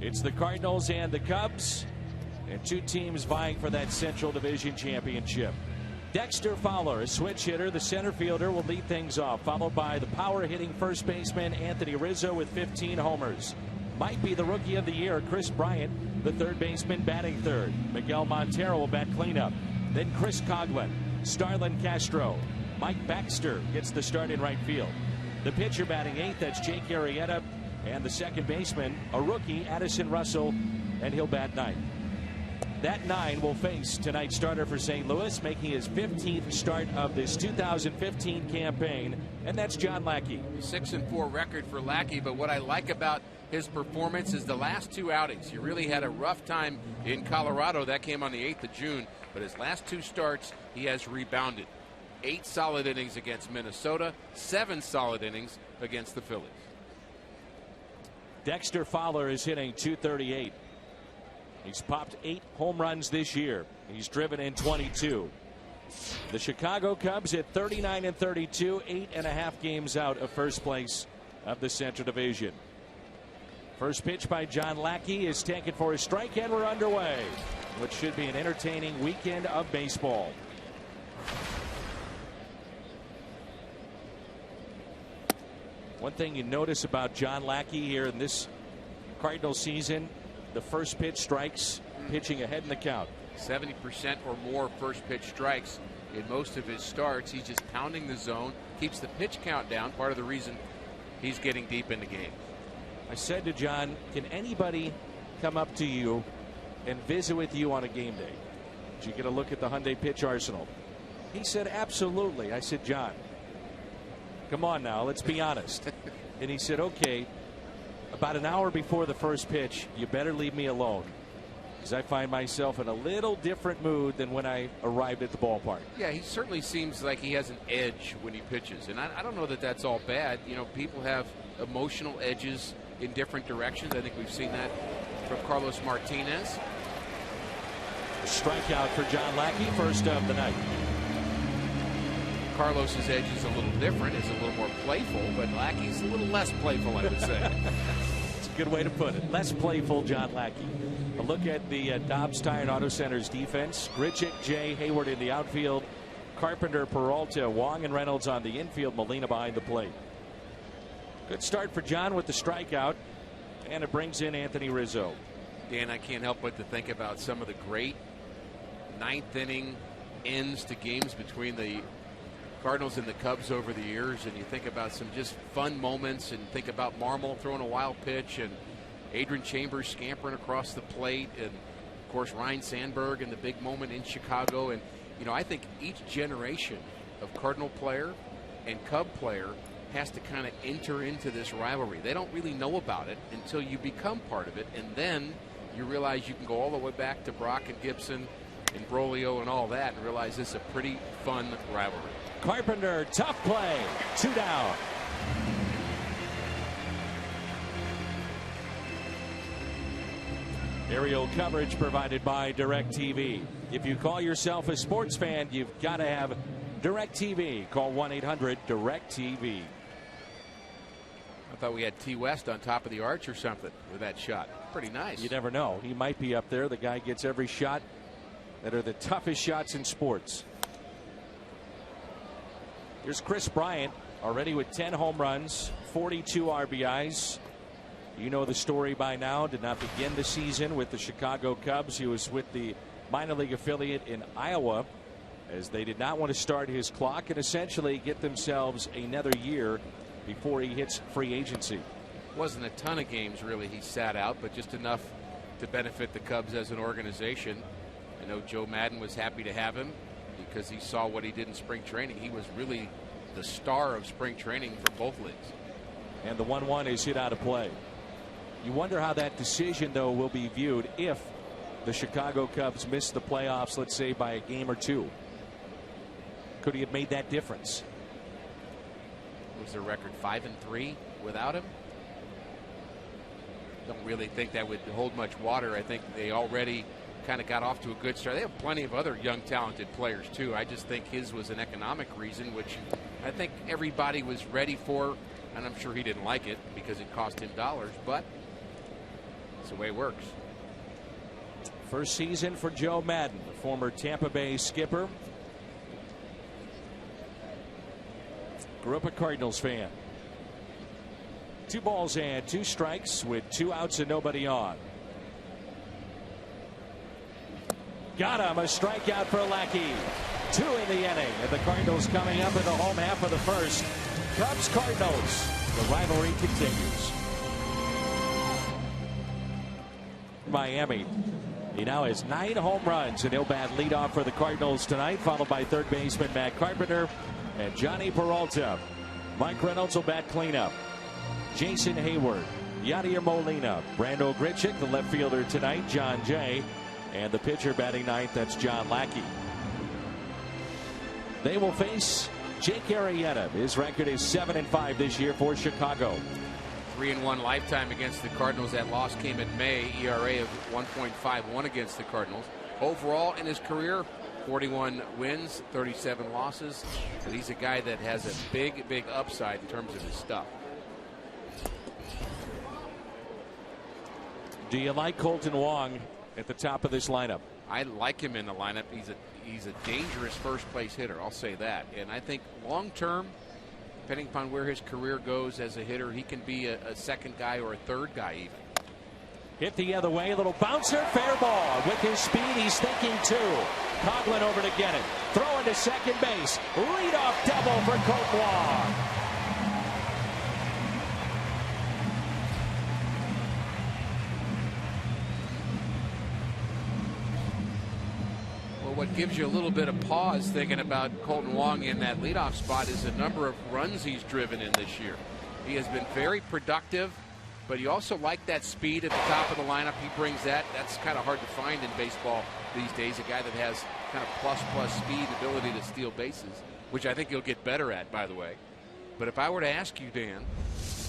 It's the Cardinals and the Cubs, and two teams vying for that Central Division championship. Dexter Fowler, a switch hitter, the center fielder, will lead things off, followed by the power-hitting first baseman Anthony Rizzo with 15 homers. Might be the Rookie of the Year, Chris Bryant, the third baseman, batting third. Miguel Montero will bat cleanup. Then Chris Coghlan, Starlin Castro. Mike Baxter gets the start in right field. The pitcher batting eighth, that's Jake Arrieta. And the second baseman, a rookie, Addison Russell, and he'll bat ninth. That nine will face tonight's starter for St. Louis, making his 15th start of this 2015 campaign, and that's John Lackey. 6-4 record for Lackey, but what I like about his performance is the last two outings. He really had a rough time in Colorado. That came on the 8th of June, but his last two starts, he has rebounded. 8 solid innings against Minnesota, 7 solid innings against the Phillies. Dexter Fowler is hitting .238. He's popped 8 home runs this year. He's driven in 22. The Chicago Cubs at 39-32, 8.5 games out of first place of the Central Division. First pitch by John Lackey is taken for a strike, and we're underway, which should be an entertaining weekend of baseball. One thing you notice about John Lackey here in this Cardinals season, the first pitch strikes, pitching ahead in the count. 70% or more first pitch strikes in most of his starts. He's just pounding the zone, keeps the pitch count down, part of the reason he's getting deep in the game. I said to John, can anybody come up to you and visit with you on a game day? Did you get a look at the Hyundai pitch arsenal? He said, absolutely. I said, John, come on now, let's be honest. And he said, okay, about an hour before the first pitch, you better leave me alone, because I find myself in a little different mood than when I arrived at the ballpark. Yeah, he certainly seems like he has an edge when he pitches, and I don't know that that's all bad. You know, people have emotional edges in different directions. I think we've seen that from Carlos Martinez. A strikeout for John Lackey, first of the night. Carlos's edge is a little different, is a little more playful, but Lackey's a little less playful, I would say. It's a good way to put it. Less playful John Lackey. A look at the Dobbs Tire and Auto Center's defense. Grichuk, Jay, Hayward in the outfield. Carpenter, Peralta, Wong, and Reynolds on the infield. Molina behind the plate. Good start for John with the strikeout, and it brings in Anthony Rizzo. Dan, I can't help but to think about some of the great ninth inning ends to games between the Cardinals and the Cubs over the years, and you think about some just fun moments, and think about Marmol throwing a wild pitch, and Adrian Chambers scampering across the plate, and of course Ryan Sandberg and the big moment in Chicago. And you know, I think each generation of Cardinal player and Cub player has to kind of enter into this rivalry. They don't really know about it until you become part of it, and then you realize you can go all the way back to Brock and Gibson and Brolio and all that, and realize this is a pretty fun rivalry. Carpenter, tough play, 2 down. Aerial coverage provided by DirecTV. If you call yourself a sports fan, you've got to have DirecTV. Call 1-800-DirecTV. I thought we had T. West on top of the arch or something with that shot. Pretty nice. You never know. He might be up there. The guy gets every shot that are the toughest shots in sports. Here's Chris Bryant, already with 10 home runs, 42 RBIs. You know the story by now. Did not begin the season with the Chicago Cubs. He was with the minor league affiliate in Iowa, as they did not want to start his clock and essentially get themselves another year before he hits free agency. Wasn't a ton of games really he sat out, but just enough to benefit the Cubs as an organization. I know Joe Madden was happy to have him because he saw what he did in spring training. He was really the star of spring training for both leagues. And the 1-1 is hit out of play. You wonder how that decision, though, will be viewed if the Chicago Cubs miss the playoffs, let's say, by a game or two. Could he have made that difference? Was their record 5-3 without him? Don't really think that would hold much water. I think they already kind of got off to a good start. They have plenty of other young talented players too. I just think his was an economic reason, which I think everybody was ready for, and I'm sure he didn't like it because it cost him dollars, but the way it works. First season for Joe Madden, the former Tampa Bay skipper. Grew up a Cardinals fan. 2 balls and 2 strikes with 2 outs and nobody on. Got him, a strikeout for Lackey. 2 in the inning, and the Cardinals coming up in the home half of the first. Cubs Cardinals. The rivalry continues. Miami. He now has 9 home runs, and he'll bat leadoff for the Cardinals tonight, followed by third baseman Matt Carpenter and Johnny Peralta. Mike Reynolds will bat cleanup. Jason Hayward, Yadier Molina, Brando Grichuk, the left fielder tonight, John Jay, and the pitcher batting ninth, that's John Lackey. They will face Jake Arrieta. His record is 7-5 this year for Chicago. 3-1 lifetime against the Cardinals. That loss came in May. ERA of 1.51 against the Cardinals. Overall in his career, 41 wins, 37 losses. But he's a guy that has a big upside in terms of his stuff. Do you like Colton Wong at the top of this lineup? I like him in the lineup. He's a dangerous first place hitter. I'll say that. And I think long term, depending upon where his career goes as a hitter, he can be a second guy or a third guy even. Hit the other way, a little bouncer, fair ball. With his speed, he's thinking 2. Coughlin over to get it. Throwing to second base. Leadoff double for Colton Wong. What gives you a little bit of pause thinking about Colton Wong in that leadoff spot is the number of runs he's driven in this year. He has been very productive, but you also like that speed at the top of the lineup. He brings that. That's kind of hard to find in baseball these days, a guy that has kind of plus speed, ability to steal bases, which I think he'll get better at, by the way. But if I were to ask you, Dan,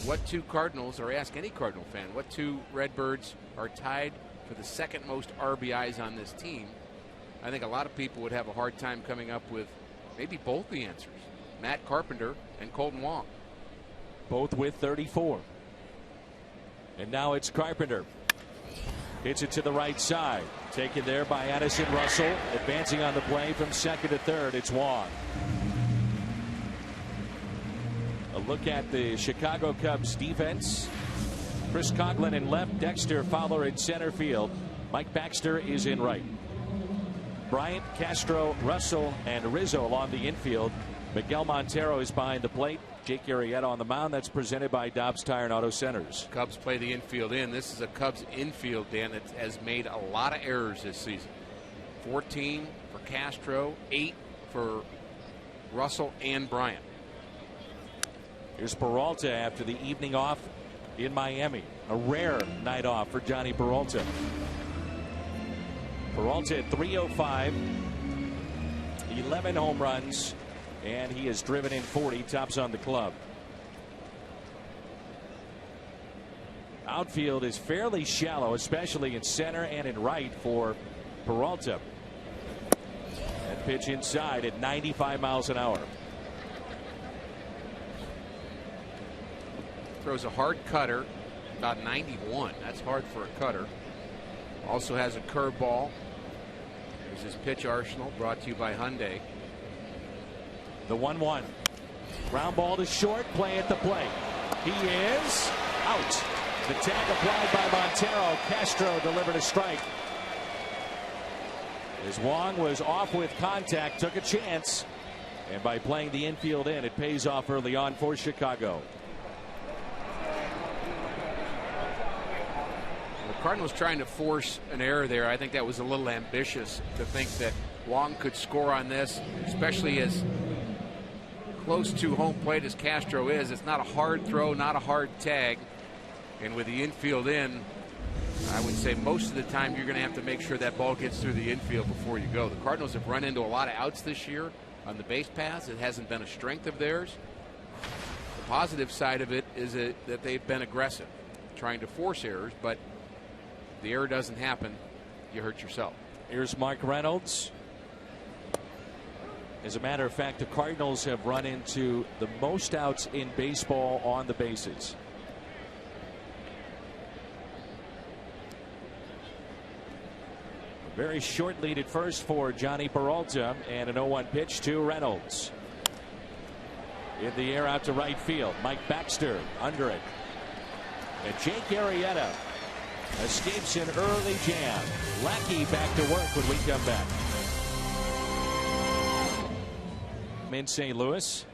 what 2 Cardinals, or ask any Cardinal fan, what 2 Redbirds are tied for the second most RBIs on this team, I think a lot of people would have a hard time coming up with maybe both the answers. Matt Carpenter and Colton Wong. Both with 34. And now it's Carpenter. Hits it to the right side. Taken there by Addison Russell. Advancing on the play from second to third. It's Wong. A look at the Chicago Cubs defense. Chris Coughlin in left. Dexter Fowler in center field. Mike Baxter is in right. Bryant, Castro, Russell, and Rizzo along the infield. Miguel Montero is behind the plate. Jake Arrieta on the mound. That's presented by Dobbs Tire and Auto Centers. Cubs play the infield in. This is a Cubs infield, Dan, that has made a lot of errors this season. 14 for Castro, 8 for Russell and Bryant. Here's Peralta after the evening off in Miami. A rare night off for Johnny Peralta. Peralta at 305, 11 home runs, and he has driven in 40, tops on the club. Outfield is fairly shallow, especially in center and in right for Peralta. And pitch inside at 95 miles an hour. Throws a hard cutter, about 91. That's hard for a cutter. Also has a curveball. There's his pitch arsenal, brought to you by Hyundai. The 1-1. Ground ball to short, play at the plate. He is out. The tag applied by Montero. Castro delivered a strike. As Wong was off with contact, took a chance. And by playing the infield in, it pays off early on for Chicago. Cardinals trying to force an error there. I think that was a little ambitious to think that Wong could score on this, especially as close to home plate as Castro is. It's not a hard throw, not a hard tag. And with the infield in, I would say most of the time you're going to have to make sure that ball gets through the infield before you go. The Cardinals have run into a lot of outs this year on the base paths. It hasn't been a strength of theirs. The positive side of it is that they've been aggressive, trying to force errors, but the error doesn't happen, you hurt yourself. Here's Mark Reynolds. As a matter of fact, the Cardinals have run into the most outs in baseball on the bases. Very short lead at first for Johnny Peralta, and an 0-1 pitch to Reynolds. In the air out to right field. Mike Baxter under it. And Jake Arrieta escapes an early jam. Lackey back to work when we come back. In St. Louis.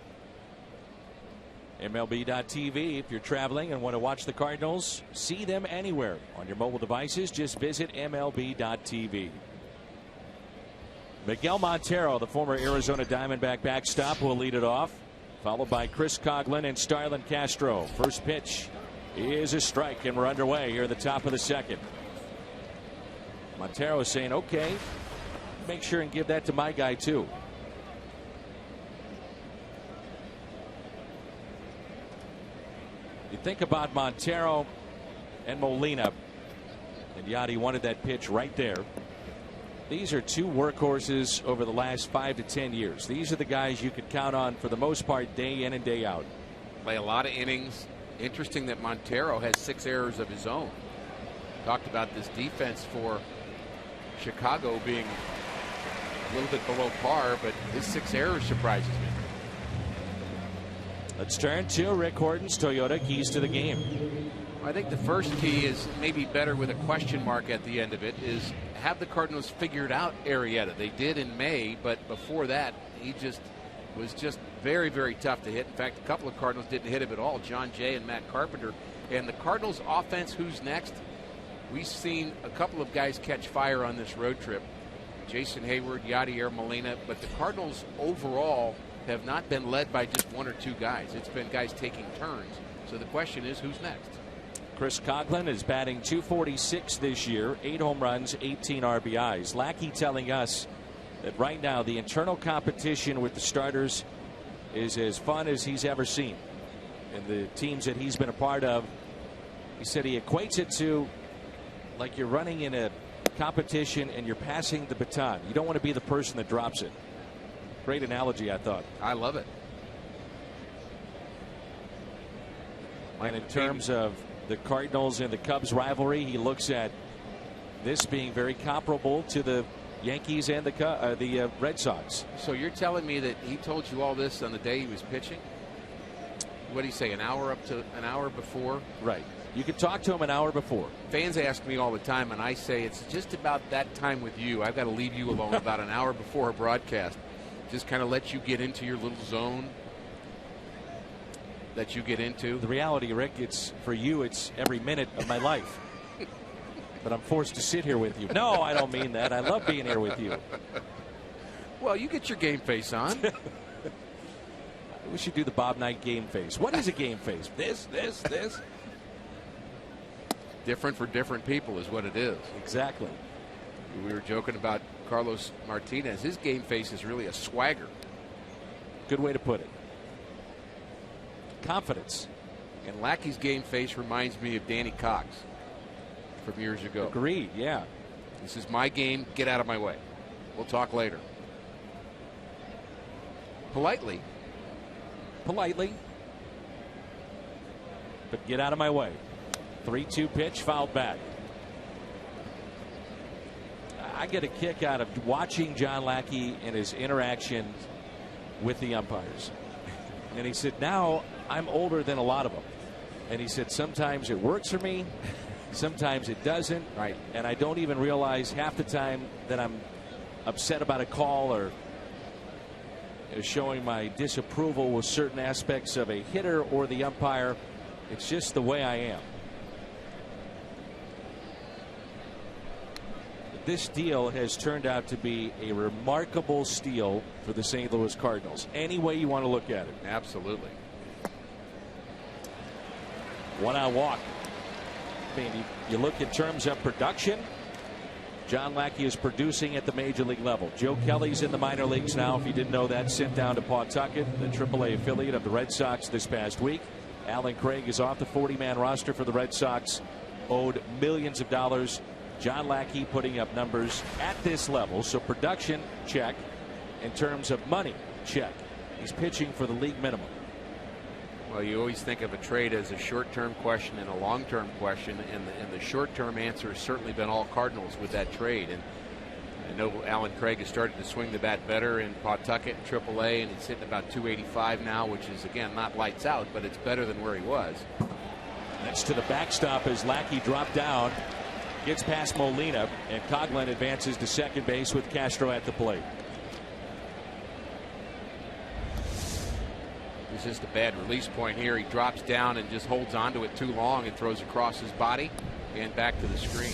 MLB.tv. If you're traveling and want to watch the Cardinals, see them anywhere on your mobile devices, just visit MLB.tv. Miguel Montero, the former Arizona Diamondback backstop, will lead it off, followed by Chris Coghlan and Starlin Castro. First pitch is a strike, and we're underway here at the top of the second. Montero is saying, okay, make sure and give that to my guy too. You think about Montero and Molina, and Yadi wanted that pitch right there. These are two workhorses over the last 5 to 10 years. These are the guys you could count on for the most part, day in and day out. Play a lot of innings. Interesting that Montero has 6 errors of his own. Talked about this defense for Chicago being a little bit below par, but his 6 errors surprises me. Let's turn to Rick Horton's Toyota keys to the game. I think the first key is maybe better with a question mark at the end of it, is have the Cardinals figured out Arrieta. They did in May, but before that he was very, very tough to hit. In fact, a couple of Cardinals didn't hit him at all, John Jay and Matt Carpenter. And the Cardinals offense, who's next? We've seen a couple of guys catch fire on this road trip. Jason Hayward, Yadier Molina, but the Cardinals overall have not been led by just 1 or 2 guys. It's been guys taking turns. So the question is, who's next? Chris Coghlan is batting .246 this year, 8 home runs, 18 RBIs. Lackey telling us that right now the internal competition with the starters is as fun as he's ever seen. And the teams that he's been a part of, he said he equates it to like you're running in a competition and you're passing the baton. You don't want to be the person that drops it. Great analogy, I thought. I love it. And in terms of the Cardinals and the Cubs rivalry, he looks at this being very comparable to the Yankees and the Red Sox. So you're telling me that he told you all this on the day he was pitching? What do you say, an hour before? Right. You could talk to him an hour before. Fans ask me all the time, and I say it's just about that time with you. I've got to leave you alone about an hour before a broadcast. Just kind of let you get into your little zone that you get into. The reality, Rick, it's for you, it's every minute of my life. But I'm forced to sit here with you. No, I don't mean that. I love being here with you. Well, you get your game face on. We should do the Bob Knight game face. What is a game face? This. Different for different people is what it is. Exactly. We were joking about Carlos Martinez. His game face is really a swagger. Good way to put it. Confidence. And Lackey's game face reminds me of Danny Cox from years ago. Agreed, yeah. This is my game. Get out of my way. We'll talk later. Politely. But get out of my way. 3-2 pitch, fouled back. I get a kick out of watching John Lackey and his interaction with the umpires. And he said, now I'm older than a lot of them. And he said, sometimes it works for me, sometimes it doesn't. Right. And I don't even realize half the time that I'm upset about a call or showing my disapproval with certain aspects of a hitter or the umpire. It's just the way I am. This deal has turned out to be a remarkable steal for the St. Louis Cardinals. Any way you want to look at it. Absolutely. 1-out walk. I mean, you look in terms of production. John Lackey is producing at the major league level. Joe Kelly's in the minor leagues now. If you didn't know that, sent down to Pawtucket, the AAA affiliate of the Red Sox this past week. Alan Craig is off the 40-man roster for the Red Sox, owed millions of dollars. John Lackey putting up numbers at this level. So production, check. In terms of money, check. He's pitching for the league minimum. Well, you always think of a trade as a short-term question and a long-term question, and the short-term answer has certainly been all Cardinals with that trade. And I know Alan Craig has started to swing the bat better in Pawtucket in AAA, and he's hitting about 285 now, which is, again, not lights out, but it's better than where he was. Next to the backstop as Lackey dropped down, gets past Molina, and Coghlan advances to second base with Castro at the plate. This is the bad release point here. He drops down and just holds onto it too long and throws across his body and back to the screen.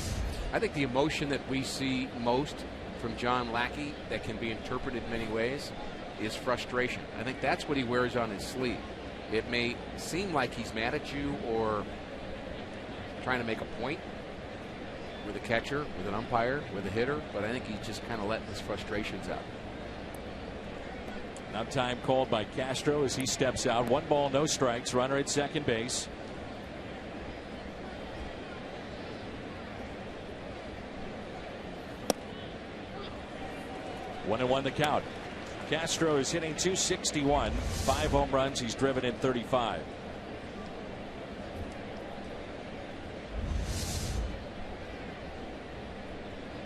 I think the emotion that we see most from John Lackey that can be interpreted many ways is frustration. I think that's what he wears on his sleeve. It may seem like he's mad at you or trying to make a point with a catcher, with an umpire, with a hitter, but I think he's just kind of letting his frustrations out. Now time called by Castro as he steps out. 1 ball, no strikes. Runner at second base. 1-1 the count. Castro is hitting .261. 5 home runs. He's driven in 35.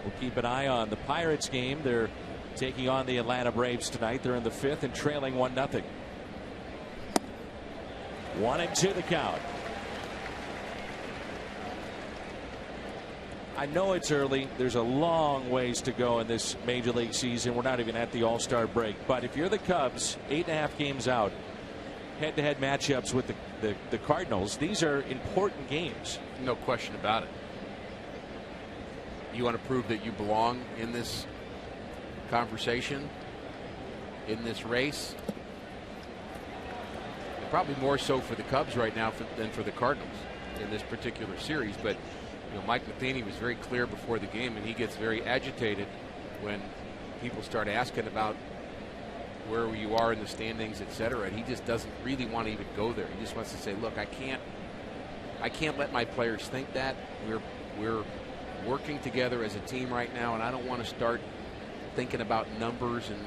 We'll keep an eye on the Pirates game. They're taking on the Atlanta Braves tonight. They're in the 5th and trailing 1-0. 1-2 the count. I know it's early. There's a long ways to go in this major league season. We're not even at the All-Star break. But if you're the Cubs, 8.5 games out, head-to-head matchups with the Cardinals, these are important games. No question about it. You want to prove that you belong in this conversation, in this race. Probably more so for the Cubs right now than for the Cardinals in this particular series. But you know, Mike Matheny was very clear before the game, and he gets very agitated when people start asking about where you are in the standings, etc. And he just doesn't really want to even go there. He just wants to say, look, I can't let my players think that. We're working together as a team right now, and I don't want to start thinking about numbers and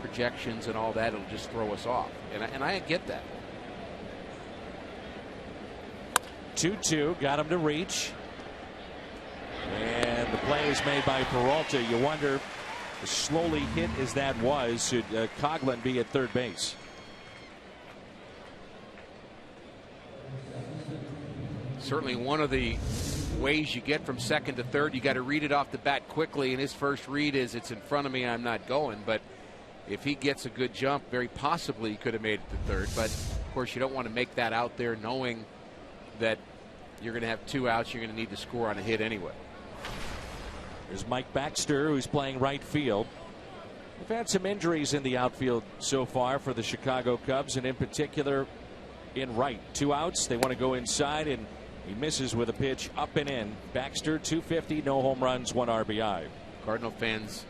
projections and all that. It'll just throw us off. And I get that. 2-2, got him to reach. And the play is made by Peralta. You wonder, as slowly hit as that was, should Coghlan be at third base? Certainly one of the ways you get from second to third, you got to read it off the bat quickly, and his first read is it's in front of me, I'm not going. But if he gets a good jump, very possibly he could have made it to third. But of course you don't want to make that out there knowing that you're going to have 2 outs, you're going to need to score on a hit anyway. There's Mike Baxter, who's playing right field. We've had some injuries in the outfield so far for the Chicago Cubs, and in particular in right. 2 outs, they want to go inside, and he misses with a pitch up and in. Baxter, 250, no home runs, 1 RBI. Cardinal fans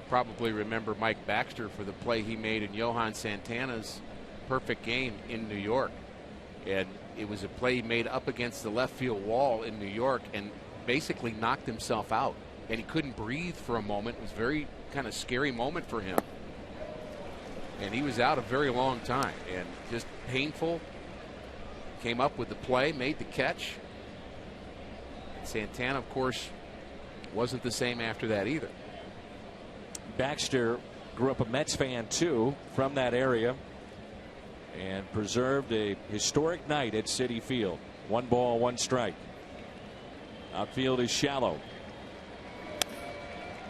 probably remember Mike Baxter for the play he made in Johan Santana's perfect game in New York. And it was a play he made up against the left field wall in New York and basically knocked himself out. And he couldn't breathe for a moment. It was a very kind of scary moment for him. And he was out a very long time and just painful. Came up with the play, made the catch. Santana, of course, wasn't the same after that either. Baxter grew up a Mets fan too, from that area, and preserved a historic night at Citi Field. 1 ball, 1 strike. Outfield is shallow,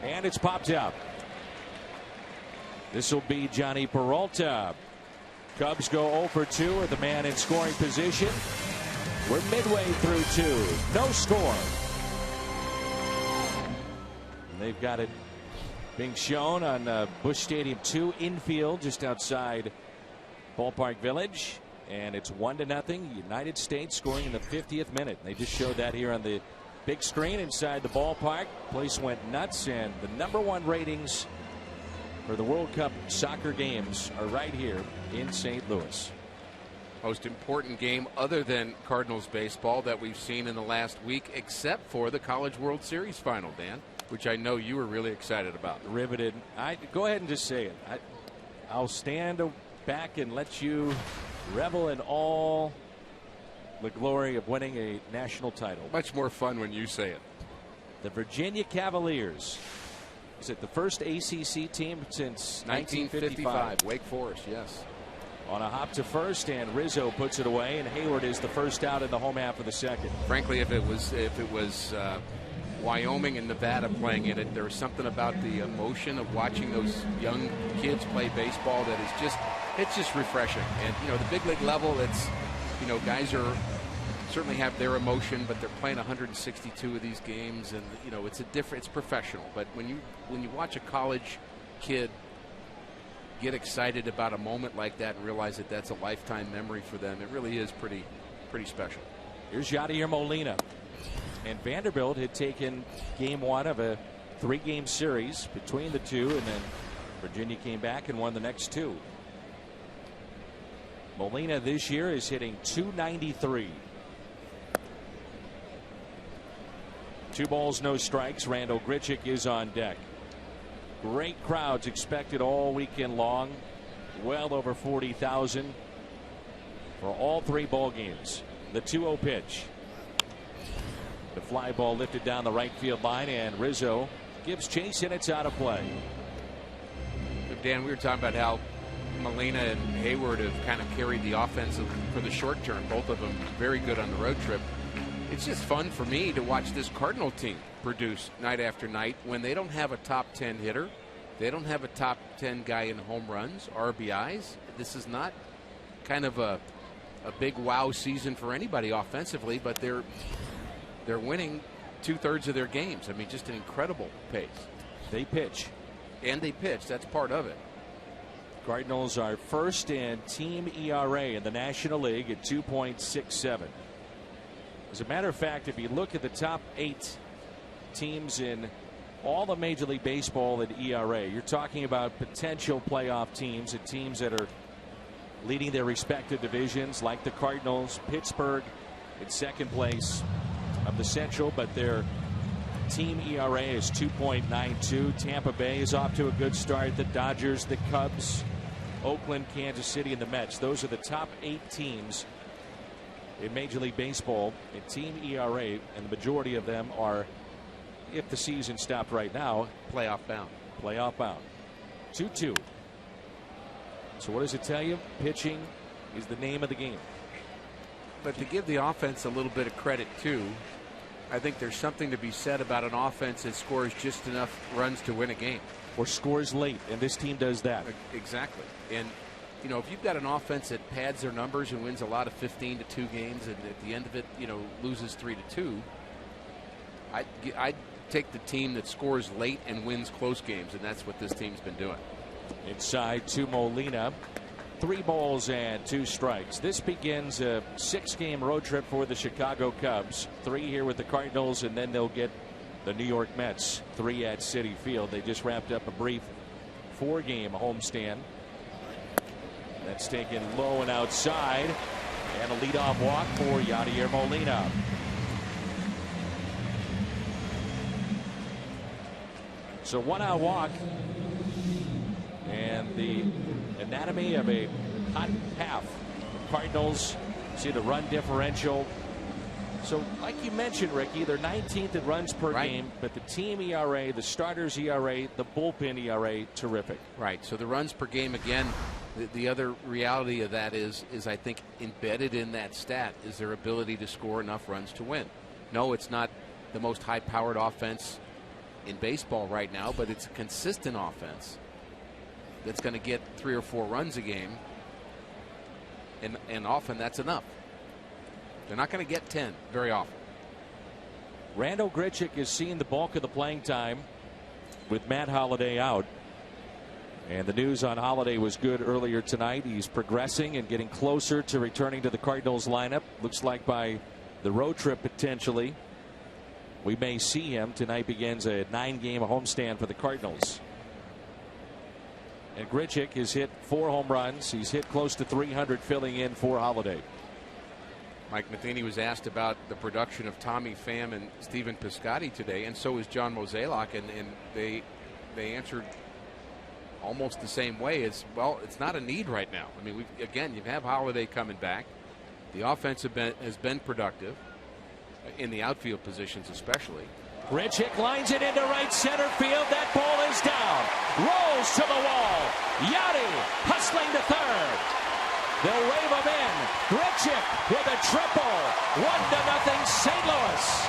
and it's popped up. This will be Johnny Peralta. Cubs go 0 for 2 with the man in scoring position. We're midway through 2. No score. And they've got it being shown on Busch Stadium 2 infield just outside Ballpark Village. And it's 1-0. United States scoring in the 50th minute. They just showed that here on the big screen inside the ballpark. Place went nuts, and the #1 ratings for the World Cup soccer games are right here in St. Louis. Most important game other than Cardinals baseball that we've seen in the last week, except for the College World Series final, Dan, which I know you were really excited about. Riveted. Go ahead and just say it. I'll stand back and let you revel in all the glory of winning a national title. Much more fun when you say it. The Virginia Cavaliers Is it the first ACC team since 1955? Wake Forest, yes. On a hop to first, and Rizzo puts it away, and Hayward is the first out in the home half of the second. Frankly, if it was Wyoming and Nevada playing in it, there was something about the emotion of watching those young kids play baseball that is just refreshing. And the big league level, it's guys are certainly have their emotion, but they're playing 162 of these games, and it's professional. But when you watch a college kid get excited about a moment like that and realize that that's a lifetime memory for them, it really is pretty special. Here's Yadier Molina. And Vanderbilt had taken game one of a 3-game series between the two, and then Virginia came back and won the next two. Molina this year is hitting .293. 2 balls, no strikes. Randall Grichuk is on deck. Great crowds expected all weekend long. Well over 40,000 for all 3 ball games. The 2-0 pitch. The fly ball lifted down the right field line, and Rizzo gives chase, and it's out of play. Dan, we were talking about how Molina and Hayward have kind of carried the offense for the short term. Both of them very good on the road trip. It's just fun for me to watch this Cardinal team produce night after night when they don't have a top 10 hitter. They don't have a top 10 guy in home runs, RBIs. This is not kind of a big wow season for anybody offensively, but they're winning 2/3 of their games. I mean, just an incredible pace. They pitch. And they pitch. That's part of it. Cardinals are first in team ERA in the National League at 2.67. As a matter of fact, if you look at the top 8 teams in all of Major League Baseball at ERA, you're talking about potential playoff teams and teams that are leading their respective divisions, like the Cardinals. Pittsburgh in second place of the Central, but their team ERA is 2.92. Tampa Bay is off to a good start. The Dodgers, the Cubs, Oakland, Kansas City, and the Mets. Those are the top 8 teams in Major League Baseball in team ERA, and the majority of them are, if the season stopped right now, playoff bound. 2-2. So what does it tell you? Pitching is the name of the game. But to give the offense a little bit of credit too, I think there's something to be said about an offense that scores just enough runs to win a game. Or scores late, and this team does that. Exactly. And if you've got an offense that pads their numbers and wins a lot of 15-2 games, and at the end of it, loses 3-2, I'd take the team that scores late and wins close games, and that's what this team's been doing. Inside to Molina. 3 balls and 2 strikes. This begins a 6-game road trip for the Chicago Cubs. 3 here with the Cardinals, and then they'll get the New York Mets. 3 at Citi Field. They just wrapped up a brief 4-game homestand. That's taken low and outside, and a leadoff walk for Yadier Molina. So 1-out walk, and the anatomy of a hot half. The Cardinals see the run differential. So like you mentioned, Ricky, they're 19th in runs per game, but the team ERA, the starters ERA, the bullpen ERA, terrific. Right. So the runs per game, again, the other reality of that is I think embedded in that stat is their ability to score enough runs to win. No, it's not the most high-powered offense in baseball right now, but it's a consistent offense that's going to get 3 or 4 runs a game, and often that's enough. They're not going to get 10 very often. Randall Grichuk is seeing the bulk of the playing time with Matt Holliday out. And the news on Holliday was good earlier tonight. He's progressing and getting closer to returning to the Cardinals lineup. Looks like by the road trip potentially we may see him. Tonight begins a 9-game homestand for the Cardinals. And Grichuk has hit 4 home runs. He's hit close to 300 filling in for Holliday. Mike Matheny was asked about the production of Tommy Pham and Stephen Piscotty today, and so is John Mozeliak, and they answered almost the same way. As well, it's not a need right now. I mean, you have Holliday coming back. The offense has been productive in the outfield positions, especially. Grichuk lines it into right center field. That ball is down. Rolls to the wall. Yachty hustling to third. They'll wave him in. Grichuk with a triple. 1-0 St. Louis.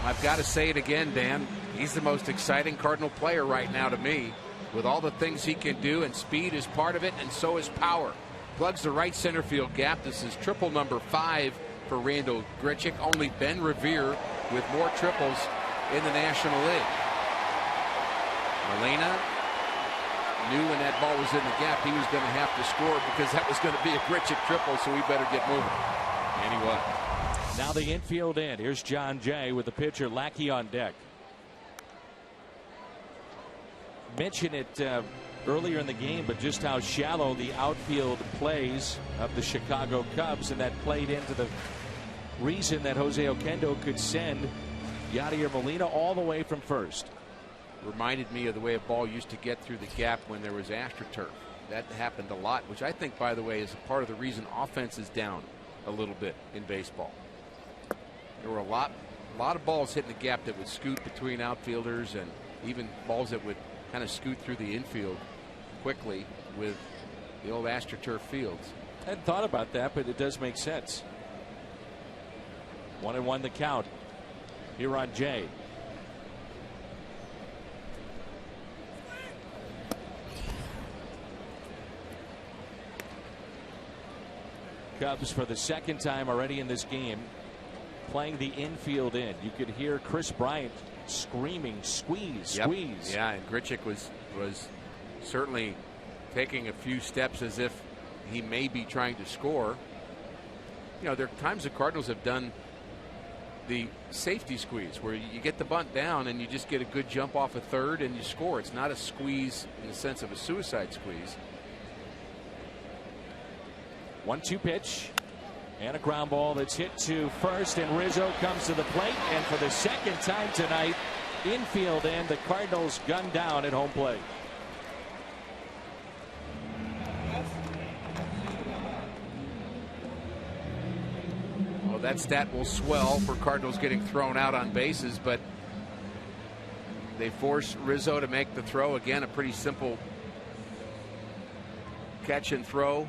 I've got to say it again, Dan. He's the most exciting Cardinal player right now to me. With all the things he can do, and speed is part of it, and so is power. Plugs the right center field gap. This is triple number 5 for Randal Grichuk. Only Ben Revere with more triples in the National League. Molina knew when that ball was in the gap he was going to have to score, because that was going to be a Grichuk triple, so he better get moving. And he was. Now the infield end. Here's John Jay with the pitcher Lackey on deck. Mentioned it earlier in the game, but just how shallow the outfield plays of the Chicago Cubs, and that played into the reason that Jose Oquendo could send Yadier Molina all the way from first. Reminded me of the way a ball used to get through the gap when there was AstroTurf. That happened a lot, which I think, by the way, is a part of the reason offense is down a little bit in baseball. There were a lot of balls hitting the gap that would scoot between outfielders, and even balls that would kind of scoot through the infield quickly with the old AstroTurf fields. I hadn't thought about that, but it does make sense. 1-1 the count here on Jay. Cubs for the second time already in this game playing the infield end. You could hear Chris Bryant screaming, squeeze, squeeze. Yeah, and Grichuk was certainly taking a few steps as if he may be trying to score. You know, there are times the Cardinals have done the safety squeeze where you get the bunt down and you just get a good jump off a third and you score. It's not a squeeze in the sense of a suicide squeeze. 1-2 pitch and a ground ball that's hit to first, and Rizzo comes to the plate, and for the second time tonight, infield end, the Cardinals gunned down at home plate. Well, that stat will swell for Cardinals getting thrown out on bases, but they force Rizzo to make the throw. Again, a pretty simple catch and throw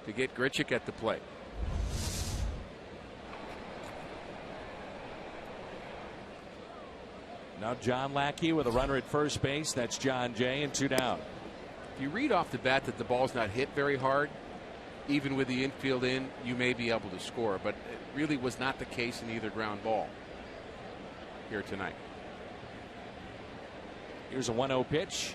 to get Grichuk at the plate. Now John Lackey with a runner at first base. That's John Jay, and 2 down. If you read off the bat that the ball's not hit very hard, even with the infield in, you may be able to score, but it really was not the case in either ground ball here tonight. Here's a 1-0 pitch.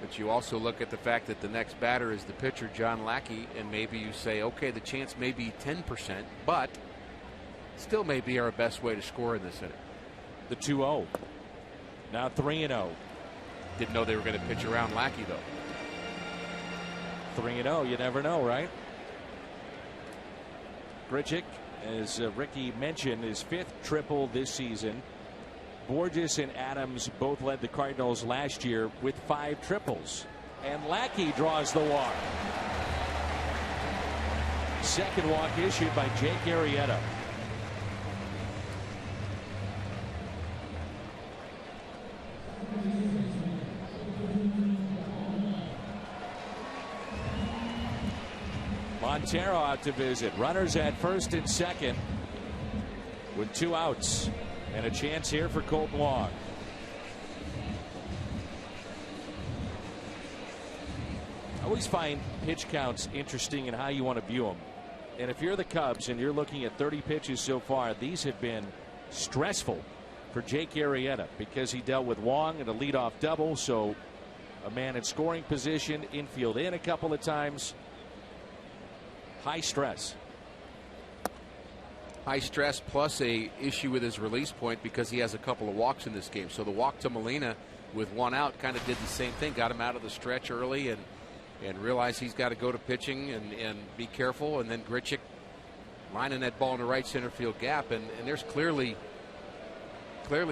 But you also look at the fact that the next batter is the pitcher, John Lackey, and maybe you say, okay, the chance may be 10%, but still may be our best way to score in this inning. The 2-0. Now 3-0. Didn't know they were going to pitch around Lackey, though. 3-0. You never know, right? Grichuk, as Ricky mentioned, his 5th triple this season. Borges and Adams both led the Cardinals last year with 5 triples. And Lackey draws the walk. Second walk issued by Jake Arrieta. Montero out to visit. Runners at first and second with 2 outs. And a chance here for Colton Wong. I always find pitch counts interesting in how you want to view them. And if you're the Cubs and you're looking at 30 pitches so far, these have been stressful for Jake Arrieta because he dealt with Wong in a leadoff double. So a man in scoring position, infield in a couple of times. High stress. High stress plus a issue with his release point because he has a couple of walks in this game. So the walk to Molina with 1 out kind of did the same thing, got him out of the stretch early, and and realize he's got to go to pitching and be careful. And then Grichuk lining that ball in the right center field gap. And there's clearly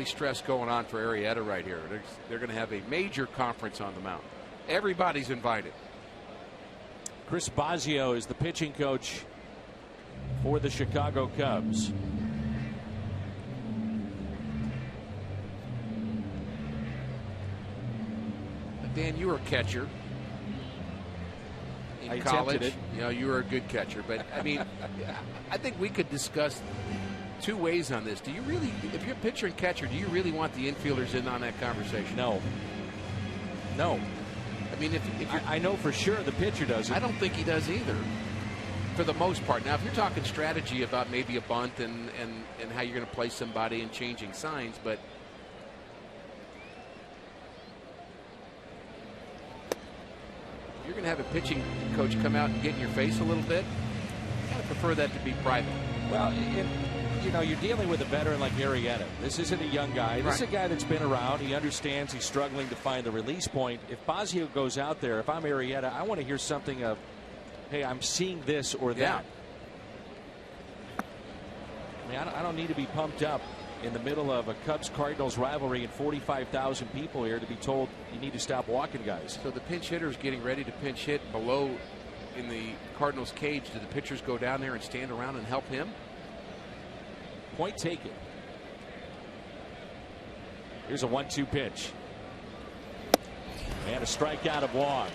stress going on for Arrieta right here. They're going to have a major conference on the mound. Everybody's invited. Chris Bosio is the pitching coach for the Chicago Cubs. Dan, you were a catcher in college. You know, you were a good catcher. But, I mean, I think we could discuss two ways on this. Do you really, if you're pitcher and catcher, do you really want the infielders in on that conversation? No. No. I mean, if you're, I know for sure the pitcher doesn't. I don't think he does either, for the most part. Now, if you're talking strategy about maybe a bunt and how you're going to play somebody and changing signs, but you're going to have a pitching coach come out and get in your face a little bit, I kind of prefer that to be private. Well, you know, you're dealing with a veteran like Arrieta. This isn't a young guy. This is a guy that's been around. He understands he's struggling to find the release point. If Bosio goes out there, if I'm Arrieta, I want to hear something of, hey, I'm seeing this or that. I mean, I don't need to be pumped up in the middle of a Cubs-Cardinals rivalry and 45,000 people here to be told you need to stop walking guys. So the pinch hitter is getting ready to pinch hit below in the Cardinals cage. Do the pitchers go down there and stand around and help him? Point taken. Here's a 1-2 pitch. And a strikeout of Wong.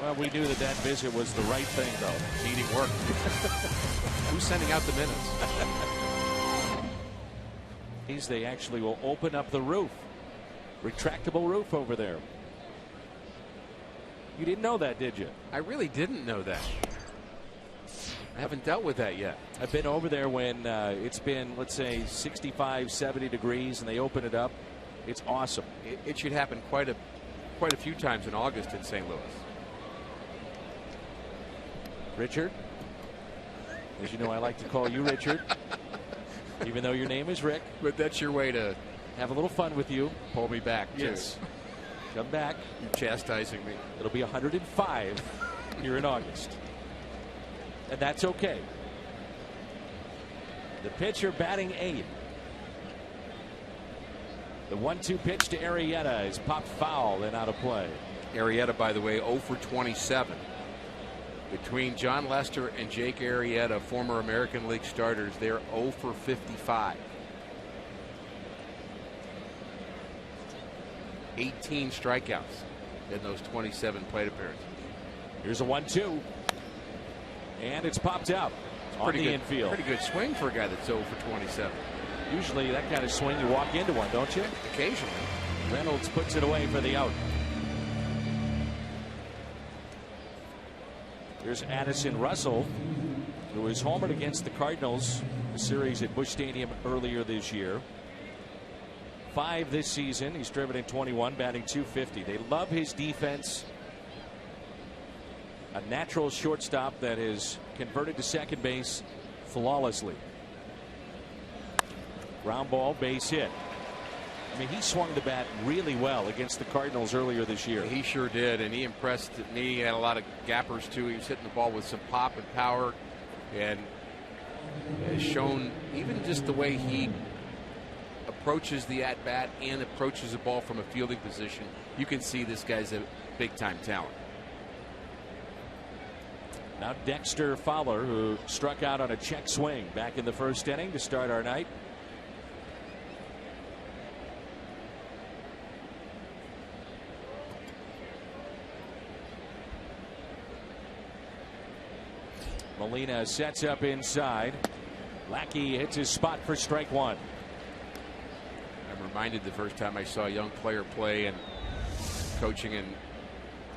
Well, we knew that visit was the right thing, though. Needing work. Who's sending out the minutes? They actually will open up the roof. Retractable roof over there. You didn't know that, did you? I really didn't know that. I haven't dealt with that yet. I've been over there when it's been, let's say, 65, 70 degrees, and they open it up. It's awesome. It should happen quite a few times in August in St. Louis. Richard, as you know, I like to call you Richard, even though your name is Rick. But that's your way to have a little fun with you. Pull me back. Yes. Too. Come back. You're chastising me. It'll be 105 here in August. And that's okay. The pitcher batting 8th. The 1-2 pitch to Arrieta is popped foul and out of play. Arrieta, by the way, 0 for 27. Between John Lester and Jake Arrieta, former American League starters, they're 0 for 55. 18 strikeouts in those 27 plate appearances. Here's a 1-2. And it's popped out on the infield. Pretty good swing for a guy that's 0 for 27. Usually that kind of swing, you walk into one, don't you? Occasionally. Reynolds puts it away for the out. Here's Addison Russell, who was homered against the Cardinals, the series at Busch Stadium earlier this year. 5 this season. He's driven in 21, batting .250. They love his defense. A natural shortstop that is converted to second base flawlessly. Ground ball, base hit. I mean, he swung the bat really well against the Cardinals earlier this year. He sure did, and he impressed me. He had a lot of gappers, too. He was hitting the ball with some pop and power, and has shown even just the way he approaches the at-bat and approaches the ball from a fielding position. You can see this guy's a big-time talent. Now Dexter Fowler, who struck out on a check swing back in the first inning to start our night. Molina sets up inside. Lackey hits his spot for strike 1. I'm reminded the first time I saw a young player play and coaching in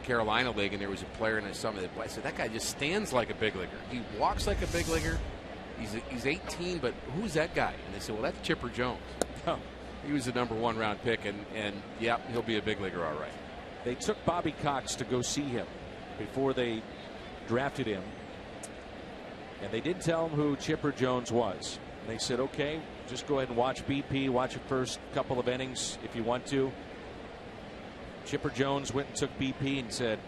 Carolina League, and there was a player, and I saw him. I said, that guy just stands like a big leaguer. He walks like a big leaguer. He's 18, but who's that guy? And they said, well, that's Chipper Jones. He was the #1 round pick, and yeah, he'll be a big leaguer, all right. They took Bobby Cox to go see him before they drafted him, and they didn't tell him who Chipper Jones was. They said, okay, just go ahead and watch BP, watch the first couple of innings if you want to. Chipper Jones went and took BP and said,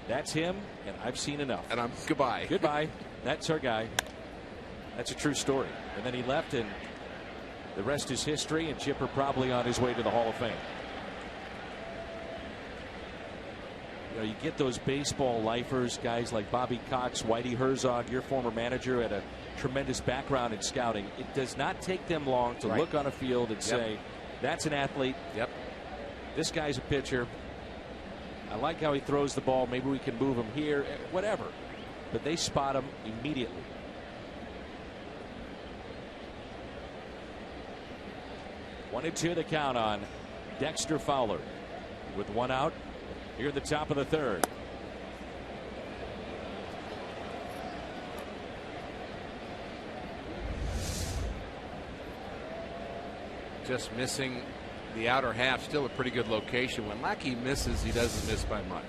That's him, and I've seen enough. And I'm goodbye. Goodbye. That's our guy. That's a true story. And then he left, and the rest is history, and Chipper probably on his way to the Hall of Fame. You know, you get those baseball lifers, guys like Bobby Cox, Whitey Herzog, your former manager, had a tremendous background in scouting. It does not take them long to look on a field and say, that's an athlete. Yep. This guy's a pitcher. I like how he throws the ball. Maybe we can move him here, whatever. But they spot him immediately. One and two the count on Dexter Fowler with one out here at the top of the third. Just missing the outer half. Still a pretty good location. When Lackey misses, he doesn't miss by much.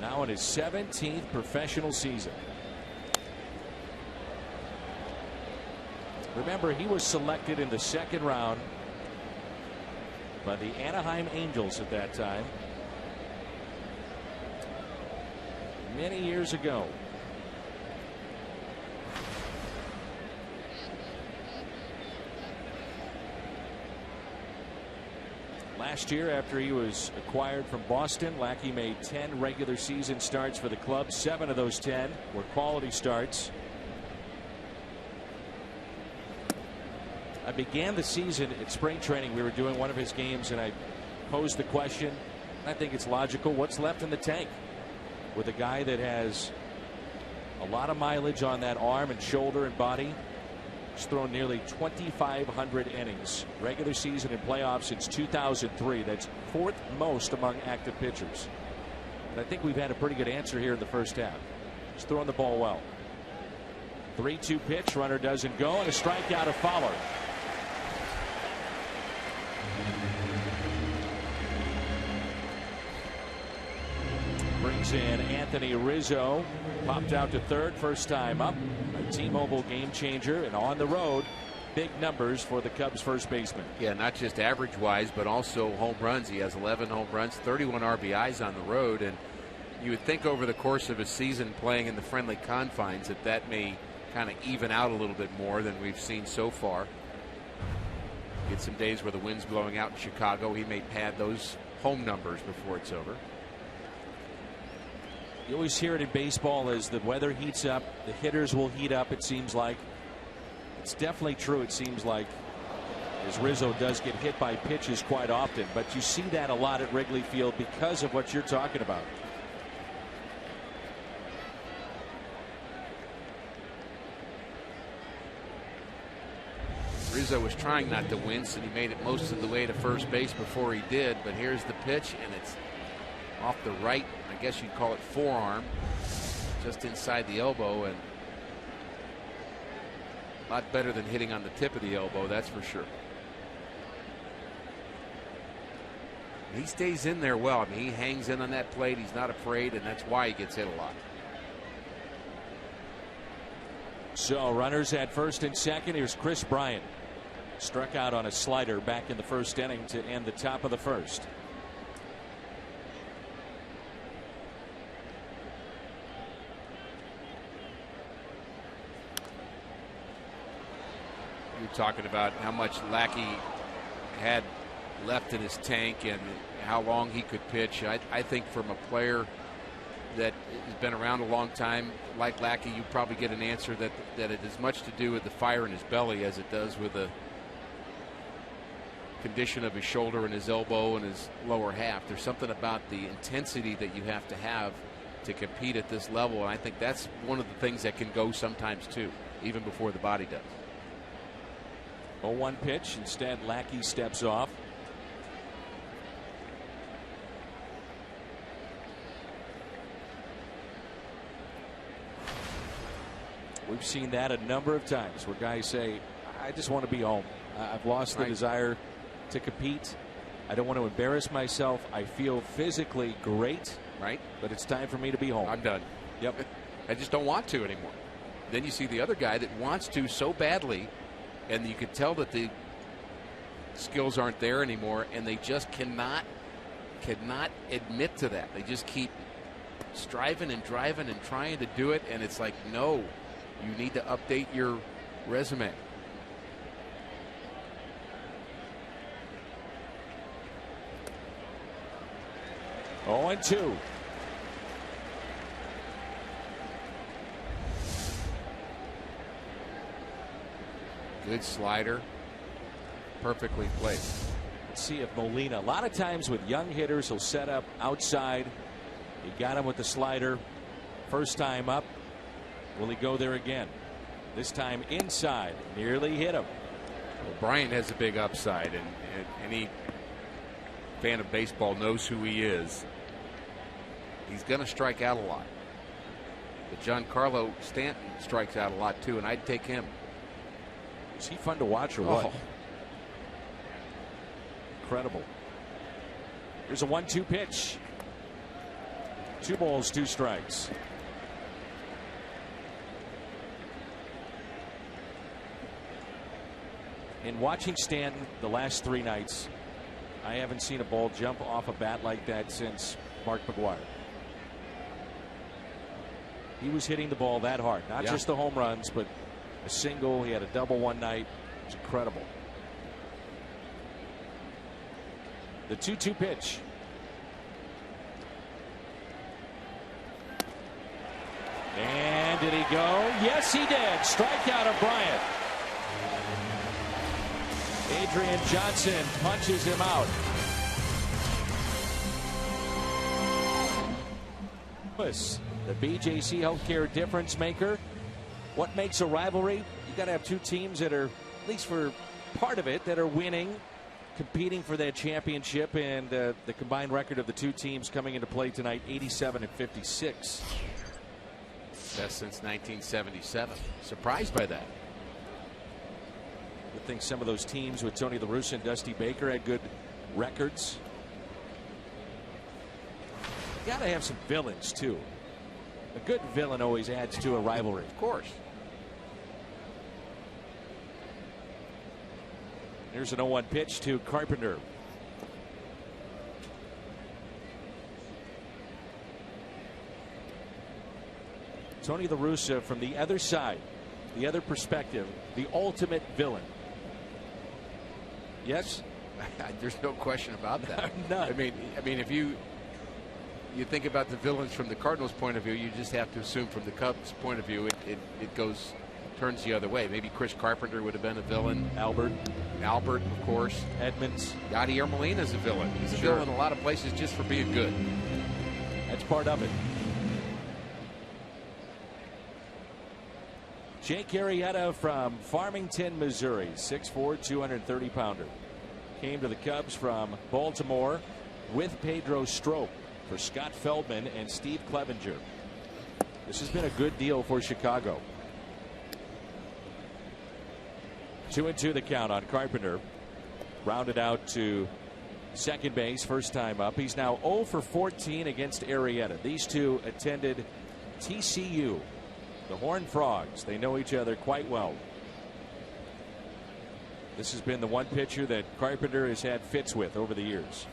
Now in his 17th professional season. Remember, he was selected in the second round by the Anaheim Angels at that time. Many years ago. Last year, after he was acquired from Boston, Lackey made 10 regular season starts for the club. 7 of those 10 were quality starts. I began the season at spring training. We were doing one of his games, and I posed the question. I think it's logical. What's left in the tank with a guy that has a lot of mileage on that arm and shoulder and body? He's thrown nearly 2,500 innings, regular season and playoffs since 2003. That's 4th most among active pitchers. And I think we've had a pretty good answer here in the first half. He's throwing the ball well. 3-2 pitch. Runner doesn't go, and a strikeout of Fowler. Brings in Anthony Rizzo. Popped out to third, first time up. A T-Mobile game changer, and on the road, big numbers for the Cubs first baseman. Yeah, not just average wise, but also home runs. He has 11 home runs, 31 RBIs on the road, and you would think over the course of a season playing in the friendly confines that may kind of even out a little bit more than we've seen so far. Get some days where the wind's blowing out in Chicago. He may pad those home numbers before it's over. You always hear it in baseball as the weather heats up, the hitters will heat up, it seems like. It's definitely true, it seems like, as Rizzo does get hit by pitches quite often. But you see that a lot at Wrigley Field because of what you're talking about. Rizzo was trying not to wince, and he made it most of the way to first base before he did. But here's the pitch, and it's off the right, I guess you'd call it forearm, just inside the elbow, and a lot better than hitting on the tip of the elbow, that's for sure. He stays in there well. I mean, he hangs in on that plate. He's not afraid, and that's why he gets hit a lot. So runners at first and second. Here's Chris Bryant. Struck out on a slider back in the first inning to end the top of the first. You're talking about how much Lackey had left in his tank and how long he could pitch. I think from a player that has been around a long time like Lackey, you probably get an answer that it has much to do with the fire in his belly as it does with the condition of his shoulder and his elbow and his lower half. There's something about the intensity that you have to compete at this level, and I think that's one of the things that can go sometimes too, even before the body does. 0-1 pitch. Instead, Lackey steps off. We've seen that a number of times where guys say, I just want to be home. I've lost the desire to compete. I don't want to embarrass myself. I feel physically great. Right. But it's time for me to be home. I'm done. Yep. I just don't want to anymore. Then you see the other guy that wants to so badly, and you could tell that the skills aren't there anymore, and they just cannot cannot admit to that. They just keep striving and driving and trying to do it, and it's like, no, you need to update your resume. Oh, 2. Good slider, perfectly placed. Let's see if Molina, a lot of times with young hitters, he'll set up outside. He got him with the slider first time up. Will he go there again? This time inside, nearly hit him. Well, Bryant has a big upside, and any fan of baseball knows who he is. He's going to strike out a lot. But Giancarlo Stanton strikes out a lot too, and I'd take him. Is he fun to watch or what? Oh. Incredible. Here's a 1-2 pitch. 2 balls, 2 strikes. In watching Stanton the last 3 nights, I haven't seen a ball jump off a bat like that since Mark McGwire. He was hitting the ball that hard, not just the home runs, but a single. He had a double one night. It was incredible. The 2-2 pitch. And did he go? Yes, he did. Strikeout of Bryant. Adrian Johnson punches him out. The BJC Healthcare difference maker. What makes a rivalry? You got to have 2 teams that are, at least for part of it, that are winning, competing for that championship, and the combined record of the 2 teams coming into play tonight, 87-56. Best since 1977. Surprised by that. I think some of those teams with Tony La Russa and Dusty Baker had good records. You got to have some villains too. A good villain always adds to a rivalry. Of course. Here's an 0-1 pitch to Carpenter. Tony La Russa from the other side, the other perspective, the ultimate villain. Yes? There's no question about that. None. I mean, if you think about the villains from the Cardinals' point of view, you just have to assume from the Cubs' point of view, it turns the other way. Maybe Chris Carpenter would have been a villain. Albert, of course. Edmonds. Yadier Molina's a villain. He's a villain in a lot of places just for being good. That's part of it. Jake Arrieta from Farmington, Missouri, 6'4", 230-pounder. Came to the Cubs from Baltimore with Pedro Strop for Scott Feldman and Steve Clevenger. This has been a good deal for Chicago. 2-2 the count on Carpenter. Rounded out to second base, first time up. He's now 0 for 14 against Arrieta. These two attended TCU. The Horned Frogs, they know each other quite well. This has been the one pitcher that Carpenter has had fits with over the years.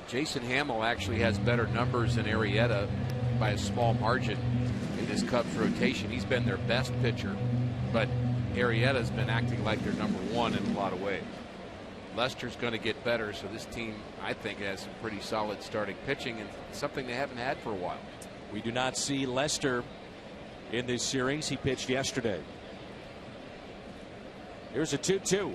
Jason Hamill actually has better numbers than Arrieta by a small margin in this Cubs rotation. He's been their best pitcher, but Arrieta's been acting like their number 1 in a lot of ways. Lester's going to get better, so this team, I think, has some pretty solid starting pitching and something they haven't had for a while. We do not see Lester in this series. He pitched yesterday. Here's a 2-2.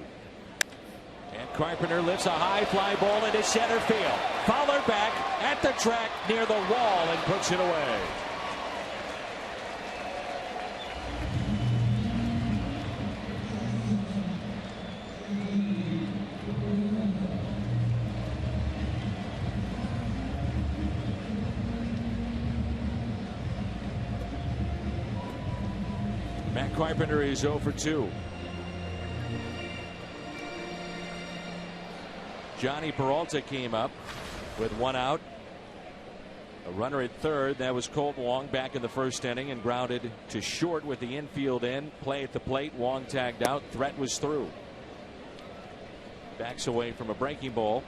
And Carpenter lifts a high fly ball into center field. Fowler back at the track near the wall and puts it away. Matt Carpenter is 0 for 2. Johnny Peralta came up with 1 out. A runner at third. That was Colt Wong back in the first inning and grounded to short with the infield in. Play at the plate. Wong tagged out. Threat was through. backs away from a breaking ball,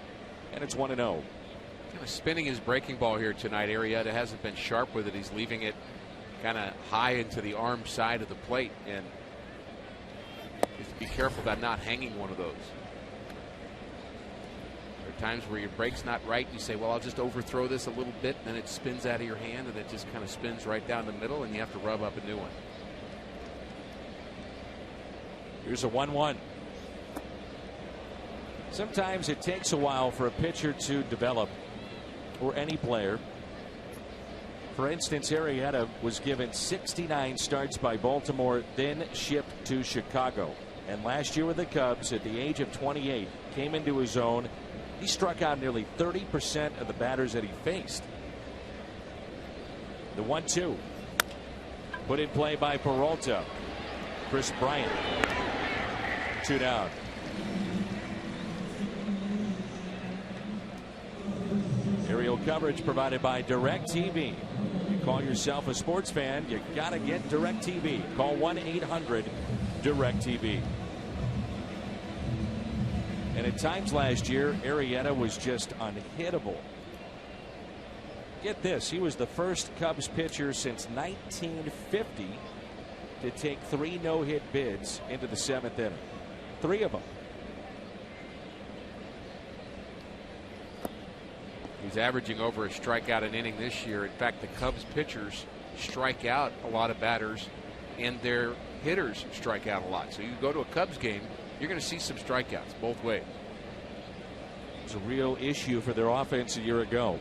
and it's 1-0. Kind of spinning his breaking ball here tonight. Arrieta hasn't been sharp with it. He's leaving it kind of high into the arm side of the plate, and just be careful about not hanging one of those. There are times where your break's not right. You say, well, I'll just overthrow this a little bit. Then it spins out of your hand, and it just kind of spins right down the middle, and you have to rub up a new one. Here's a 1-1. Sometimes it takes a while for a pitcher to develop, or any player. For instance, Arrieta was given 69 starts by Baltimore, then shipped to Chicago. And last year with the Cubs, at the age of 28, came into his own. He struck out nearly 30% of the batters that he faced. The 1-2. Put in play by Peralta. Chris Bryant. 2 down. Aerial coverage provided by DirecTV. You call yourself a sports fan, you got to get DirecTV. Call 1-800-DirecTV. And at times last year, Arrieta was just unhittable. Get this, he was the first Cubs pitcher since 1950 to take 3 no-hit bids into the 7th inning. 3 of them. He's averaging over a strikeout an inning this year. In fact, the Cubs pitchers strike out a lot of batters, and their hitters strike out a lot. So you go to a Cubs game, you're going to see some strikeouts both ways. It was a real issue for their offense a year ago.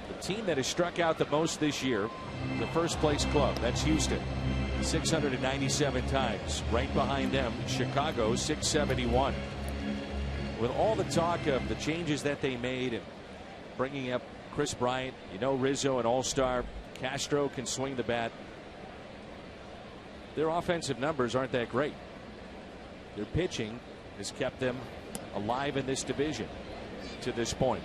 The team that has struck out the most this year, the first place club, that's Houston. 697 times. Right behind them, Chicago, 671. With all the talk of the changes that they made and bringing up Chris Bryant, you know, Rizzo, an all-star, Castro can swing the bat. Their offensive numbers aren't that great. Their pitching has kept them alive in this division to this point.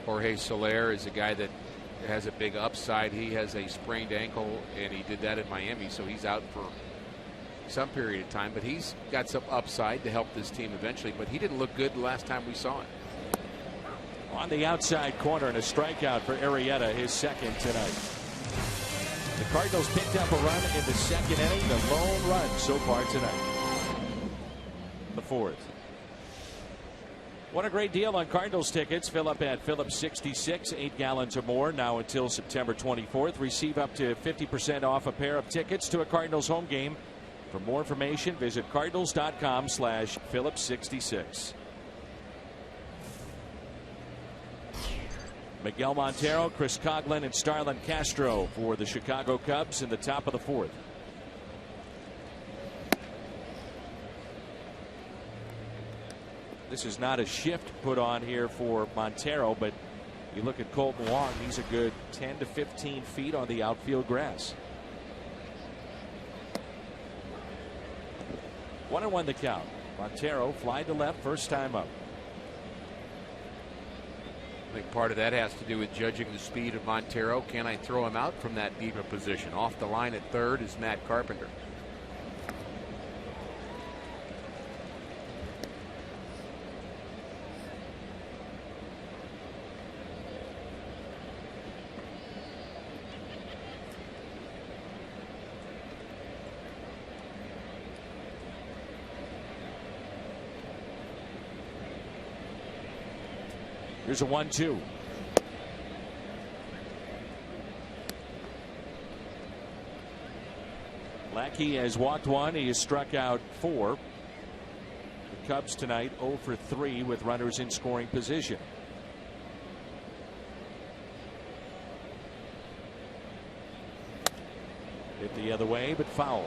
Jorge Soler is a guy that has a big upside. He has a sprained ankle, and he did that in Miami, so he's out for some period of time, but he's got some upside to help this team eventually, but he didn't look good the last time we saw him. On the outside corner, and a strikeout for Arrieta, his second tonight. The Cardinals picked up a run in the 2nd inning, the lone run so far tonight. The 4th. What a great deal on Cardinals tickets. Fill up at Phillips 66, 8 gallons or more, now until September 24th. Receive up to 50% off a pair of tickets to a Cardinals home game. For more information, visit cardinals.com/Phillips66. Miguel Montero, Chris Coghlan, and Starlin Castro for the Chicago Cubs in the top of the 4th. This is not a shift put on here for Montero, but you look at Colton Wong, he's a good 10 to 15 feet on the outfield grass. 1-1 the count. Montero fly to left, first time up. I think part of that has to do with judging the speed of Montero. Can I throw him out from that deeper position? Off the line at third is Matt Carpenter. Here's a 1-2. Lackey has walked 1. He has struck out 4. The Cubs tonight 0 for 3 with runners in scoring position. Hit the other way, but foul.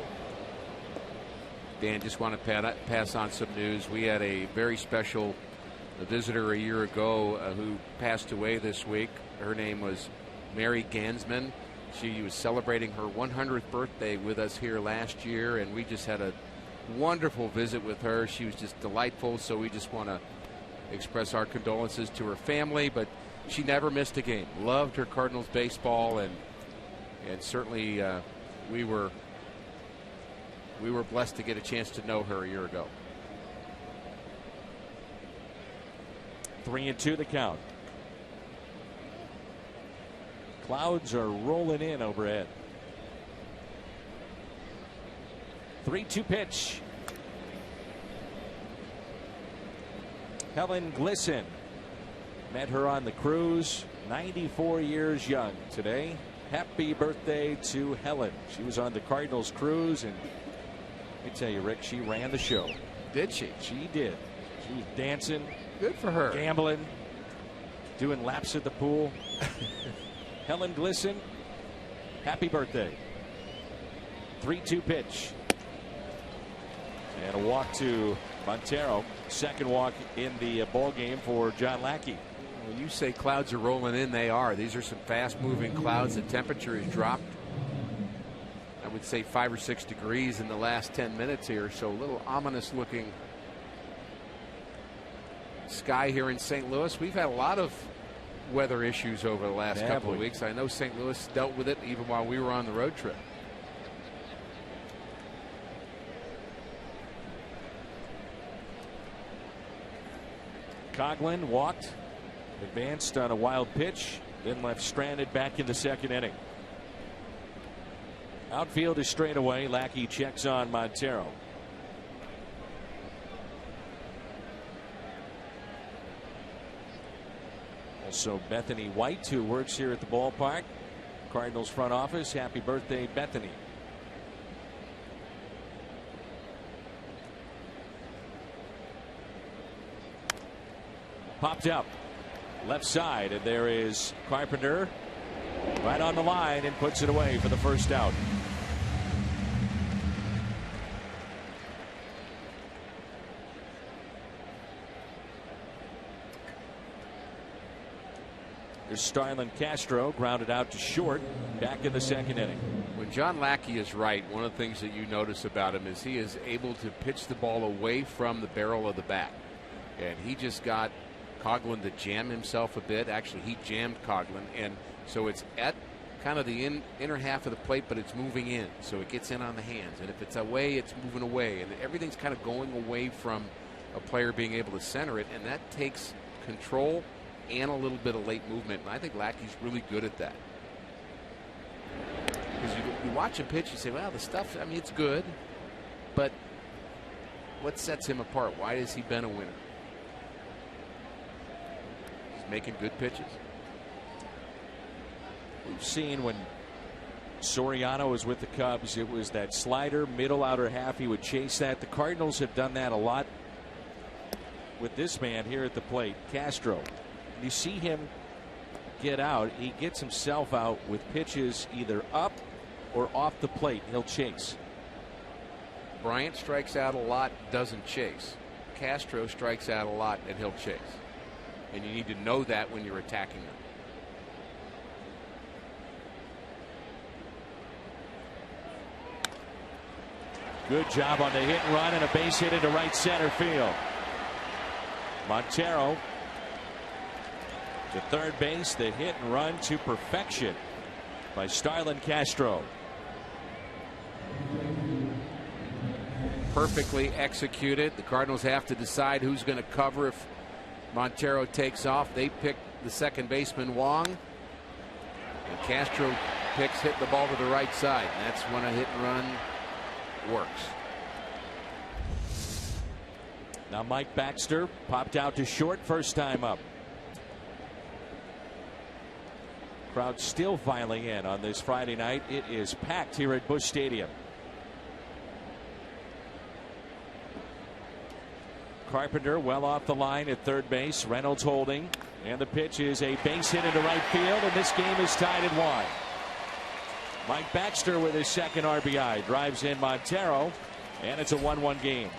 Dan, just want to pass on some news. We had a very special visitor a year ago who passed away this week. Her name was Mary Gansman. She was celebrating her 100th birthday with us here last year, and we just had a wonderful visit with her. She was just delightful, so we just want to express our condolences to her family, but she never missed a game. Loved her Cardinals baseball, and certainly we were we were blessed to get a chance to know her a year ago. 3-2 the count. Clouds are rolling in overhead. 3-2 pitch. Helen Glisson. Met her on the cruise. 94 years young today. Happy birthday to Helen. She was on the Cardinals cruise, and let me tell you, Rick, she ran the show. Did she? She did. She was dancing. Good for her. Gambling. Doing laps at the pool. Helen Glisson, happy birthday. 3-2 pitch. And a walk to Montero. Second walk in the ball game for John Lackey. When you say clouds are rolling in, they are. These are some fast-moving clouds. The temperature has dropped, I would say, 5 or 6 degrees in the last 10 minutes here. So a little ominous-looking sky here in St. Louis. We've had a lot of weather issues over the last couple of weeks. I know St. Louis dealt with it even while we were on the road trip. Coughlin walked, advanced on a wild pitch, then left stranded back in the second inning. Outfield is straight away. Lackey checks on Montero. Also Bethany White, who works here at the ballpark. Cardinals front office. Happy birthday, Bethany. Popped up left side, and there is Carpenter right on the line and puts it away for the first out. There's Starlin Castro, grounded out to short, back in the second inning. When John Lackey is right, one of the things that you notice about him is he is able to pitch the ball away from the barrel of the bat. And he just got Coughlin to jam himself a bit. Actually, he jammed Coughlin, and so it's at kind of the inner half of the plate, but it's moving in, so it gets in on the hands. And if it's away, it's moving away, and everything's kind of going away from a player being able to center it, and that takes control and a little bit of late movement. And I think Lackey's really good at that. Because you watch him pitch, you say, well, the stuff, I mean, it's good, but what sets him apart? Why has he been a winner? Making good pitches. We've seen when Soriano was with the Cubs, it was that slider, middle outer half. He would chase that. The Cardinals have done that a lot with this man here at the plate, Castro. You see him get out. He gets himself out with pitches either up or off the plate. He'll chase. Bryant strikes out a lot, doesn't chase. Castro strikes out a lot, and he'll chase. And you need to know that when you're attacking them. Good job on the hit and run, and a base hit into right center field. Montero to third base. The hit and run to perfection by Starlin Castro. Perfectly executed. The Cardinals have to decide who's going to cover if Montero takes off. They pick the second baseman, Wong. And Castro picks, hit the ball to the right side. And that's when a hit and run works. Now Mike Baxter popped out to short first time up. Crowd still filing in on this Friday night. It is packed here at Busch Stadium. Carpenter well off the line at third base. Reynolds holding, and the pitch is a base hit into right field, and this game is tied at 1. Mike Baxter with his second RBI drives in Montero, and it's a 1-1 game.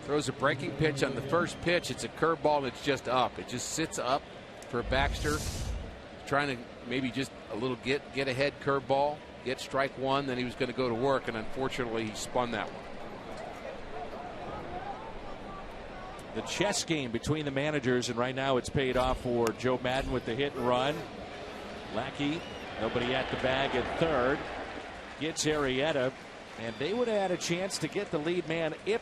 Throws a breaking pitch on the first pitch. It's a curveball that's just up. It just sits up for Baxter, trying to maybe just a little get ahead curveball. Get strike one, then he was going to go to work, and unfortunately he spun that one. The chess game between the managers, and right now it's paid off for Joe Madden with the hit and run. Lackey, nobody at the bag at third. Gets Arrieta, and they would have had a chance to get the lead man if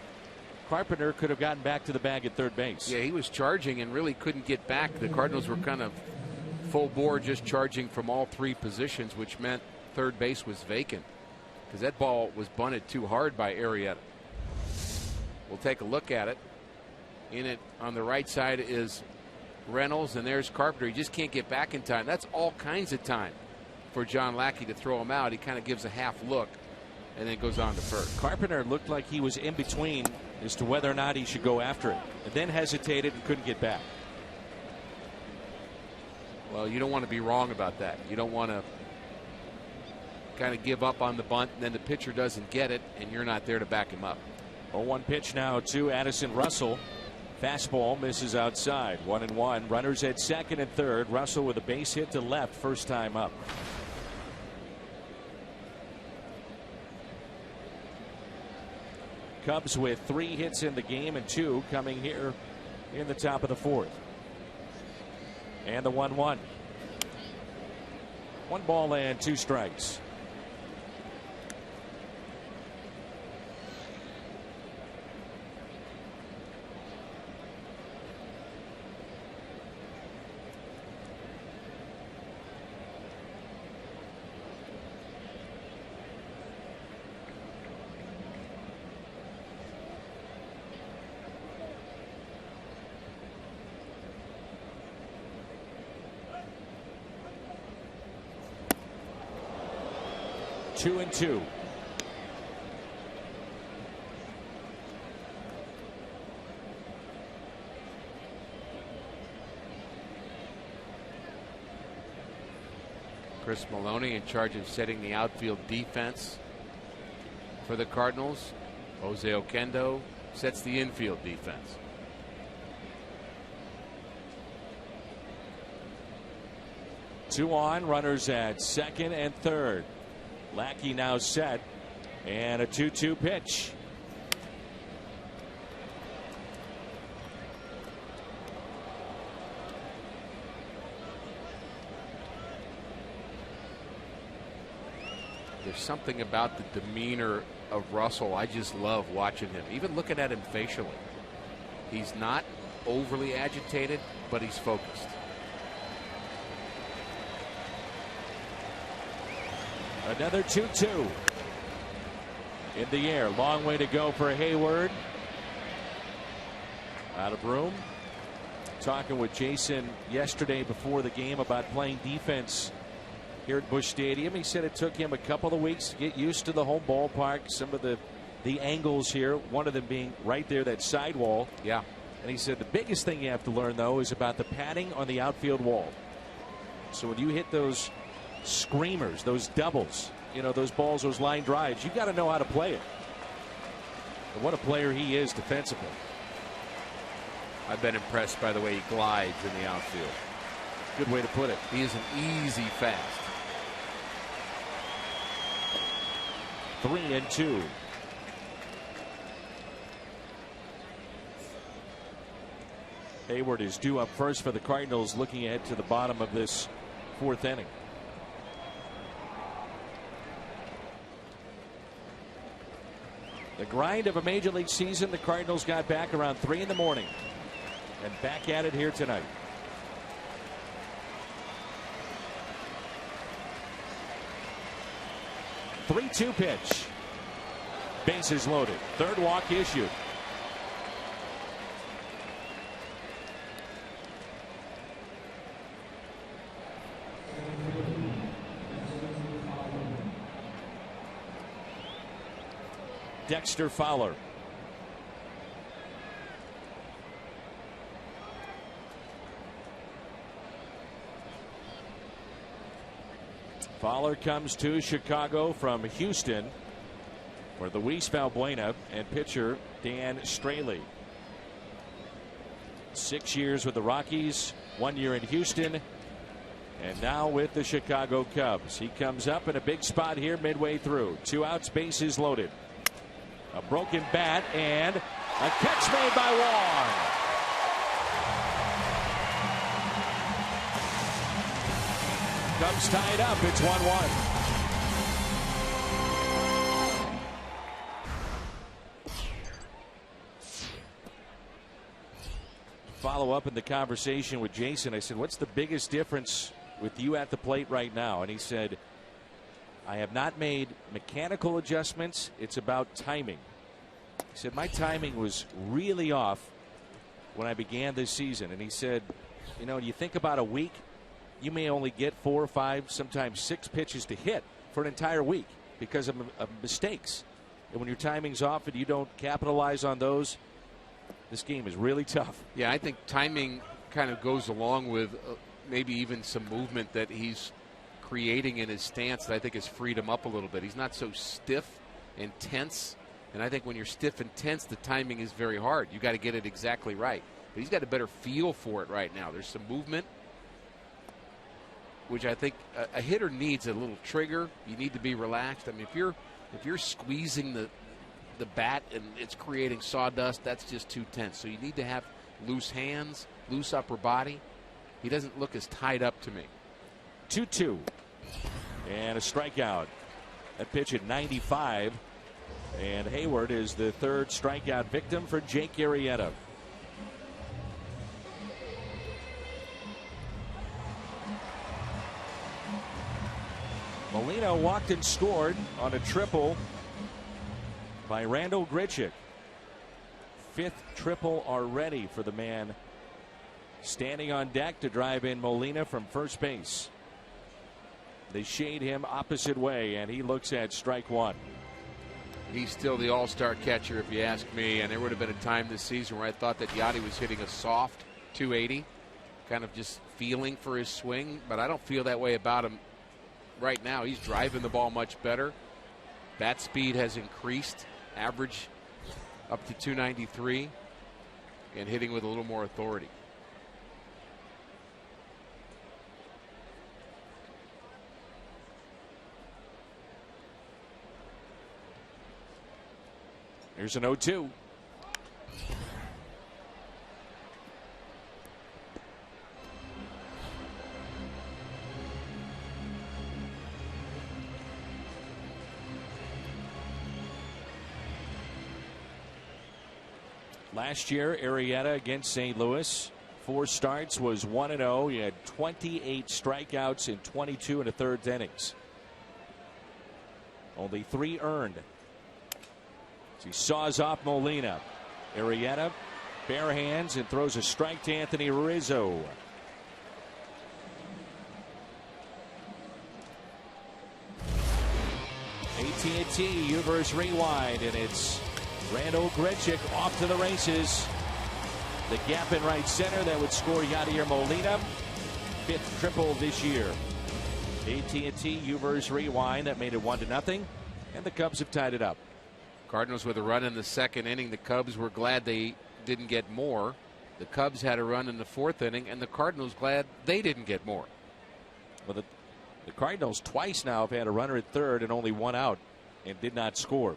Carpenter could have gotten back to the bag at third base. Yeah, he was charging and really couldn't get back. The Cardinals were kind of full bore, just charging from all three positions, which meant third base was vacant because that ball was bunted too hard by Arrieta. We'll take a look at it. In it on the right side is Reynolds, and there's Carpenter. He just can't get back in time. That's all kinds of time for John Lackey to throw him out. He kind of gives a half look and then goes on to first. Carpenter looked like he was in between as to whether or not he should go after it, and then hesitated and couldn't get back. Well, you don't want to be wrong about that. You don't want to kind of give up on the bunt, and then the pitcher doesn't get it, and you're not there to back him up. 0-1 pitch now to Addison Russell. Fastball misses outside. 1-1. Runners at second and third. Russell with a base hit to left, first time up. Cubs with 3 hits in the game and 2 coming here in the top of the fourth. And the 1-1. 1 ball and 2 strikes. Two and two. Chris Maloney in charge of setting the outfield defense for the Cardinals. Jose Oquendo sets the infield defense. Two on, runners at second and third. Lackey now set, and a 2-2 pitch. There's something about the demeanor of Russell. I just love watching him, even looking at him facially. He's not overly agitated, but he's focused. Another 2-2 in the air. Long way to go for Hayward. Out of room. Talking with Jason yesterday before the game about playing defense here at Busch Stadium. He said it took him a couple of weeks to get used to the home ballpark. Some of the angles here, one of them being right there, that sidewall. Yeah. And he said the biggest thing you have to learn, though, is about the padding on the outfield wall. So when you hit those screamers, those doubles, you know, those balls, those line drives, you got to know how to play it. And what a player he is defensively. I've been impressed by the way he glides in the outfield. Good way to put it. He is an easy fast. 3-2. Hayward is due up first for the Cardinals, looking ahead to the bottom of this fourth inning. The grind of a major league season. The Cardinals got back around 3 in the morning and back at it here tonight. The 3-2 pitch. Bases loaded. Third walk issued. Dexter Fowler. Fowler comes to Chicago from Houston for Luis Valbuena and pitcher Dan Straley. 6 years with the Rockies, 1 year in Houston, and now with the Chicago Cubs. He comes up in a big spot here midway through. 2 outs, bases loaded. A broken bat and a catch made by Wong. Cubs tie it up. It's 1-1. Follow up in the conversation with Jason. I said, what's the biggest difference with you at the plate right now? And he said, I have not made mechanical adjustments. It's about timing. He said, my timing was really off when I began this season. And he said, you know, you think about a week, you may only get 4 or 5, sometimes 6 pitches to hit for an entire week because of mistakes. And when your timing's off and you don't capitalize on those, this game is really tough. Yeah, I think timing kind of goes along with maybe even some movement that he's creating in his stance that I think has freed him up a little bit. He's not so stiff and tense. And I think when you're stiff and tense, the timing is very hard. You got to get it exactly right. But he's got a better feel for it right now. There's some movement, which I think a hitter needs a little trigger. You need to be relaxed. I mean, if you're squeezing the bat and it's creating sawdust, that's just too tense. So you need to have loose hands, loose upper body. He doesn't look as tied up to me. 2-2 and a strikeout. That pitch at 95, and Hayward is the 3rd strikeout victim for Jake Arrieta. Molina walked and scored on a triple by Randal Grichuk. 5th triple already for the man standing on deck to drive in Molina from first base. They shade him opposite way, and he looks at strike 1. He's still the all-star catcher, if you ask me, and there would have been a time this season where I thought that Yachty was hitting a soft 280, kind of just feeling for his swing, but I don't feel that way about him right now. He's driving the ball much better. Bat speed has increased, average up to 293, and hitting with a little more authority. Here's an 0-2. Last year, Arrieta against St. Louis, 4 starts, was 1-0. He had 28 strikeouts in 22 1/3 innings. Only 3 earned. He saws off Molina. Arrieta, bare hands, and throws a strike to Anthony Rizzo. AT&T Uverse Rewind, and it's Randal Grichuk off to the races. The gap in right center that would score Yadier Molina. 5th triple this year. AT&T Uverse Rewind, that made it 1-0, and the Cubs have tied it up. Cardinals with a run in the 2nd inning. The Cubs were glad they didn't get more. The Cubs had a run in the 4th inning, and the Cardinals glad they didn't get more. Well, the Cardinals twice now have had a runner at 3rd and only 1 out and did not score.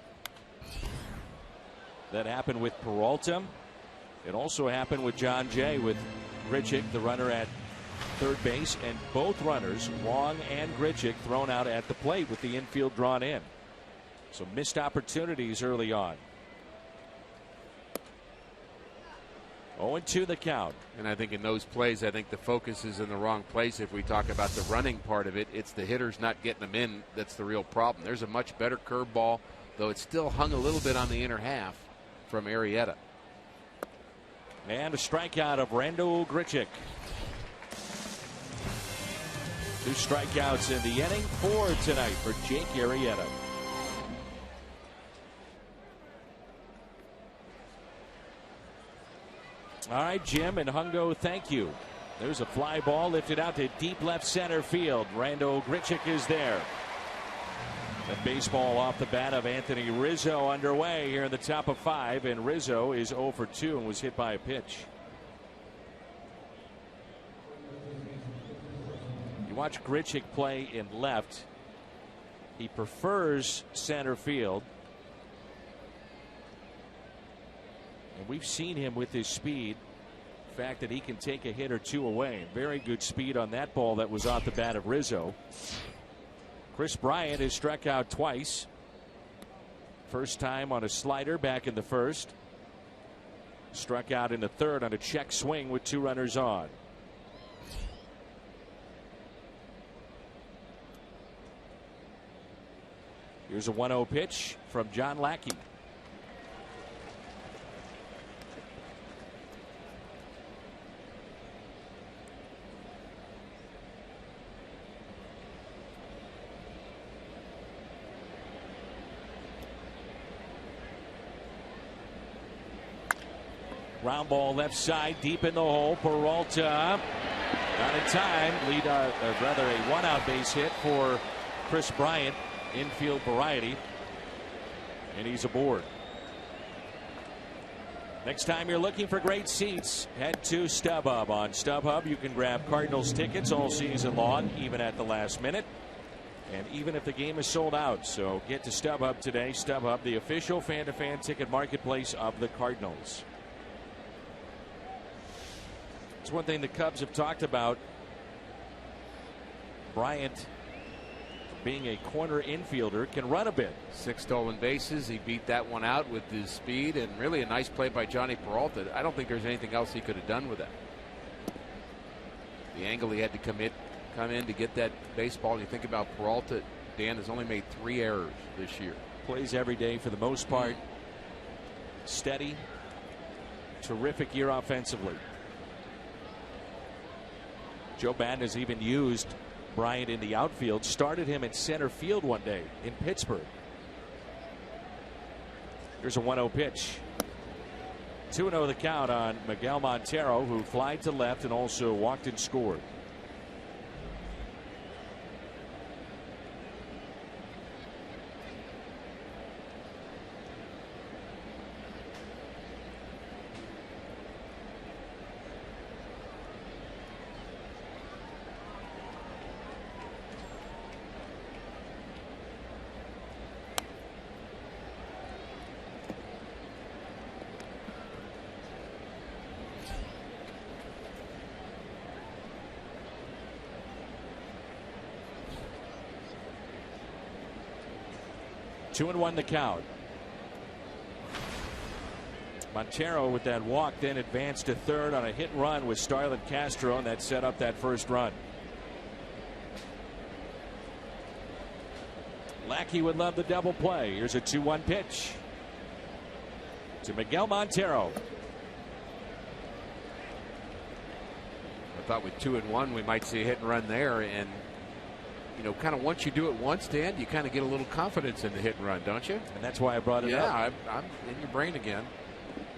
That happened with Peralta. It also happened with John Jay, with Grichuk, the runner at 3rd base, and both runners, Wong and Grichuk, thrown out at the plate with the infield drawn in. So missed opportunities early on. 0-2 the count. And I think in those plays, I think the focus is in the wrong place. If we talk about the running part of it, it's the hitters not getting them in that's the real problem. There's a much better curveball, though it still hung a little bit on the inner half from Arrieta. And a strikeout of Randal Grichuk. 2 strikeouts in the inning, 4 tonight for Jake Arrieta. All right, Jim and Hungo, thank you. There's a fly ball lifted out to deep left center field. Randal Grichuk is there. The baseball off the bat of Anthony Rizzo underway here in the top of 5, and Rizzo is 0 for 2 and was hit by a pitch. You watch Grichuk play in left. He prefers center field. And we've seen him with his speed The fact that he can take a hit or two away. Very good speed on that ball that was off the bat of Rizzo. Chris Bryant has struck out twice. First time on a slider back in the first. Struck out in the third on a check swing with 2 runners on. Here's a 1-0 pitch from John Lackey. Ground ball left side, deep in the hole. Peralta not in time. Lead, rather a 1-out base hit for Chris Bryant. Infield variety, and he's aboard. Next time you're looking for great seats, head to StubHub. On StubHub, you can grab Cardinals tickets all season long, even at the last minute, and even if the game is sold out. So get to StubHub today. StubHub, the official fan-to-fan ticket marketplace of the Cardinals. It's one thing the Cubs have talked about. Bryant, being a corner infielder, can run a bit. 6 stolen bases. He beat that one out with his speed, and really a nice play by Johnny Peralta. I don't think there's anything else he could have done with that. The angle he had to come in to get that baseball. You think about Peralta, Dan has only made 3 errors this year. Plays every day for the most part. Steady. Terrific year offensively. Joe Madden has even used Bryant in the outfield. Started him in center field one day in Pittsburgh. Here's a 1-0 pitch. 2-0 the count on Miguel Montero, who flied to left and also walked and scored. Two and one the count. Montero with that walk then advanced to third on a hit and run with Starlin Castro, and that set up that first run. Lackey would love the double play. Here's a 2-1 pitch to Miguel Montero. I thought with 2 and 1 we might see a hit and run there, and you know, kind of once you do it once, Dan, you kind of get a little confidence in the hit and run, don't you? And that's why I brought it up. Yeah, I'm in your brain again.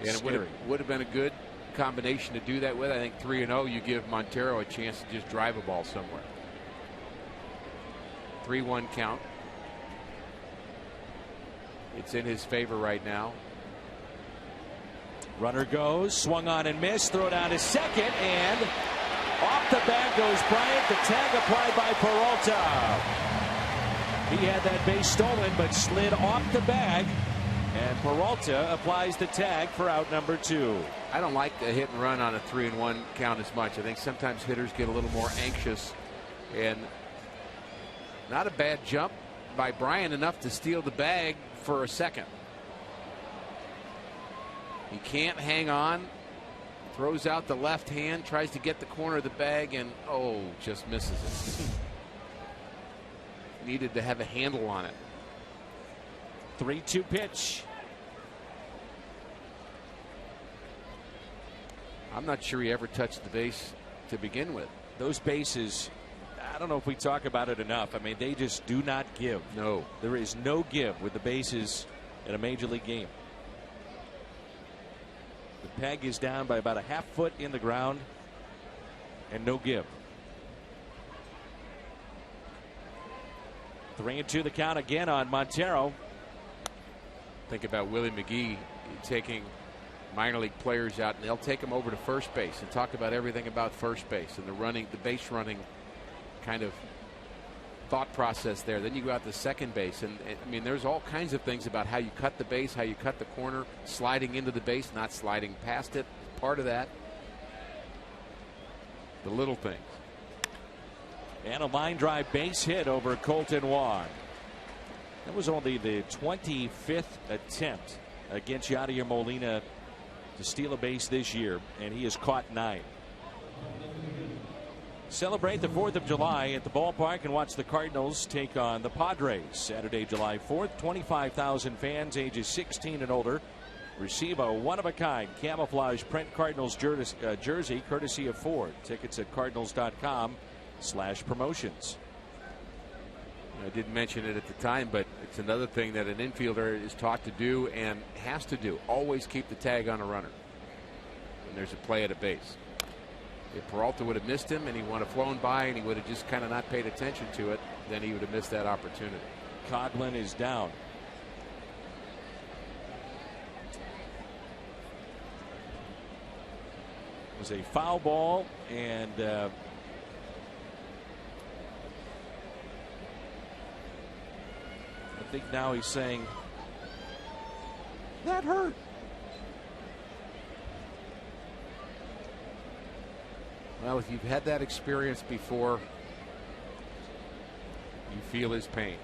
And it would have been a good combination to do that with. I think 3-0, you give Montero a chance to just drive a ball somewhere. 3-1 count. It's in his favor right now. Runner goes, swung on and missed, throw down to second, and off the bag goes Bryant. The tag applied by Peralta. He had that base stolen but slid off the bag, and Peralta applies the tag for out number 2. I don't like the hit and run on a 3-1 count as much. I think sometimes hitters get a little more anxious, and not a bad jump by Bryant, enough to steal the bag for a second. He can't hang on. Throws out the left hand, tries to get the corner of the bag, and oh, just misses it. Needed to have a handle on it. 3-2 pitch. I'm not sure he ever touched the base to begin with. Those bases, I don't know if we talk about it enough. I mean, they just do not give. No. There is no give with the bases in a major league game. The peg is down by about a half foot in the ground and no give. 3-2 the count again on Montero. Think about Willie McGee taking minor league players out, and they'll take them over to first base and talk about everything about first base and the base running kind of thought process there. Then you go out to second base, and I mean, there's all kinds of things about how you cut the base, how you cut the corner, sliding into the base, not sliding past it, part of that. The little things. And a line drive base hit over Colton Wong. That was only the 25th attempt against Yadier Molina to steal a base this year, and he has caught 9. Celebrate the 4th of July at the ballpark and watch the Cardinals take on the Padres Saturday, July 4th. 25,000 fans ages 16 and older receive a one-of-a-kind camouflage print Cardinals jersey courtesy of Ford. Tickets at cardinals.com/promotions. I didn't mention it at the time, but it's another thing that an infielder is taught to do and has to do. Always keep the tag on a runner when there's a play at a base. If Peralta would have missed him and he would have flown by and he would have just kind of not paid attention to it, then he would have missed that opportunity. Coghlan is down. It was a foul ball, and I think now he's saying that hurt. Well, if you've had that experience before, you feel his pain.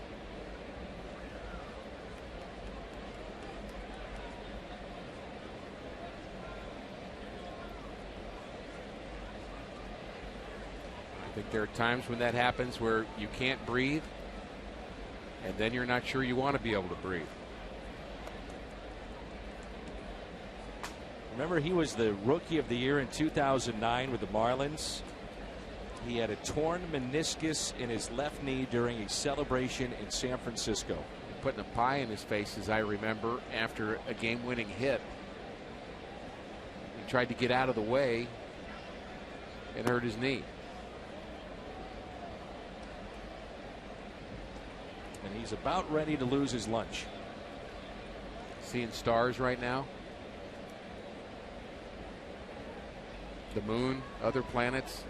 I think there are times when that happens where you can't breathe, and then you're not sure you want to be able to breathe. Remember, he was the Rookie of the Year in 2009 with the Marlins. He had a torn meniscus in his left knee during a celebration in San Francisco. Putting a pie in his face, as I remember, after a game-winning hit. He tried to get out of the way and hurt his knee. And he's about ready to lose his lunch. Seeing stars right now. The moon, other planets.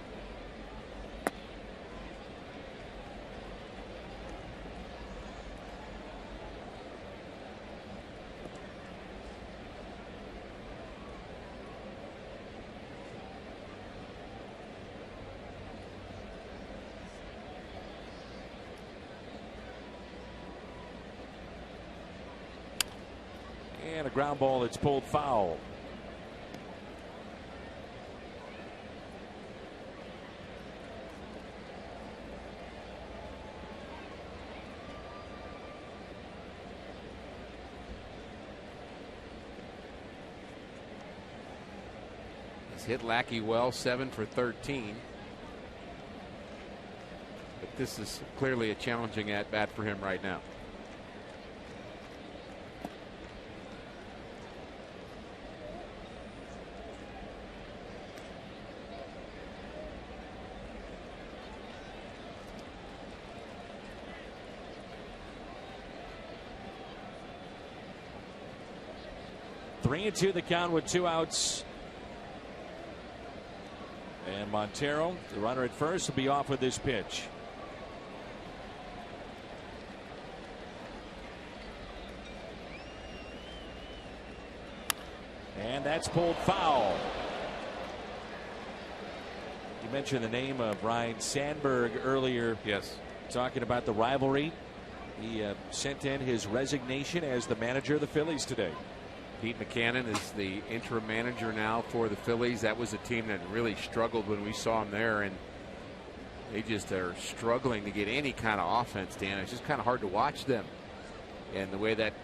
And a ground ball that's pulled foul. Hit Lackey well, 7 for 13. But this is clearly a challenging at bat for him right now. Three and two the count with 2 outs. And Montero, the runner at first, will be off with this pitch. And that's pulled foul. You mentioned the name of Ryne Sandberg earlier. Yes. Talking about the rivalry. He sent in his resignation as the manager of the Phillies today. Pete Mackanin is the interim manager now for the Phillies. That was a team that really struggled when we saw them there, and they just are struggling to get any kind of offense, Dan. It's just kind of hard to watch them, and the way that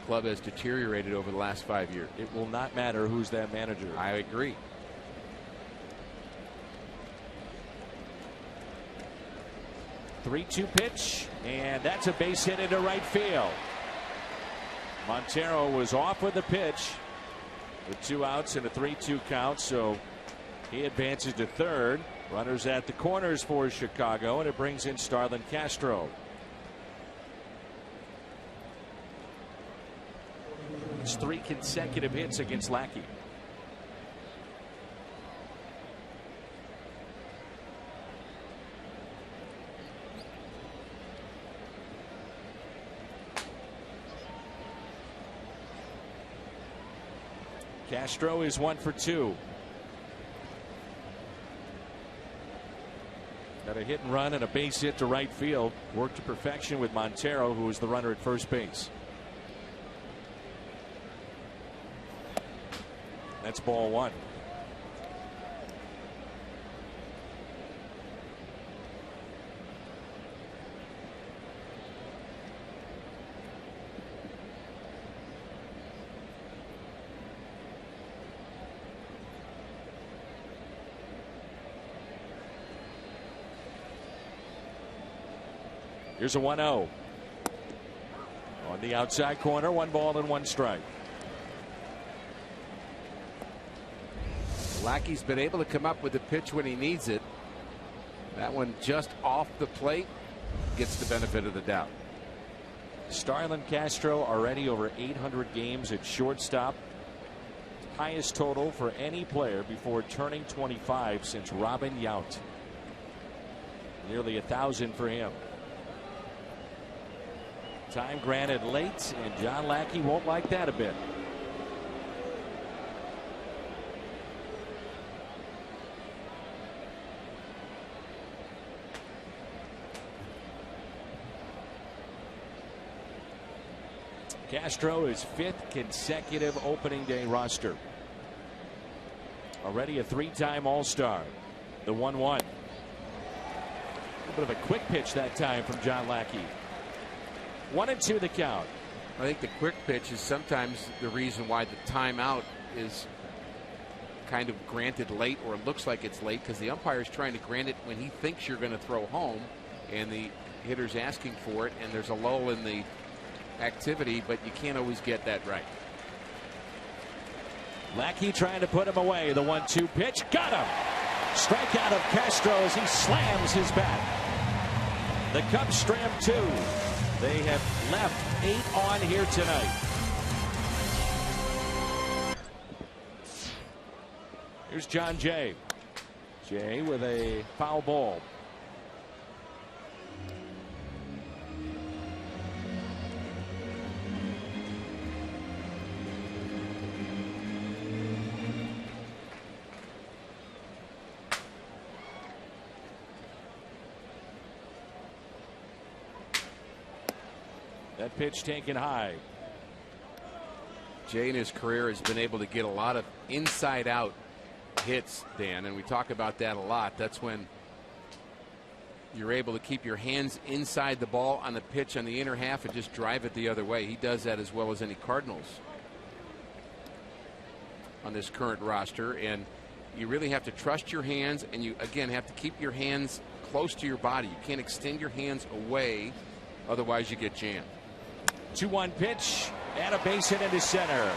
club has deteriorated over the last 5 years. It will not matter who's that manager. I agree. The 3-2 pitch, and that's a base hit into right field. Montero was off with the pitch with 2 outs and a 3-2 count, so he advances to third. Runners at the corners for Chicago, and it brings in Starlin Castro. It's 3 consecutive hits against Lackey. Castro is 1 for 2. a hit and run and a base hit to right field. Worked to perfection with Montero, who was the runner at first base. That's ball one. Here's a 1-0. On the outside corner, 1 ball and 1 strike. Lackey's been able to come up with the pitch when he needs it. That one just off the plate gets the benefit of the doubt. Starlin Castro already over 800 games at shortstop. Highest total for any player before turning 25 since Robin Yount. Nearly 1,000 for him. Time granted late, and John Lackey won't like that a bit. Castro is 5th consecutive opening day roster. Already a 3-time All-Star. The 1-1. A little bit of a quick pitch that time from John Lackey. 1-2 the count. I think the quick pitch is sometimes the reason why the timeout is kind of granted late, or it looks like it's late, because the umpire is trying to grant it when he thinks you're going to throw home and the hitter's asking for it, and there's a lull in the activity, but you can't always get that right. Lackey trying to put him away. The 1-2 pitch. Got him. Strikeout of Castro as he slams his bat. The Cubs stram 2. They have left 8 on here tonight. Here's John Jay. Jay with a foul ball. That pitch taken high. Jay in his career has been able to get a lot of inside out hits, Dan, and we talk about that a lot. That's when you're able to keep your hands inside the ball on the pitch on the inner half and just drive it the other way. He does that as well as any Cardinals on this current roster, and you really have to trust your hands, and you again have to keep your hands close to your body. You can't extend your hands away, otherwise you get jammed. 2-1 pitch and a base hit into center.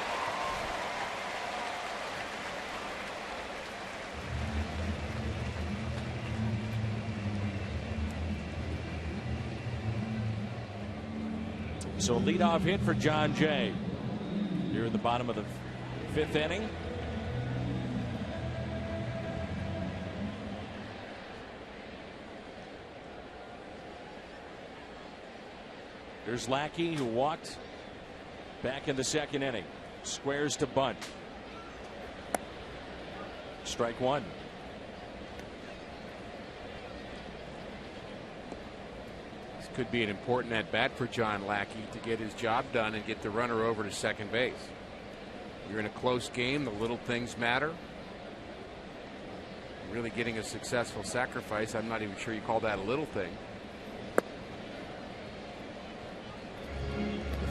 So leadoff hit for John Jay here in the bottom of the 5th inning. There's Lackey, who walked back in the 2nd inning. Squares to bunt. Strike 1. This could be an important at bat for John Lackey to get his job done and get the runner over to second base. You're in a close game. The little things matter. Really getting a successful sacrifice. I'm not even sure you call that a little thing.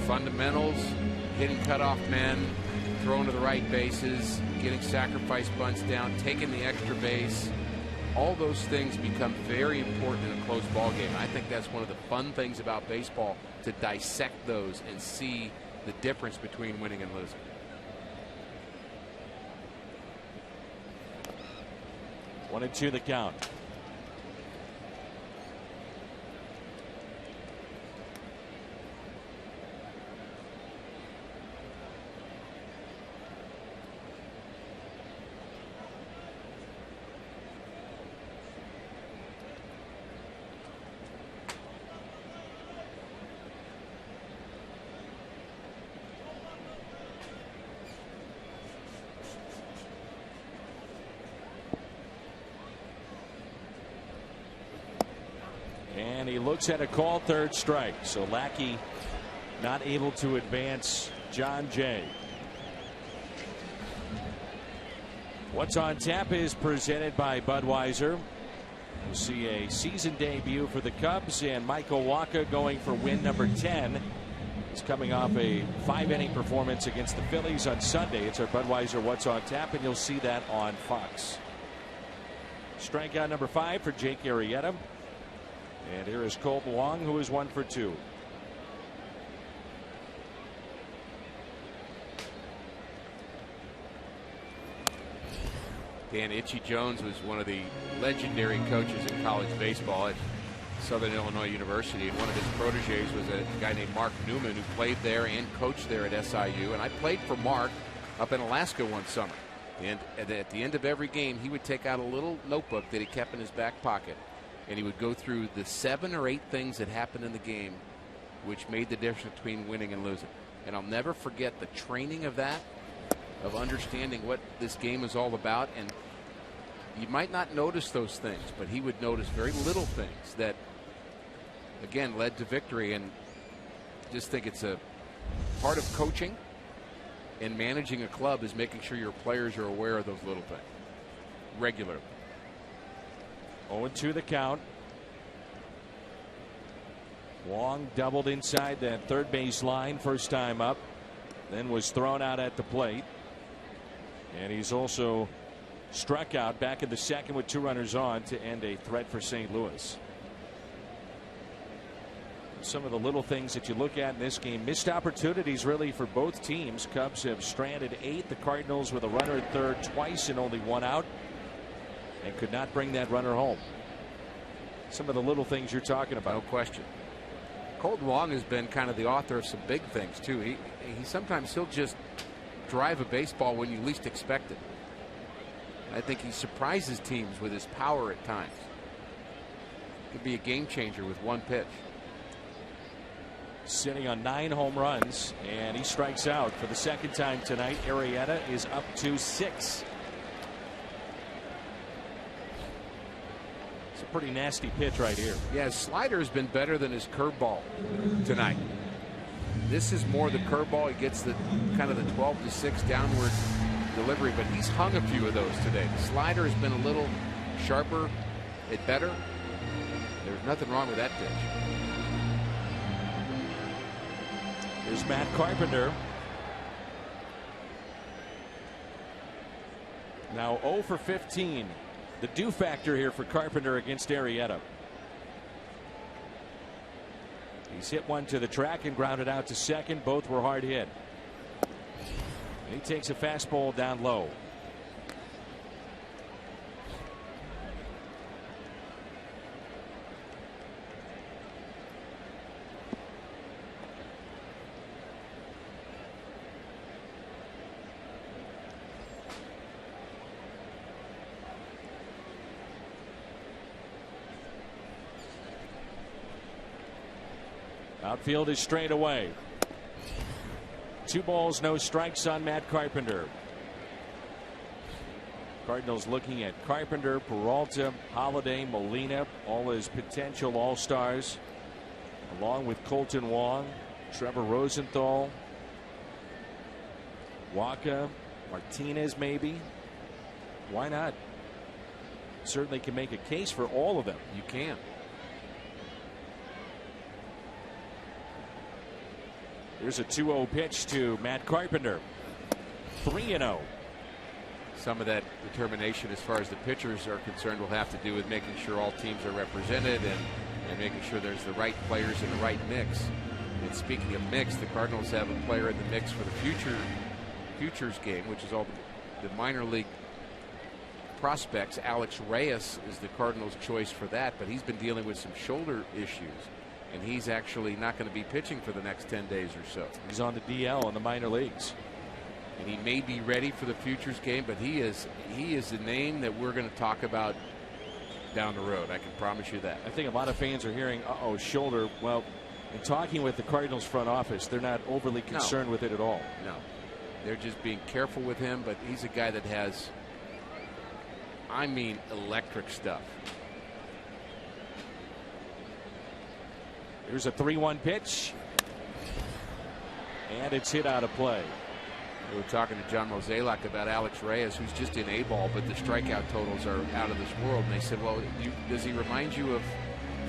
Fundamentals, hitting cutoff men, throwing to the right bases, getting sacrifice bunts down, taking the extra base. All those things become very important in a close ball game. I think that's one of the fun things about baseball, to dissect those and see the difference between winning and losing. One and two the count. looks at a call, third strike. So Lackey not able to advance John Jay. What's on Tap is presented by Budweiser. We'll see a season debut for the Cubs, and Michael Wacha going for win number 10. He's coming off a 5-inning performance against the Phillies on Sunday. It's our Budweiser What's on Tap, and you'll see that on Fox. Strikeout number 5 for Jake Arrieta. And here is Colton Wong, who is 1 for 2. Dan Itchy Jones was one of the legendary coaches in college baseball at Southern Illinois University, and one of his proteges was a guy named Mark Newman, who played there and coached there at SIU. And I played for Mark up in Alaska one summer, and at the end of every game he would take out a little notebook that he kept in his back pocket, and he would go through the 7 or 8 things that happened in the game which made the difference between winning and losing. And I'll never forget the training of that, of understanding what this game is all about. And you might not notice those things, but he would notice very little things that, again, led to victory. And just think it's a part of coaching and managing a club is making sure your players are aware of those little things regularly. 0-2 the count. Wong doubled inside that third base line first time up, then was thrown out at the plate. And he's also struck out back in the second with 2 runners on to end a threat for St. Louis. Some of the little things that you look at in this game, missed opportunities really for both teams. Cubs have stranded 8. The Cardinals with a runner at third twice and only 1 out, and could not bring that runner home. Some of the little things you're talking about. No question. Colton Wong has been kind of the author of some big things too. He sometimes he'll just drive a baseball when you least expect it. I think he surprises teams with his power at times. Could be a game changer with one pitch. Sitting on 9 home runs, and he strikes out for the second time tonight. Arrieta is up to 6. It's a pretty nasty pitch right here. Yeah, his slider has been better than his curveball tonight. This is more the curveball. He gets the kind of the 12-6 downward delivery, but he's hung a few of those today. The slider has been a little sharper and better. There's nothing wrong with that pitch. Here's Matt Carpenter. Now 0 for 15. The do factor here for Carpenter against Arrieta. He's hit one to the track and grounded out to second. Both were hard hit. He takes a fastball down low. Outfield is straight away. 2 balls, no strikes on Matt Carpenter. Cardinals looking at Carpenter, Peralta, Holiday, Molina, all as potential all-stars, along with Colton Wong, Trevor Rosenthal, Wacha, Martinez maybe. Why not? Certainly can make a case for all of them. You can. Here's a 2-0 pitch to Matt Carpenter. 3-0. Some of that determination as far as the pitchers are concerned will have to do with making sure all teams are represented and making sure there's the right players in the right mix. And speaking of mix, the Cardinals have a player in the mix for the futures game, which is all the minor league prospects. Alex Reyes is the Cardinals' choice for that, but he's been dealing with some shoulder issues, and he's actually not going to be pitching for the next 10 days or so. He's on the DL in the minor leagues. And he may be ready for the futures game, but he is the name that we're going to talk about down the road. I can promise you that. I think a lot of fans are hearing, uh-oh, shoulder. Well, in talking with the Cardinals front office, they're not overly concerned with it at all. No. They're just being careful with him, but he's a guy that has, I mean, electric stuff. Here's a 3-1 pitch. And it's hit out of play. We were talking to John Mozeliak about Alex Reyes, who's just in A-ball, but the strikeout totals are out of this world. And they said, well, does he remind you of,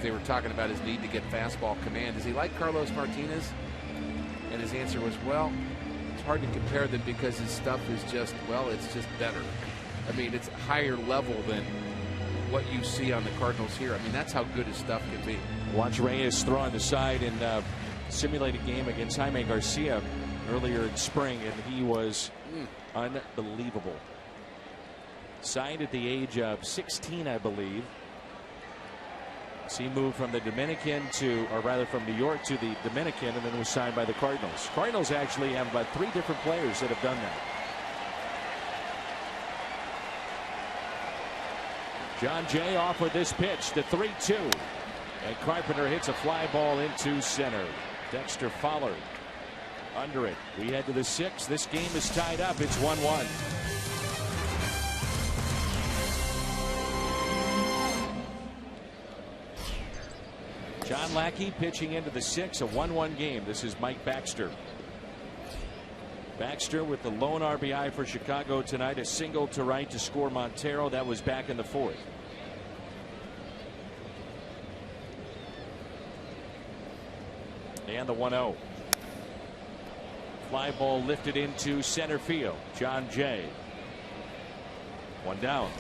they were talking about his need to get fastball command. Does he like Carlos Martinez? And his answer was, well, it's hard to compare them because his stuff is just, well, it's just better. I mean, it's higher level than what you see on the Cardinals here. I mean, that's how good his stuff can be. Watch Reyes throw on the side in a simulated game against Jaime Garcia earlier in spring, and he was unbelievable. Signed at the age of 16, I believe. So he moved from the Dominican to, or rather from New York to the Dominican, and then was signed by the Cardinals. Cardinals actually have about 3 different players that have done that. John Jay off with this pitch, the 3-2. And Carpenter hits a fly ball into center. Dexter Fowler under it. We head to the 6th. This game is tied up. It's 1-1. John Lackey pitching into the 6th, a 1-1 game. This is Mike Baxter. Baxter with the lone RBI for Chicago tonight, a single to right to score Montero. That was back in the 4th. And the 1-0. Fly ball lifted into center field. John Jay. 1 down.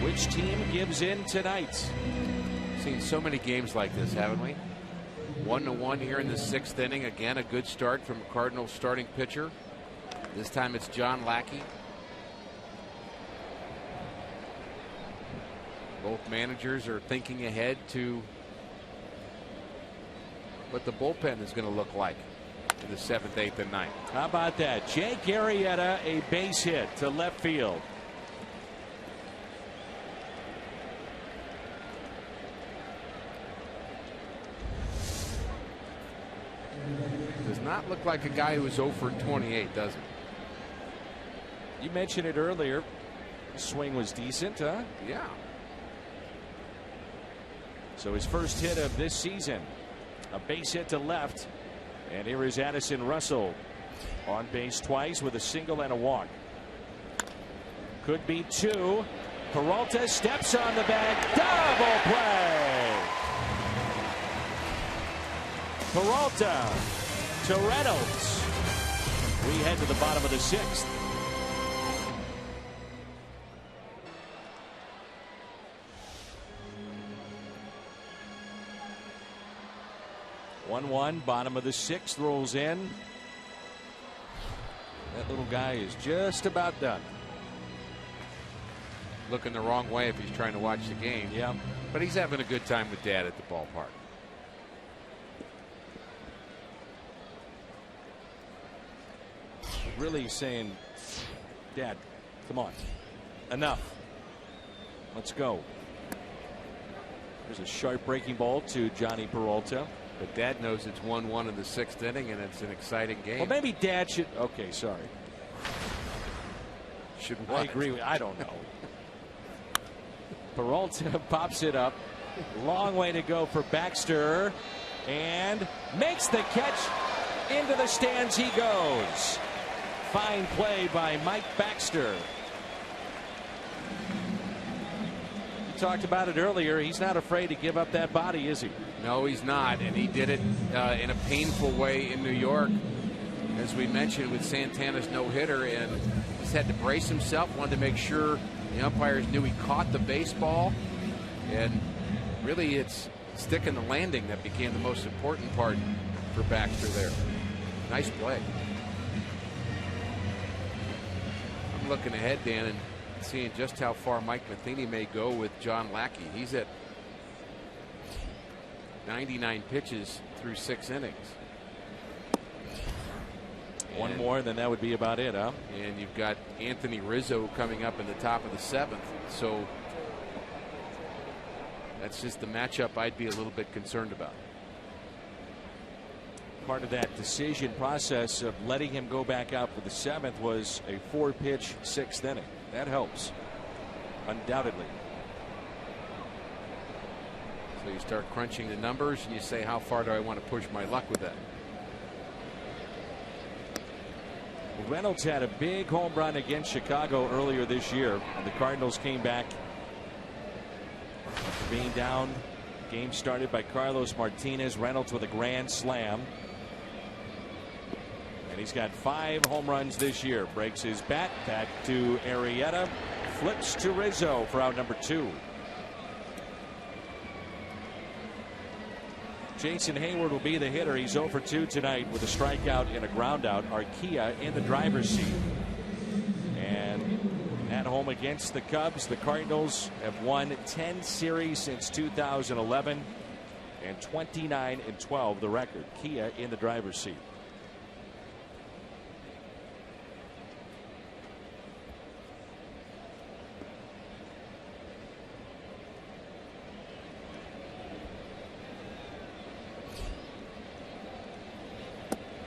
Which team gives in tonight? Seen so many games like this, haven't we? 1-1 here in the 6th inning. Again, a good start from Cardinals starting pitcher. This time it's John Lackey. Both managers are thinking ahead to what the bullpen is going to look like in the 7th, 8th, and 9th. How about that? Jake Arrieta, a base hit to left field. Does not look like a guy who is 0 for 28, does it? You mentioned it earlier. Swing was decent, huh? Yeah. So his first hit of this season, a base hit to left. And here is Addison Russell on base twice with a single and a walk. Could be 2. Peralta steps on the bag. Double play. Peralta to Reynolds. We head to the bottom of the 6th. One, bottom of the 6th, rolls in. That little guy is just about done. Looking the wrong way if he's trying to watch the game. Yeah. But he's having a good time with Dad at the ballpark. Really saying, Dad, come on. Enough. Let's go. There's a sharp breaking ball to Johnny Peralta. But Dad knows it's 1-1 in the 6th inning, and it's an exciting game. Well, maybe Dad should. Okay, sorry. Should I agree with. I don't know. Peralta pops it up. Long way to go for Baxter, and makes the catch. Into the stands he goes. Fine play by Mike Baxter. We talked about it earlier. He's not afraid to give up that body, is he? No, he's not, and he did it in a painful way in New York, as we mentioned, with Santana's no-hitter, and just had to brace himself, wanted to make sure the umpires knew he caught the baseball, and really it's sticking the landing that became the most important part for Baxter there. Nice play. I'm looking ahead, Dan, and seeing just how far Mike Matheny may go with John Lackey. He's at 99 pitches through 6 innings. One more, then that would be about it, huh? And you've got Anthony Rizzo coming up in the top of the 7th. So that's just the matchup I'd be a little bit concerned about. Part of that decision process of letting him go back out for the 7th was a 4-pitch 6th inning. That helps, undoubtedly. So you start crunching the numbers and you say, how far do I want to push my luck with that? Reynolds had a big home run against Chicago earlier this year, and the Cardinals came back after being down. Game started by Carlos Martinez. Reynolds with a grand slam. And he's got 5 home runs this year. Breaks his bat. Back to Arrieta. Flips to Rizzo for out number 2. Jason Hayward will be the hitter. He's 0 for 2 tonight with a strikeout and a groundout. Arcia in the driver's seat. And at home against the Cubs, the Cardinals have won 10 series since 2011 and 29-12 the record. Kia in the driver's seat.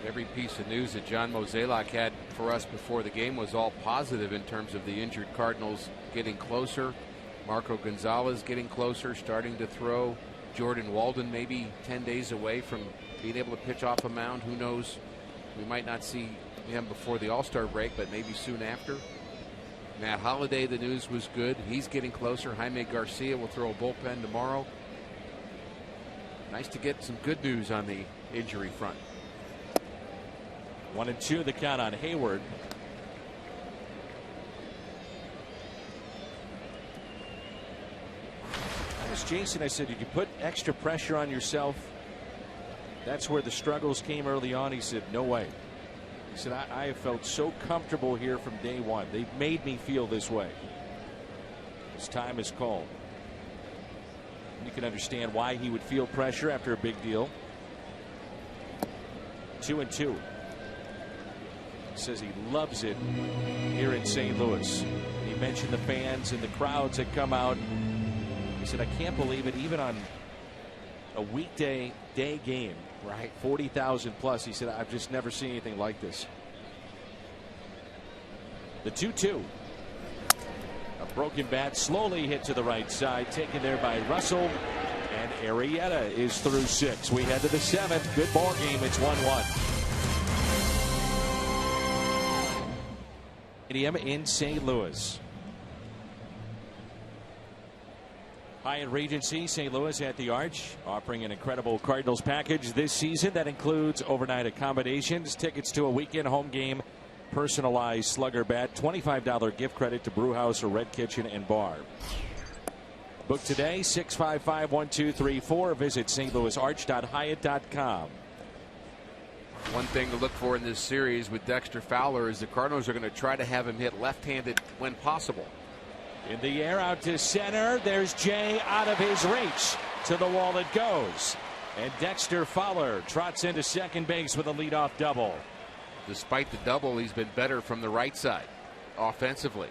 Every piece of news that John Mozeliak had for us before the game was all positive in terms of the injured Cardinals getting closer. Marco Gonzalez getting closer, starting to throw. Jordan Walden maybe 10 days away from being able to pitch off a mound. Who knows? We might not see him before the All-Star break, but maybe soon after. Matt Holliday, the news was good. He's getting closer. Jaime Garcia will throw a bullpen tomorrow. Nice to get some good news on the injury front. 1-2 the count on Hayward. I asked Jason, I said, did you put extra pressure on yourself? That's where the struggles came early on. He said, no way. He said, I have felt so comfortable here from day one. They've made me feel this way. His time is called. You can understand why he would feel pressure after a big deal. 2-2. Says he loves it here in St. Louis. He mentioned the fans and the crowds that come out. He said, I can't believe it, even on a weekday day game, right? 40,000 plus. He said, I've just never seen anything like this. The 2-2. A broken bat slowly hit to the right side, taken there by Russell, and Arrieta is through 6. We head to the 7th. Good ball game. It's 1-1. In St. Louis. Hyatt Regency St. Louis at the Arch, offering an incredible Cardinals package this season that includes overnight accommodations, tickets to a weekend home game, personalized slugger bat, $25 gift credit to Brewhouse or Red Kitchen and Bar. Book today, 655-1234. Visit stlouisarch.hyatt.com. One thing to look for in this series with Dexter Fowler is the Cardinals are going to try to have him hit left-handed when possible. In the air out to center. There's Jay out of his reach. To the wall it goes. And Dexter Fowler trots into second base with a leadoff double. Despite the double, he's been better from the right side offensively.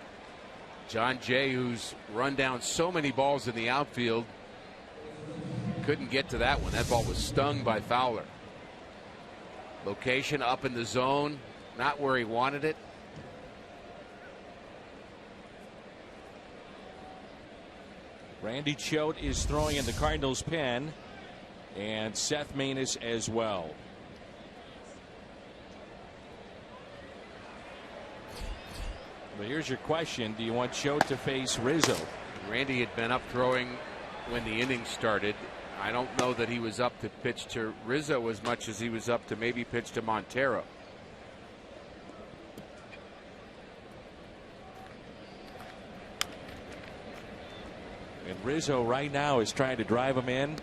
John Jay, who's run down so many balls in the outfield, couldn't get to that one. That ball was stung by Fowler. Location up in the zone, not where he wanted it. Randy Choate is throwing in the Cardinals pen, and Seth Maness as well. But here's your question. Do you want Choate to face Rizzo? Randy had been up throwing when the inning started. I don't know that he was up to pitch to Rizzo as much as he was up to maybe pitch to Montero. And Rizzo right now is trying to drive him in,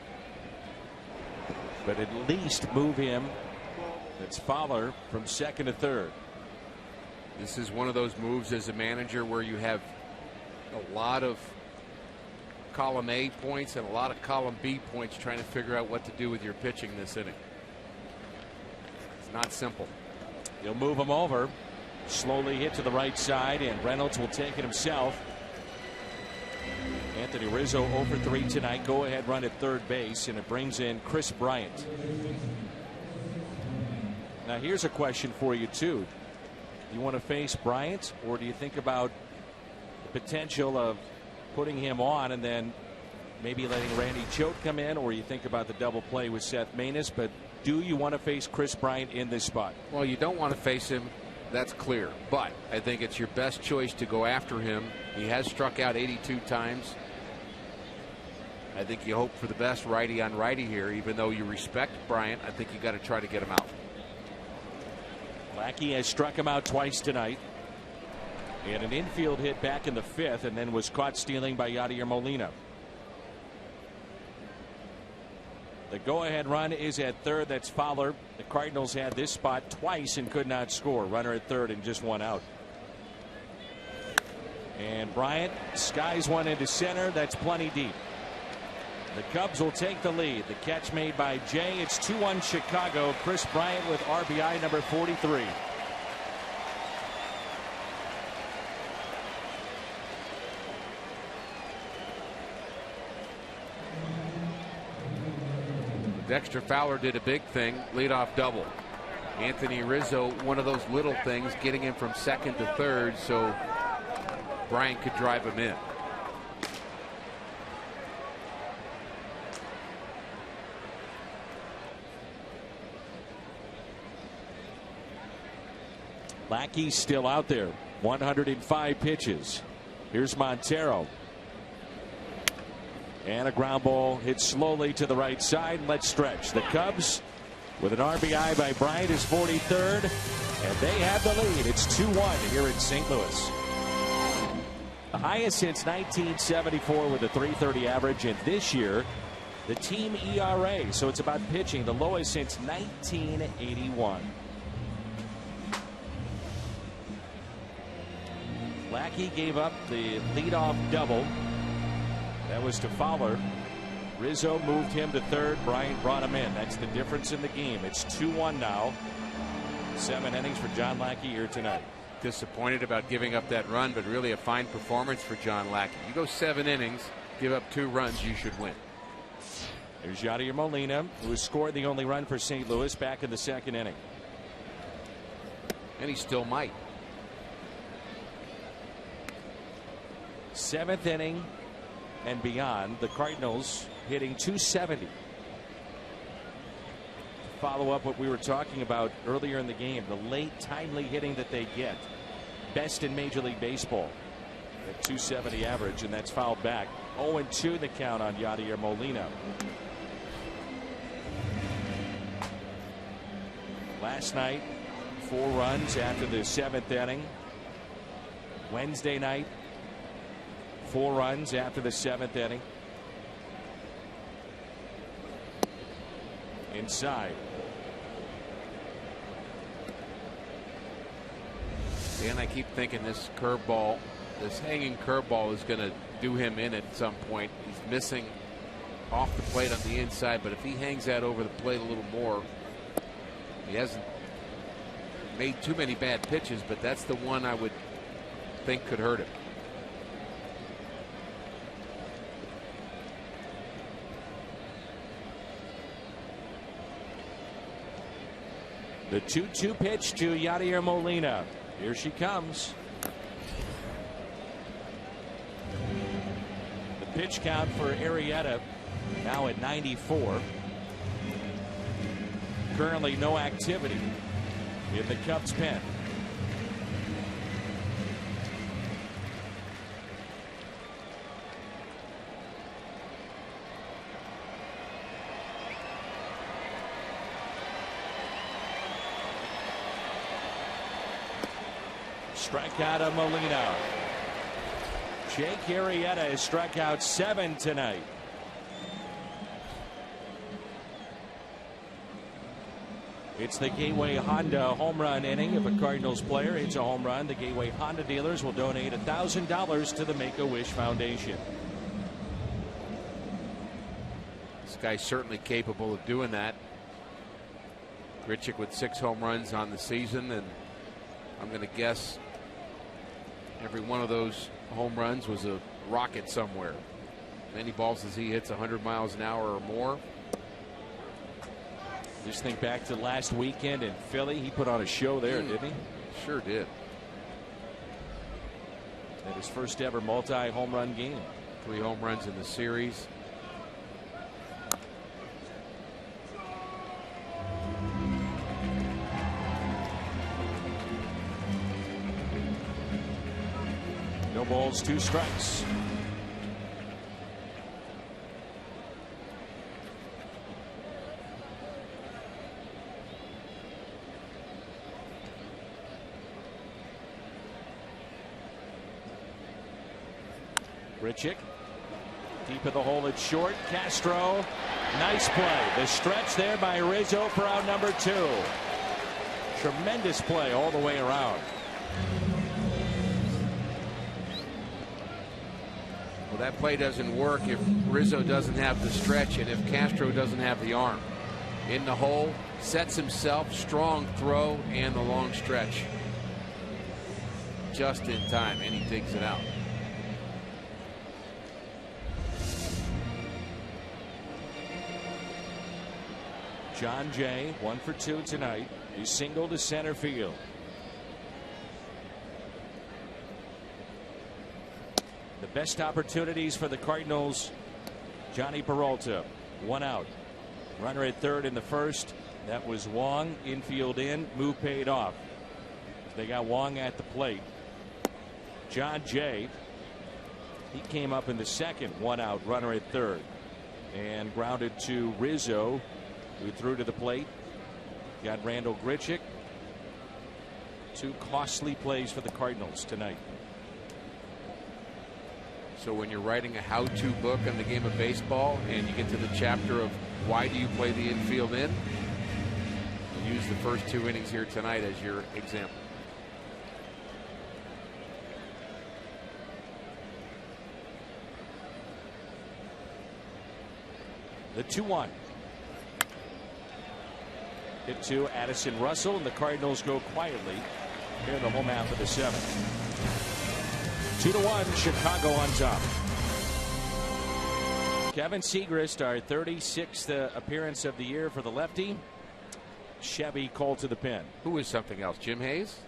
but at least move him. That's Fowler from second to third. This is one of those moves as a manager where you have a lot of column A points and a lot of column B points trying to figure out what to do with your pitching this inning. It's not simple. He'll move him over. Slowly hit to the right side, and Reynolds will take it himself. Anthony Rizzo 0 for 3 tonight. Go ahead run at third base, and it brings in Chris Bryant. Now here's a question for you too. Do you want to face Bryant, or do you think about the potential of putting him on and then maybe letting Randy Choate come in, or you think about the double play with Seth Maness. But do you want to face Chris Bryant in this spot? Well, you don't want to face him. That's clear. But I think it's your best choice to go after him. He has struck out 82 times. I think you hope for the best righty on righty here. Even though you respect Bryant, I think you got to try to get him out. Lackey has struck him out twice tonight. He had an infield hit back in the 5th and then was caught stealing by Yadier Molina. The go-ahead run is at third. That's Fowler. The Cardinals had this spot twice and could not score. Runner at third and just one out. And Bryant skies one into center. That's plenty deep. The Cubs will take the lead. The catch made by Jay. It's 2-1 Chicago. Chris Bryant with RBI number 43. Dexter Fowler did a big thing, leadoff double. Anthony Rizzo, one of those little things, getting him from second to third so Bryant could drive him in. Lackey's still out there. 105 pitches. Here's Montero. And a ground ball hit slowly to the right side. Let's stretch. The Cubs with an RBI by Bryant is 43rd. And they have the lead. It's 2-1 here in St. Louis. The highest since 1974 with a .330 average. And this year, the team ERA. So it's about pitching. The lowest since 1981. Lackey gave up the leadoff double. That was to Fowler. Rizzo moved him to third. Bryant brought him in. That's the difference in the game. It's 2-1 now. 7 innings for John Lackey here tonight. Disappointed about giving up that run, but really a fine performance for John Lackey. You go 7 innings, give up 2 runs, you should win. There's Yadier Molina, who has scored the only run for St. Louis back in the 2nd inning. And he still might. 7th inning and beyond. The Cardinals hitting .270. Follow up what we were talking about earlier in the game, the late timely hitting that they get. Best in Major League Baseball at .270 average, and that's fouled back. 0-2 the count on Yadier Molina. Last night, 4 runs after the 7th inning. Wednesday night, 4 runs after the 7th inning. Inside. And I keep thinking this curveball, this hanging curveball is going to do him in at some point. He's missing off the plate on the inside, but if he hangs that over the plate a little more, he hasn't made too many bad pitches, but that's the one I would think could hurt him. The 2-2 pitch to Yadier Molina. Here she comes. The pitch count for Arrieta now at 94. Currently no activity in the Cubs pen. Strikeout of Molina. Jake Arrieta has struck out 7 tonight. It's the Gateway Honda home run inning. If a Cardinals player hits a home run, the Gateway Honda dealers will donate $1,000 to the Make-A-Wish Foundation. This guy's certainly capable of doing that. Grichuk with 6 home runs on the season, and I'm going to guess every one of those home runs was a rocket somewhere. Many balls as he hits 100 miles an hour or more. Just think back to last weekend in Philly. He put on a show there, didn't he? Sure did. At his first ever multi-home run game. 3 home runs in the series. balls, 2 strikes. Grichuk deep in the hole at short. Castro, nice play. The stretch there by Rizzo for out number 2. Tremendous play all the way around. Well, that play doesn't work if Rizzo doesn't have the stretch and if Castro doesn't have the arm. In the hole, sets himself, strong throw, and the long stretch. Just in time, and he digs it out. John Jay, 1 for 2 tonight. He singled to center field. The best opportunities for the Cardinals. Johnny Peralta, 1 out. Runner at third in the first. That was Wong. Infield in. Move paid off. They got Wong at the plate. John Jay, he came up in the second. 1 out. Runner at third. And grounded to Rizzo, who threw to the plate. Got Randall Grichuk. 2 costly plays for the Cardinals tonight. So when you're writing a how-to book on the game of baseball and you get to the chapter of why do you play the infield in, use the first 2 innings here tonight as your example. The 2-1. Hit to Addison Russell, and the Cardinals go quietly here in the home half of the 7th. 2-1, Chicago on top. Kevin Segrist, our 36th appearance of the year for the lefty. Chevy called to the pen. Who is something else? Jim Hayes?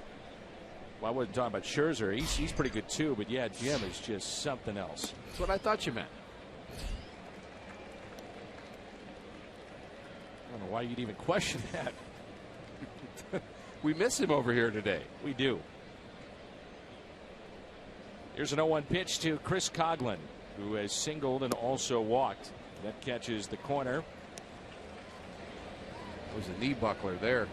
Well, I wasn't talking about Scherzer. He's pretty good too, but yeah, Jim is just something else. That's what I thought you meant. I don't know why you'd even question that. We miss him over here today. We do. Here's an 0-1 pitch to Chris Coghlan, who has singled and also walked. That catches the corner. It was a knee buckler there.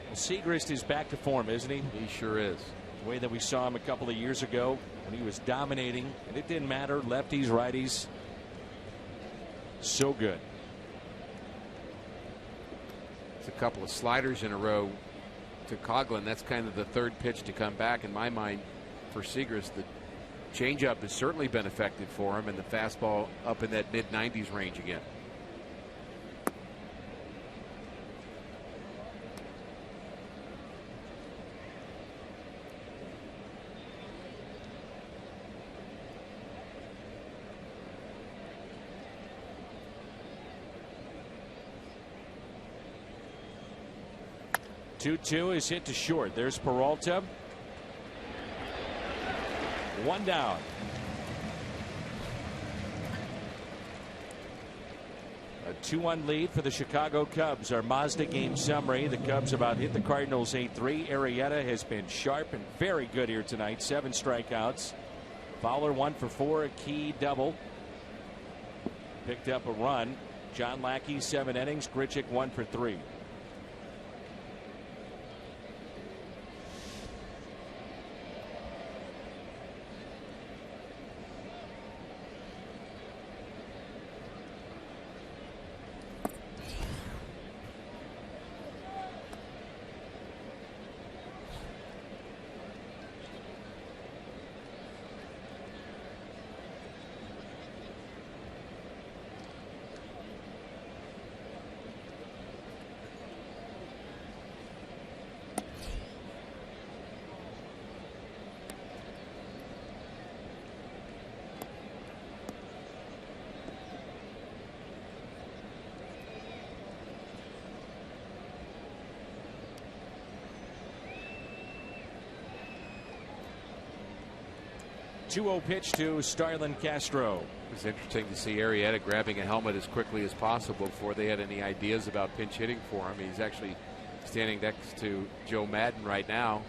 Well, Segrist is back to form, isn't he? He sure is. The way that we saw him a couple of years ago when he was dominating, and it didn't matter, lefties, righties. So good. It's a couple of sliders in a row to Coghlan. That's kind of the third pitch to come back in my mind for Segrist. The changeup has certainly been effective for him, and the fastball up in that mid-90s range again. Two is hit to short. There's Peralta. 1 down. A 2-1 lead for the Chicago Cubs. Our Mazda game summary. The Cubs about hit the Cardinals 8-3. Arrieta has been sharp and very good here tonight. 7 strikeouts. Fowler 1 for 4. A key double. Picked up a run. John Lackey 7 innings. Grichuk 1 for 3. Two-0 pitch to Starlin Castro. It was interesting to see Arrieta grabbing a helmet as quickly as possible before they had any ideas about pinch hitting for him. He's actually standing next to Joe Madden right now.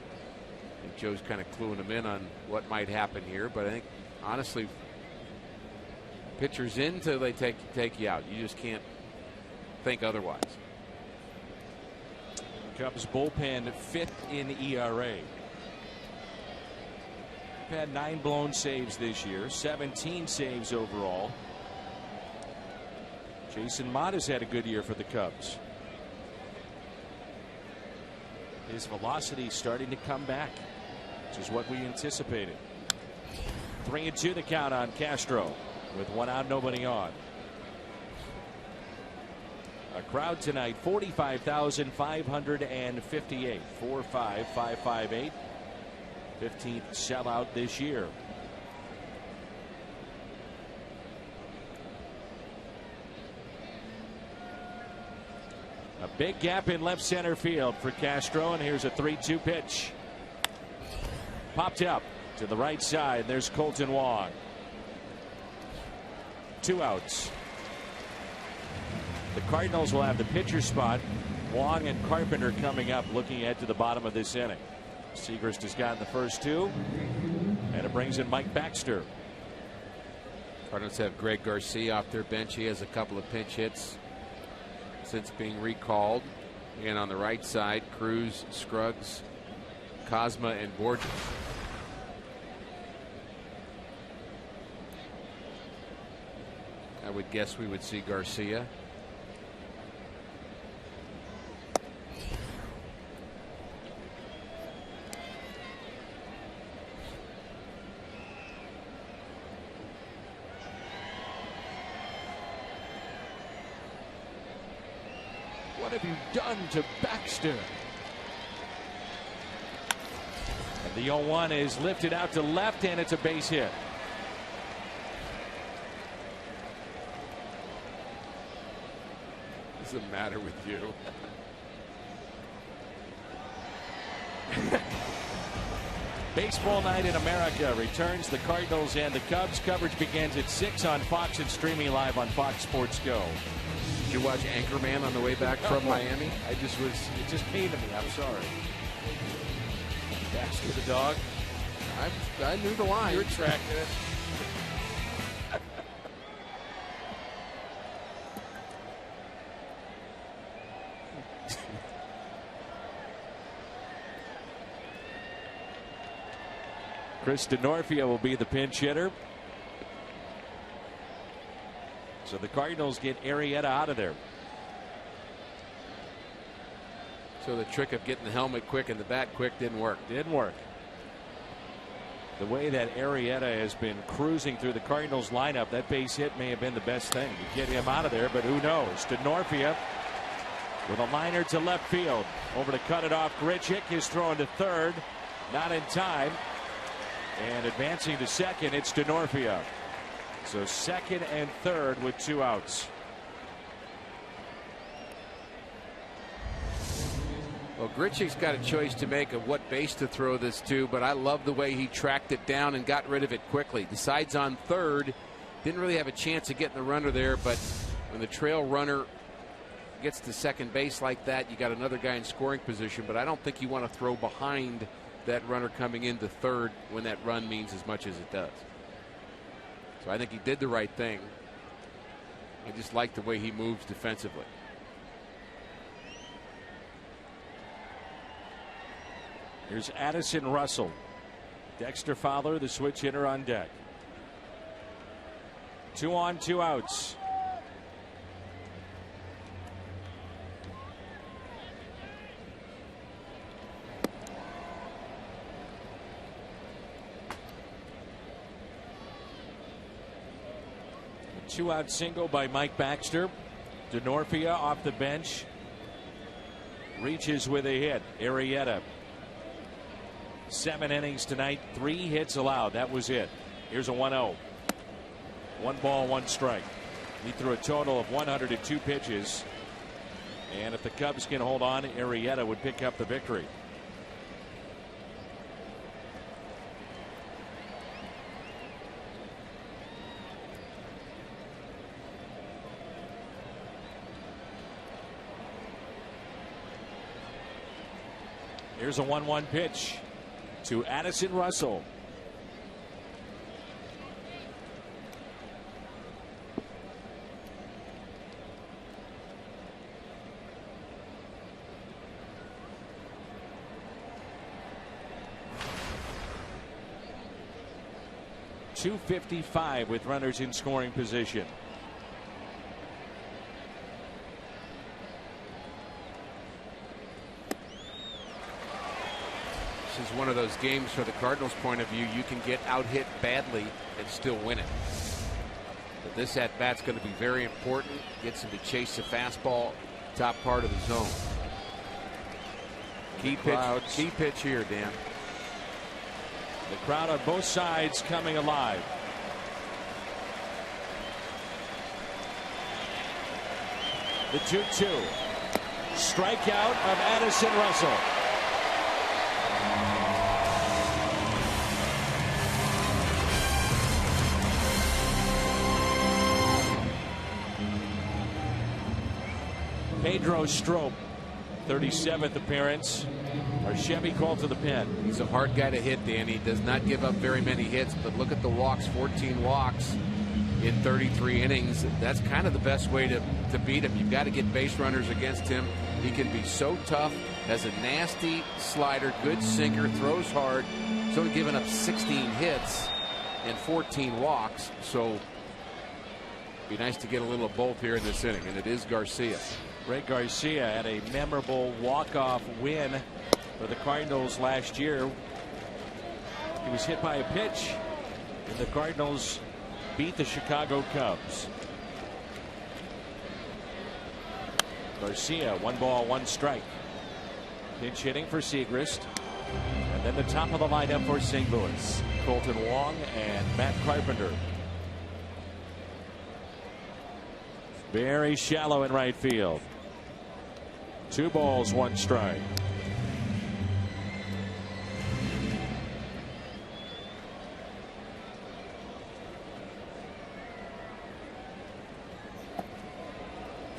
And Joe's kind of cluing him in on what might happen here. But I think, honestly, pitchers in till they take you out. You just can't think otherwise. Cubs bullpen 5th in ERA. They've had 9 blown saves this year, 17 saves overall. Jason Mott has had a good year for the Cubs. His velocity starting to come back, which is what we anticipated. 3-2 the count on Castro with 1 out, nobody on. A crowd tonight, 45,558. 45558. 15th sellout this year. A big gap in left center field for Castro, and here's a 3-2 pitch. Popped up to the right side. There's Colton Wong. 2 outs. The Cardinals will have the pitcher spot. Wong and Carpenter coming up, looking ahead to the bottom of this inning. Segrist has gotten the first 2, and it brings in Mike Baxter. Cardinals have Greg Garcia off their bench. He has a couple of pinch hits since being recalled. And on the right side, Cruz, Scruggs, Cosma, and Borges. I would guess we would see Garcia. What have you done to Baxter? And the 0-1 is lifted out to left, and it's a base hit. What's the matter with you? Baseball Night in America returns. The Cardinals and the Cubs. Coverage begins at 6 on Fox and streaming live on Fox Sports Go. Did you watch Anchorman on the way back from Miami? It just came to me. I'm sorry. Baxter the dog. I knew the line. You retracted it. Chris Denorfia will be the pinch hitter. So the Cardinals get Arrieta out of there. So the trick of getting the helmet quick and the bat quick didn't work. Didn't work. The way that Arrieta has been cruising through the Cardinals lineup, that base hit may have been the best thing to get him out of there, but who knows? Denorfia with a liner to left field. Over to cut it off. Grichuk is thrown to third. Not in time. And advancing to second, it's Denorfia. So second and third with 2 outs. Well, Grichuk's got a choice to make of what base to throw this to, but I love the way he tracked it down and got rid of it quickly. Decides on third. Didn't really have a chance of getting the runner there, but when the trail runner gets to second base like that, you got another guy in scoring position, but I don't think you want to throw behind that runner coming into third when that run means as much as it does. So I think he did the right thing. I just like the way he moves defensively. Here's Addison Russell. Dexter Fowler, the switch hitter, on deck. 2 on, 2 outs. A 2-out single by Mike Baxter. Denorfia off the bench. Reaches with a hit. Arrieta. 7 innings tonight, 3 hits allowed. That was it. Here's a 1-0. 1 ball, 1 strike. He threw a total of 102 pitches. And if the Cubs can hold on, Arrieta would pick up the victory. Here's a 1-1 pitch. to Addison Russell. .255 with runners in scoring position. This is one of those games for the Cardinals' point of view. You can get out hit badly and still win it. But this at bat's going to be very important. Gets him to chase the fastball, top part of the zone. Key pitch here, Dan. The crowd on both sides coming alive. The 2-2. Strikeout of Addison Russell. Pedro Strop, 37th appearance. Our Chevy called to the pen. He's a hard guy to hit, Dan. He does not give up very many hits, but look at the walks, 14 walks in 33 innings. That's kind of the best way to beat him. You've got to get base runners against him. He can be so tough, has a nasty slider, good sinker, throws hard. He's only given up 16 hits and 14 walks, so be nice to get a little of both here in this inning, and it is Garcia. Ray Garcia had a memorable walk-off win for the Cardinals last year. He was hit by a pitch, and the Cardinals beat the Chicago Cubs. Garcia, 1 ball, 1 strike. Pinch hitting for Segrist. And then the top of the lineup for St. Louis. Colton Wong and Matt Carpenter. Very shallow in right field. 2 balls, 1 strike.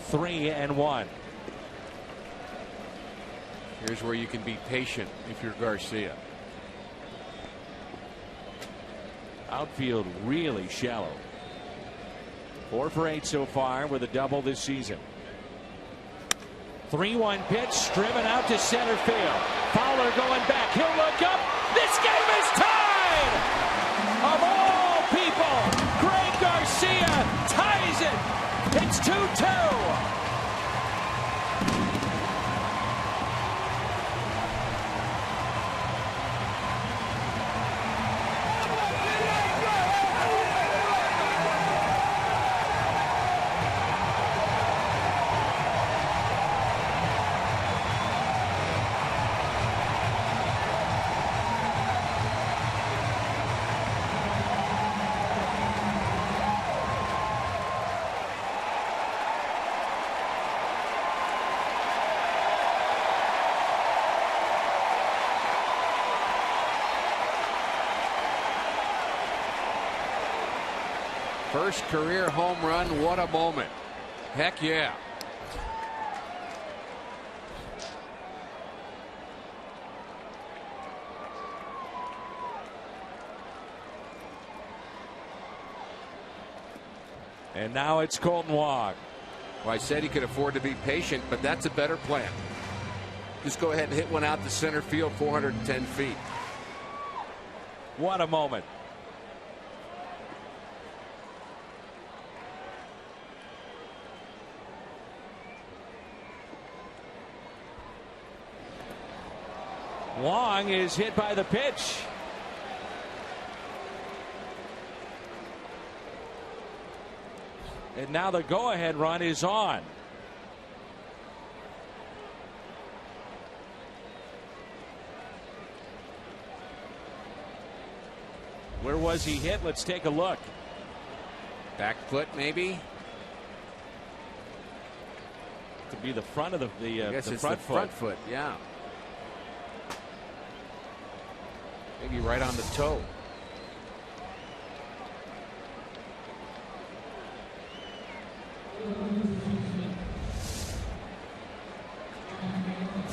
Three and 1. Here's where you can be patient if you're Garcia. Outfield really shallow. 4 for 8 so far with a double this season. 3-1 pitch driven out to center field. Fowler going back. He'll look up. This game is tied. Of all people, Greg Garcia ties it. It's 2-2. First career home run. What a moment. Heck yeah. And now it's Colton Wong. Well, I said he could afford to be patient, but that's a better plan. Just go ahead and hit one out to center field, 410 feet. What a moment. Wong is hit by the pitch. And now the go-ahead run is on. Where was he hit? Let's take a look. Back foot, maybe. To be the front of the front foot. Yeah. Maybe right on the toe.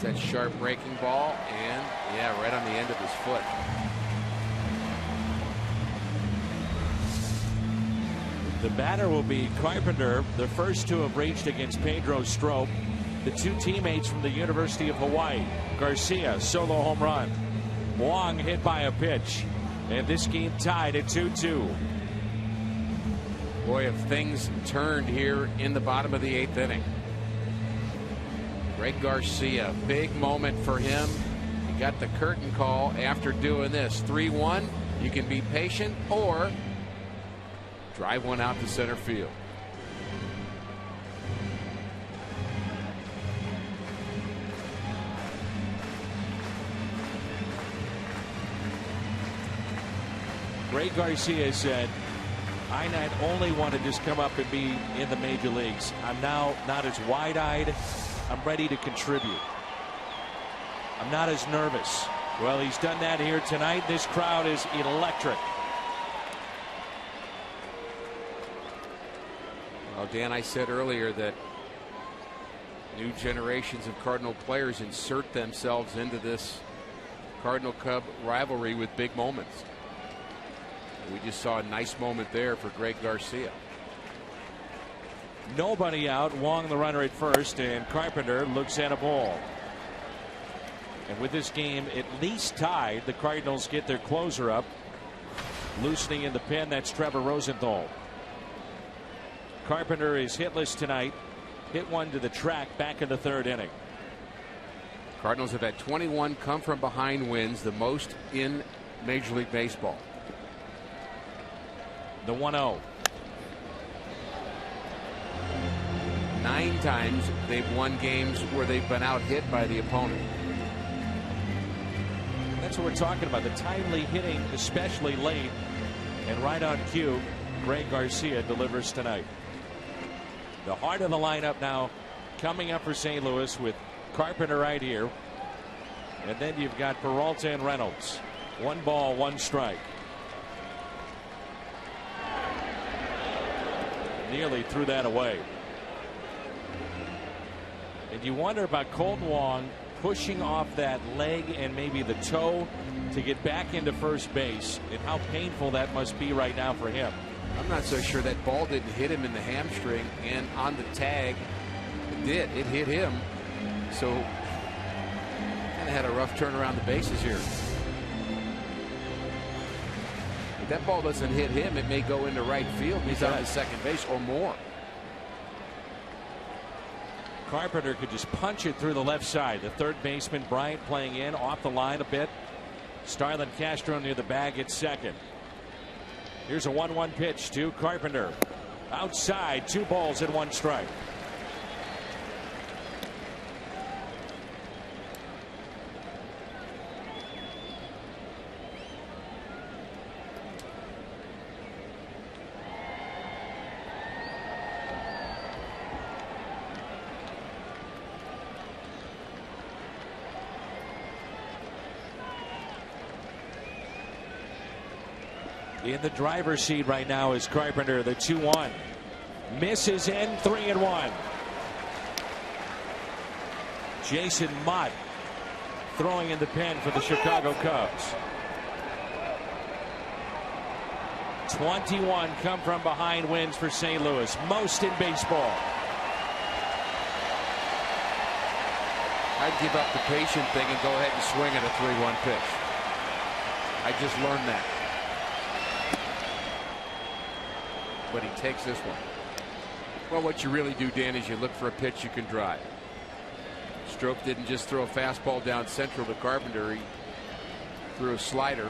It's that sharp breaking ball, and yeah, right on the end of his foot. The batter will be Carpenter, the first to have reached against Pedro Strop. The two teammates from the University of Hawaii. Garcia, solo home run. Wong hit by a pitch. And this game tied at 2-2. Boy, if things turned here in the bottom of the 8th inning. Greg Garcia, big moment for him. He got the curtain call after doing this. 3-1. You can be patient or drive one out to center field. Greg Garcia said, I not only want to just come up and be in the major leagues, I'm now not as wide-eyed. I'm ready to contribute. I'm not as nervous. Well, he's done that here tonight. This crowd is electric. Well, Dan, I said earlier that new generations of Cardinal players insert themselves into this Cardinal-Cub rivalry with big moments. We just saw a nice moment there for Greg Garcia. Nobody out. Wong the runner at first, and Carpenter looks at a ball. And with this game at least tied, the Cardinals get their closer up. Loosening in the pen, that's Trevor Rosenthal. Carpenter is hitless tonight. Hit one to the track back in the 3rd inning. Cardinals have had 21 come from behind wins, the most in Major League Baseball. The 1-0. 9 times they've won games where they've been out hit by the opponent. That's what we're talking about. The timely hitting, especially late, and right on cue. Greg Garcia delivers tonight. The heart of the lineup now coming up for St. Louis with Carpenter right here. And then you've got Peralta and Reynolds. 1 ball, 1 strike. Nearly threw that away. And you wonder about Colton Wong pushing off that leg and maybe the toe to get back into first base, and how painful that must be right now for him. I'm not so sure that ball didn't hit him in the hamstring, and on the tag it did. It hit him. So kind of had a rough turn around the bases here. If that ball doesn't hit him, it may go into right field. He's on to second base or more. Carpenter could just punch it through the left side. The third baseman Bryant playing in off the line a bit. Starlin Castro near the bag at second. Here's a 1-1 pitch to Carpenter. Outside, 2 balls and 1 strike. In the driver's seat right now is Carpenter, the 2-1. Misses in, 3-1. Jason Mott throwing in the pen for the Chicago Cubs. 21 come from behind wins for St. Louis, most in baseball. I'd give up the patient thing and go ahead and swing at a 3-1 pitch. I just learned that. But he takes this one. Well, what you really do, Dan, is you look for a pitch you can drive. Strop didn't just throw a fastball down central to Carpenter. He threw a slider.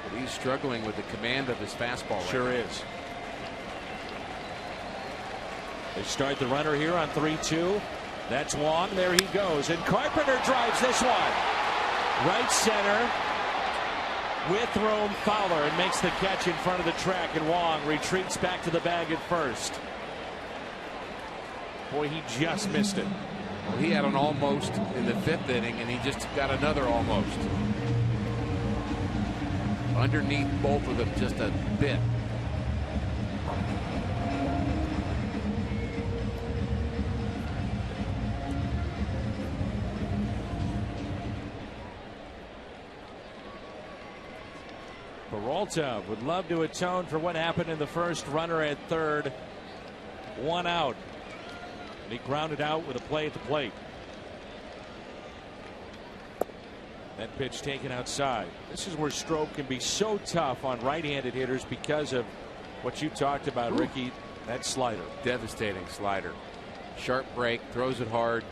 But he's struggling with the command of his fastball. Sure is. They start the runner here on 3-2. That's Wong. There he goes. And Carpenter drives this one. Right center. With room, Fowler, and makes the catch in front of the track, and Wong retreats back to the bag at first. Boy, he just missed it. Well, he had an almost in the 5th inning, and he just got another almost. Underneath both of them just a bit. Peralta would love to atone for what happened in the first. Runner at third, one out. And he grounded out with a play at the plate. That pitch taken outside. This is where Strop can be so tough on right-handed hitters because of what you talked about, Ricky. That slider. Devastating slider. Sharp break, throws it hard.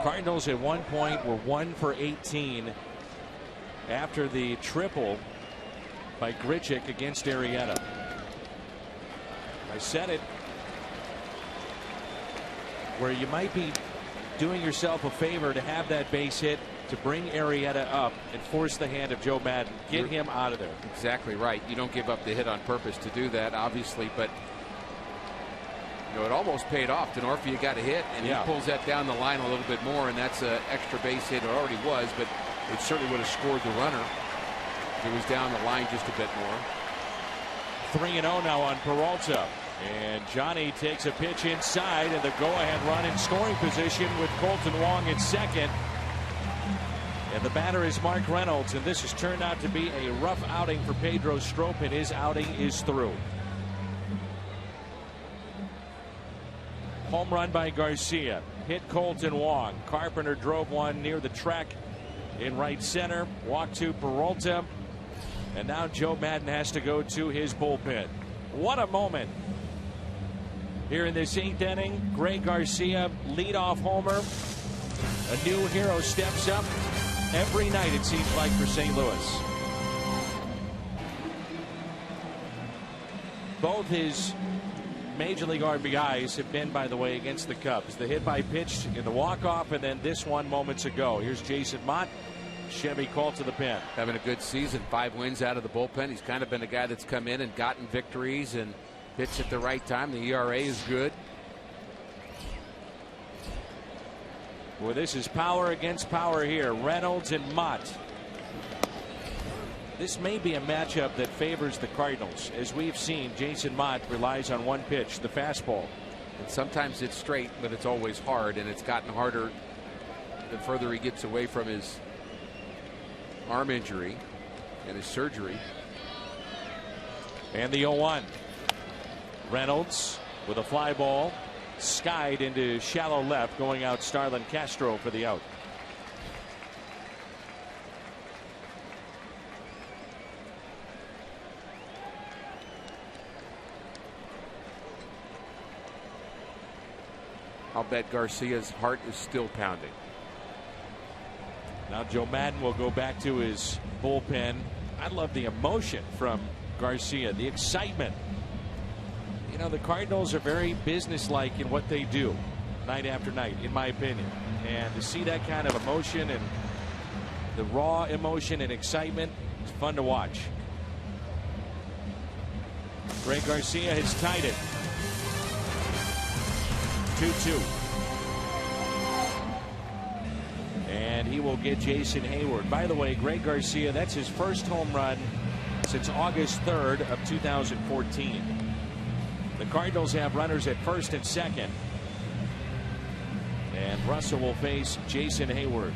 Cardinals at one point were 1 for 18 after the triple by Grichuk against Arrieta. I said it, where you might be doing yourself a favor to have that base hit to bring Arrieta up and force the hand of Joe Madden. Get him out of there. Exactly right. You don't give up the hit on purpose to do that, obviously, but it almost paid off. Denorfia got a hit, and he pulls that down the line a little bit more, and that's an extra base hit. It already was, but it certainly would have scored the runner. It was down the line just a bit more. 3-0 now on Peralta. And Johnny takes a pitch inside, and the go-ahead run in scoring position with Colton Wong in second. And the batter is Mark Reynolds, and this has turned out to be a rough outing for Pedro Strop, and his outing is through. Home run by Garcia. Hit Colton Wong. Carpenter drove one near the track in right center. Walk to Peralta. And now Joe Madden has to go to his bullpen. What a moment here in this 8th inning. Greg Garcia, leadoff homer. A new hero steps up every night, it seems like, for St. Louis. Both his Major League RBIs have been, by the way, against the Cubs. The hit by pitch in the walk-off, and then this one moments ago. Here's Jason Mott. Chevy called to the pen. Having a good season, 5 wins out of the bullpen. He's kind of been a guy that's come in and gotten victories and pitched at the right time. The ERA is good. Well, this is power against power here. Reynolds and Mott. This may be a matchup that favors the Cardinals. As we've seen, Jason Mott relies on one pitch, the fastball. And sometimes it's straight, but it's always hard, and it's gotten harder the further he gets away from his arm injury and his surgery. And the 0-1. Reynolds with a fly ball, skied into shallow left, going out Starlin Castro for the out. I'll bet Garcia's heart is still pounding. Now Joe Madden will go back to his bullpen. I love the emotion from Garcia, the excitement. You know, the Cardinals are very businesslike in what they do night after night, in my opinion. And to see that kind of emotion and the raw emotion and excitement, it's fun to watch. Greg Garcia has tied it. 2-2. And he will get Jason Hayward. By the way, Greg Garcia, that's his first home run since August 3rd of 2014. The Cardinals have runners at first and second. And Russell will face Jason Hayward.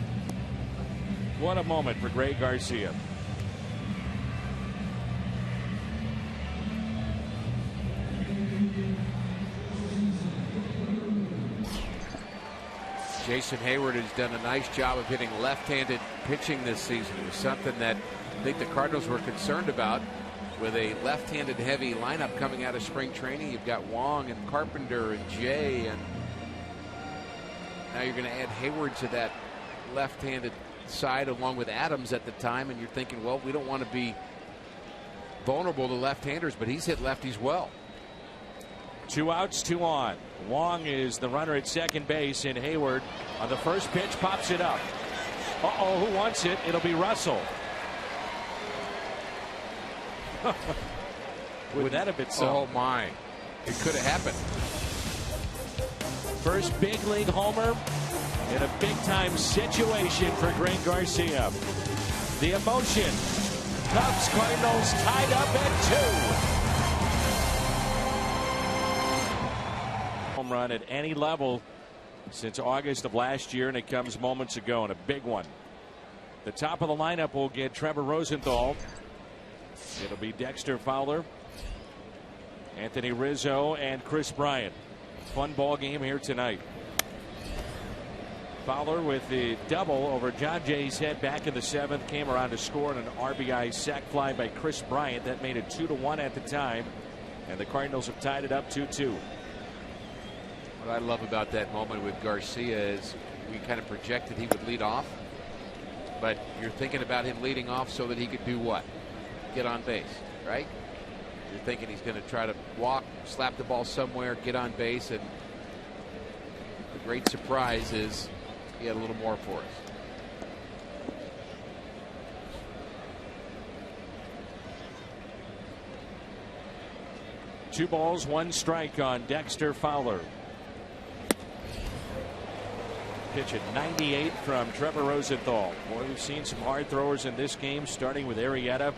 What a moment for Greg Garcia. Jason Hayward has done a nice job of hitting left-handed pitching this season. It was something that I think the Cardinals were concerned about with a left-handed heavy lineup coming out of spring training. You've got Wong and Carpenter and Jay, and now you're going to add Hayward to that left-handed side along with Adams at the time, and you're thinking, well, we don't want to be vulnerable to left-handers, but he's hit lefties well. 2 outs, 2 on. Wong is the runner at second base, and Hayward on the first pitch pops it up. Uh-oh, who wants it? It'll be Russell. Would that have been so? Oh, my. It could have happened. First big league homer in a big-time situation for Greg Garcia. The emotion. Cubs Cardinals tied up at 2. Home run at any level since August of last year, and it comes moments ago, and a big one. The top of the lineup will get Trevor Rosenthal. It'll be Dexter Fowler, Anthony Rizzo, and Chris Bryant. Fun ball game here tonight. Fowler with the double over John Jay's head back in the 7th, came around to score on an RBI sac fly by Chris Bryant. That made it 2-1 at the time, and the Cardinals have tied it up 2-2. What I love about that moment with Garcia is we kind of projected he would lead off, but you're thinking about him leading off so that he could do what? Get on base, right? You're thinking he's going to try to walk, slap the ball somewhere, get on base, and the great surprise is he had a little more for us. Two balls, one strike on Dexter Fowler. Pitch at 98 from Trevor Rosenthal. Boy, we've seen some hard throwers in this game, starting with Arrieta.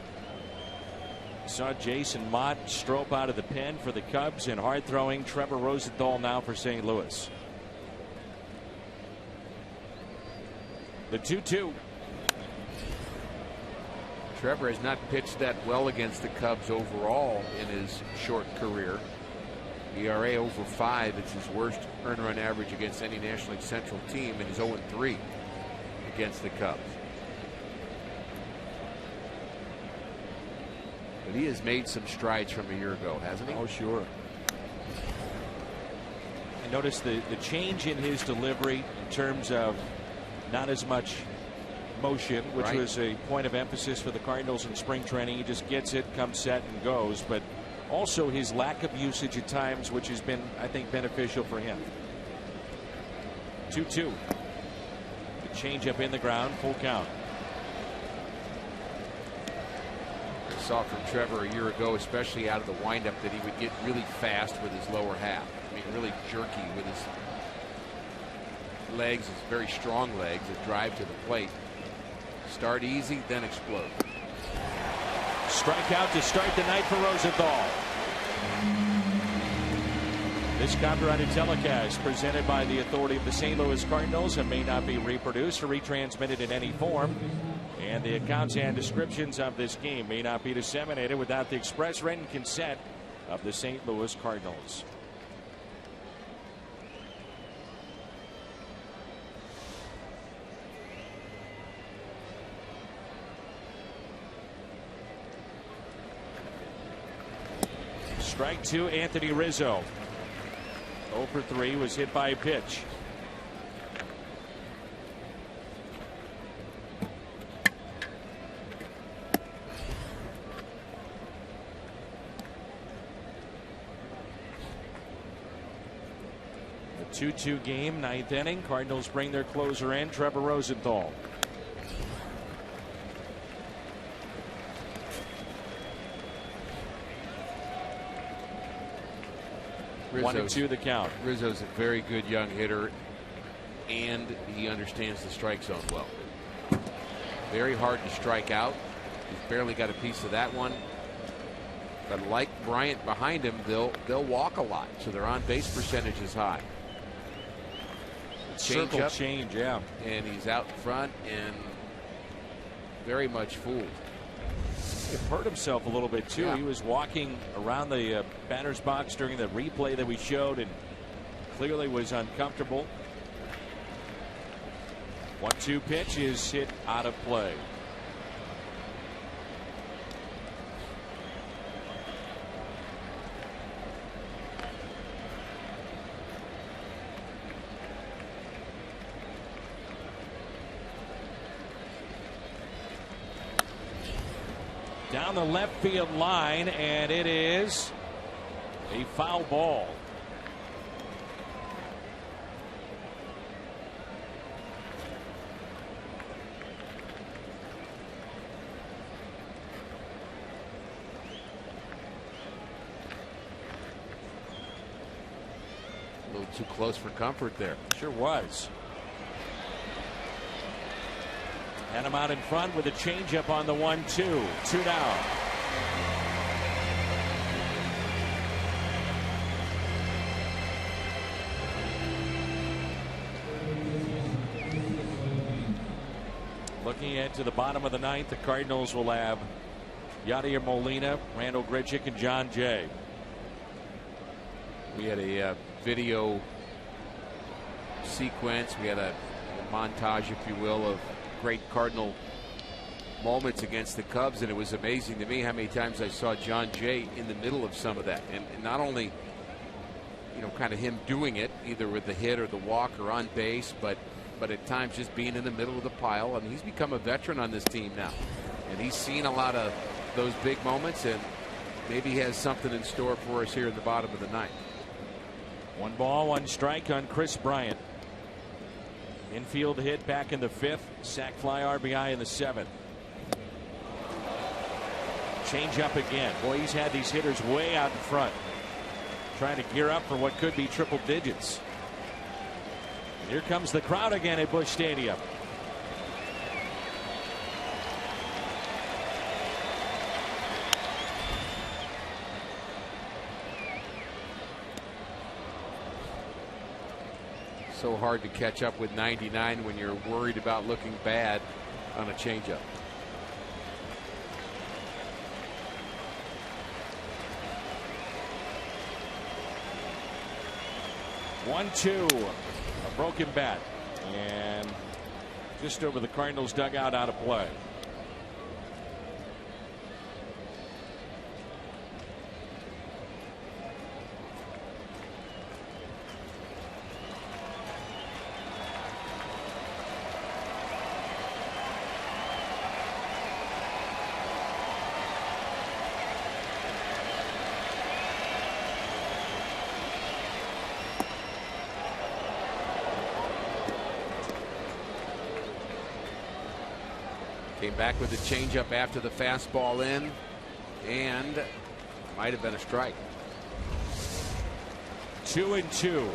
Saw Jason Mott stroke out of the pen for the Cubs, and hard throwing Trevor Rosenthal now for St. Louis. The 2-2. Trevor has not pitched that well against the Cubs overall in his short career. ERA over 5. It's his worst earned run average against any National League Central team, and he's 0-3 against the Cubs. But he has made some strides from a year ago, hasn't he? Oh, sure. I noticed the change in his delivery in terms of not as much motion, which right. was a point of emphasis for the Cardinals in spring training. He just gets it, comes set, and goes. But also his lack of usage at times, which has been, I think, beneficial for him. 2-2. The changeup in the ground, full count. I saw from Trevor a year ago, especially out of the windup, that he would get really fast with his lower half. I mean, really jerky with his legs, his very strong legs that drive to the plate. Start easy, then explode. Strikeout to start the night for Rosenthal. This copyrighted telecast presented by the authority of the St. Louis Cardinals and may not be reproduced or retransmitted in any form. And the accounts and descriptions of this game may not be disseminated without the express written consent of the St. Louis Cardinals. Strike 2, Anthony Rizzo. 0 for 3, was hit by a pitch. A 2-2 game, 9th inning. Cardinals bring their closer in, Trevor Rosenthal. Rizzo's, 1-2 the count. Rizzo's a very good young hitter, and he understands the strike zone well. Very hard to strike out. He's barely got a piece of that one. But like Bryant behind him, they'll walk a lot, so their on base percentage is high. Circle change, yeah. And he's out in front and very much fooled. He hurt himself a little bit too. Yeah. He was walking around the batter's box during the replay that we showed and clearly was uncomfortable. 1-2 pitch is hit out of play. Down the left field line, and it is a foul ball. A little too close for comfort there. Sure was. And him out in front with a changeup on the 1-2. 2 down. Looking ahead to the bottom of the ninth, the Cardinals will have Yadier Molina, Randall Grichuk, and John Jay. We had a video sequence. We had a montage, if you will, of great Cardinal moments against the Cubs, and it was amazing to me how many times I saw John Jay in the middle of some of that, and not only, you know, kind of him doing it either with the hit or the walk or on base, but at times just being in the middle of the pile. And he's become a veteran on this team now, and he's seen a lot of those big moments, and maybe he has something in store for us here in the bottom of the ninth. 1 ball, 1 strike on Chris Bryant. Infield hit back in the 5th. Sac fly RBI in the 7th. Change up again. Boy, he's had these hitters way out in front, trying to gear up for what could be triple digits. Here comes the crowd again at Busch Stadium. So hard to catch up with 99 when you're worried about looking bad on a changeup. One, two, a broken bat, and just over the Cardinals dugout, out of play. Came back with the changeup after the fastball in, and might have been a strike. 2-2.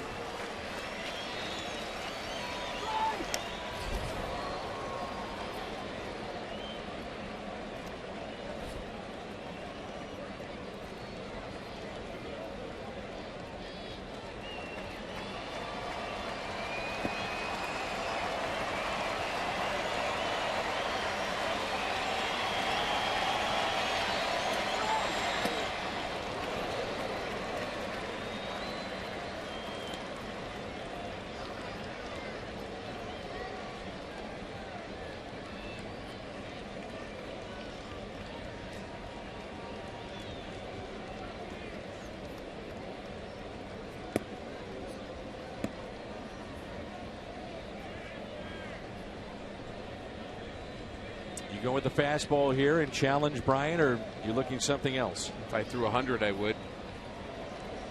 You go with the fastball here and challenge Bryant, or you looking something else? If I threw 100, I would.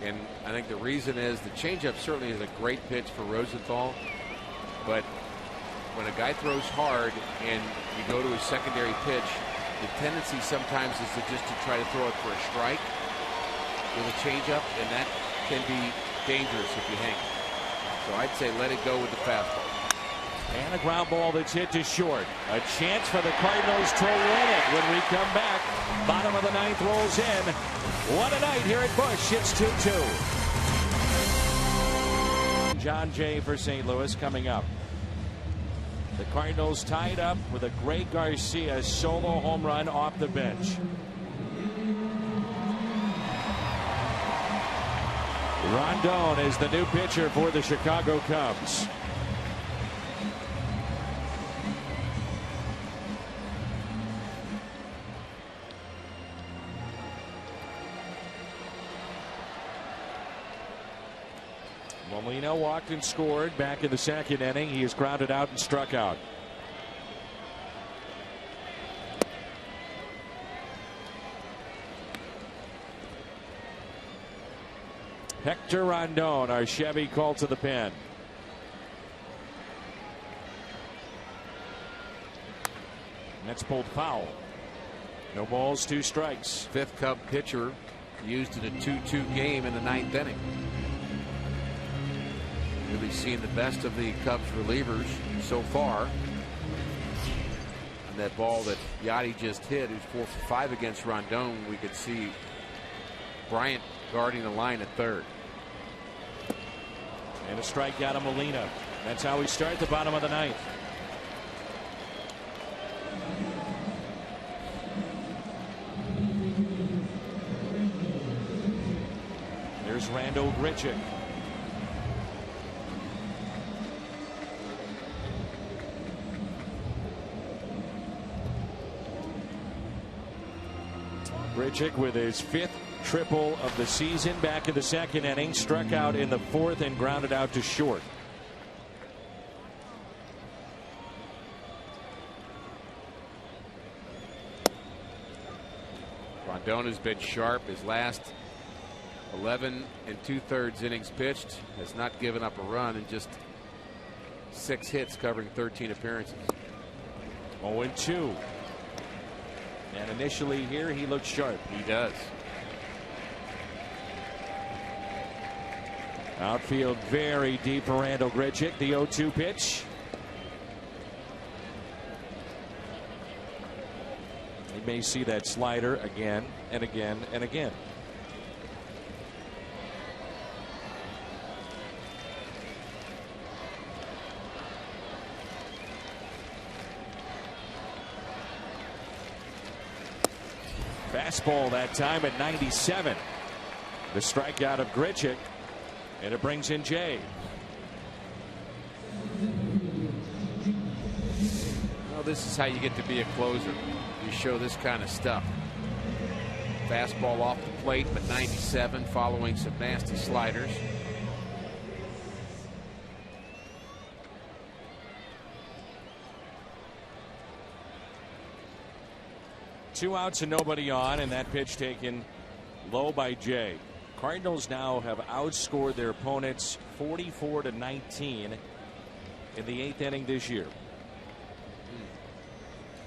And I think the reason is the changeup certainly is a great pitch for Rosenthal, but when a guy throws hard and you go to his secondary pitch, the tendency sometimes is just to try to throw it for a strike with a changeup, and that can be dangerous if you hang it. So I'd say let it go with the fastball. And a ground ball that's hit to short. A chance for the Cardinals to win it when we come back. Bottom of the ninth rolls in. What a night here at Busch. It's 2-2. John Jay for St. Louis coming up. The Cardinals tied up with a Greg Garcia solo home run off the bench. Rondon is the new pitcher for the Chicago Cubs. Molina walked and scored back in the second inning. He is grounded out and struck out. Hector Rondon, our Chevy called to the pen. And that's pulled foul. No balls, 2 strikes. 5th Cub pitcher used in a 2-2 game in the 9th inning. Really seen the best of the Cubs relievers so far. And that ball that Yachty just hit, who's 4 for 5 against Rondon, we could see Bryant guarding the line at third. And a strikeout of Molina. That's how we start the bottom of the ninth. There's Randall Grichuk. Grichuk with his 5th triple of the season, back in the 2nd inning, struck out in the 4th and grounded out to short. Rondon has been sharp. His last 11 2/3 innings pitched, has not given up a run, and just 6 hits covering 13 appearances. 0-2. And initially here he looked sharp. He does. Outfield very deep for Randall Grichuk. The 0-2 pitch. He may see that slider again and again and again. Fastball that time at 97. The strikeout of Grichuk, and it brings in Jay. Well, this is how you get to be a closer. You show this kind of stuff. Fastball off the plate, but 97, following some nasty sliders. Two outs and nobody on, and that pitch taken low by Jay. Cardinals now have outscored their opponents 44-19 in the 8th inning this year.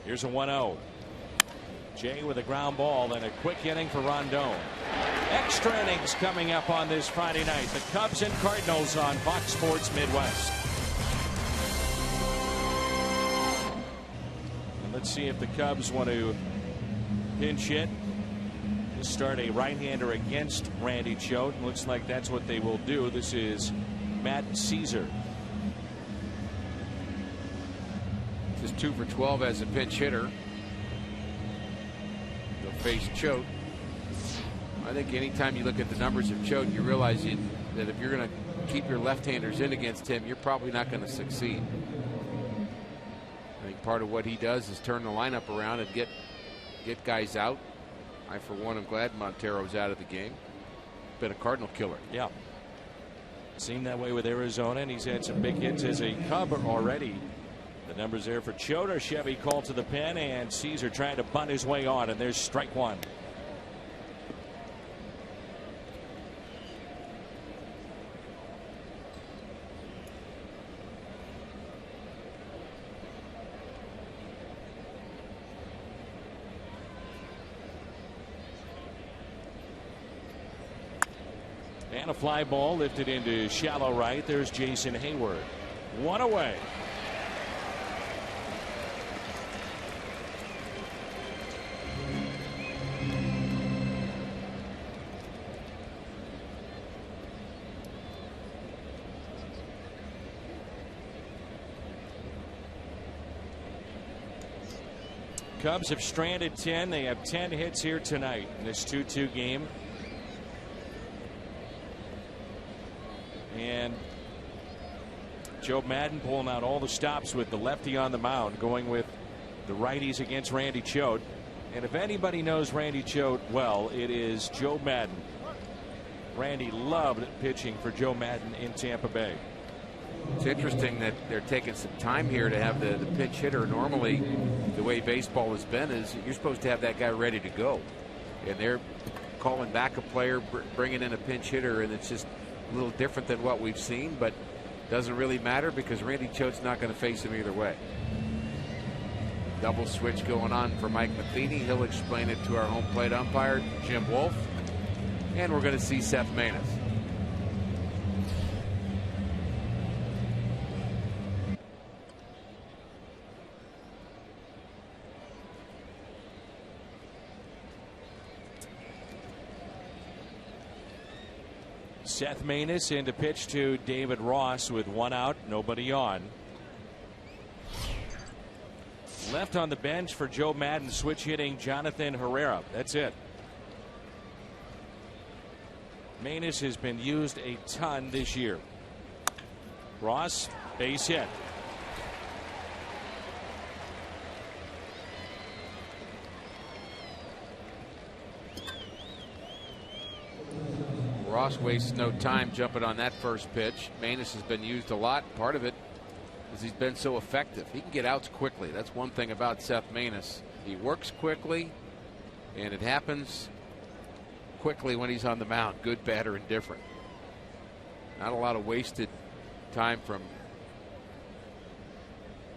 Here's a 1-0. Jay with a ground ball and a quick inning for Rondon. Extra innings coming up on this Friday night. The Cubs and Cardinals on Fox Sports Midwest. And let's see if the Cubs want to pinch hit. Just start a right-hander against Randy Choate. Looks like that's what they will do. This is Matt Caesar. Just 2 for 12 as a pinch hitter. They'll face Choate. I think anytime you look at the numbers of Choate, you realize that if you're going to keep your left-handers in against him, you're probably not going to succeed. I think part of what he does is turn the lineup around and get guys out. I, for one, am glad Montero's out of the game. Been a Cardinal killer. Yeah. Seemed that way with Arizona, and he's had some big hits as a Cub already. The numbers there for Choate. Chevy called to the pen, and Caesar trying to bunt his way on, and there's strike one. And a fly ball lifted into shallow right. There's Jason Hayward. One away. Cubs have stranded 10. They have 10 hits here tonight in this 2-2 game. And Joe Madden pulling out all the stops with the lefty on the mound, going with the righties against Randy Choate. And if anybody knows Randy Choate well, it is Joe Madden. Randy loved pitching for Joe Madden in Tampa Bay. It's interesting that they're taking some time here to have the pinch hitter. Normally, the way baseball has been is you're supposed to have that guy ready to go. And they're calling back a player, bringing in a pinch hitter, and it's just a little different than what we've seen, but doesn't really matter because Randy Choate's not going to face him either way. Double switch going on for Mike Matheny. He'll explain it to our home plate umpire, Jim Wolf. And we're going to see Seth Maness. Seth Maness in to pitch to David Ross with 1 out, nobody on. Left on the bench for Joe Madden, switch hitting Jonathan Herrera. That's it. Maness has been used a ton this year. Ross, base hit. Ross wastes no time jumping on that first pitch. Maness has been used a lot. Part of it is he's been so effective. He can get outs quickly. That's one thing about Seth Maness. He works quickly, and it happens quickly when he's on the mound. Good, bad, or indifferent. Not a lot of wasted time from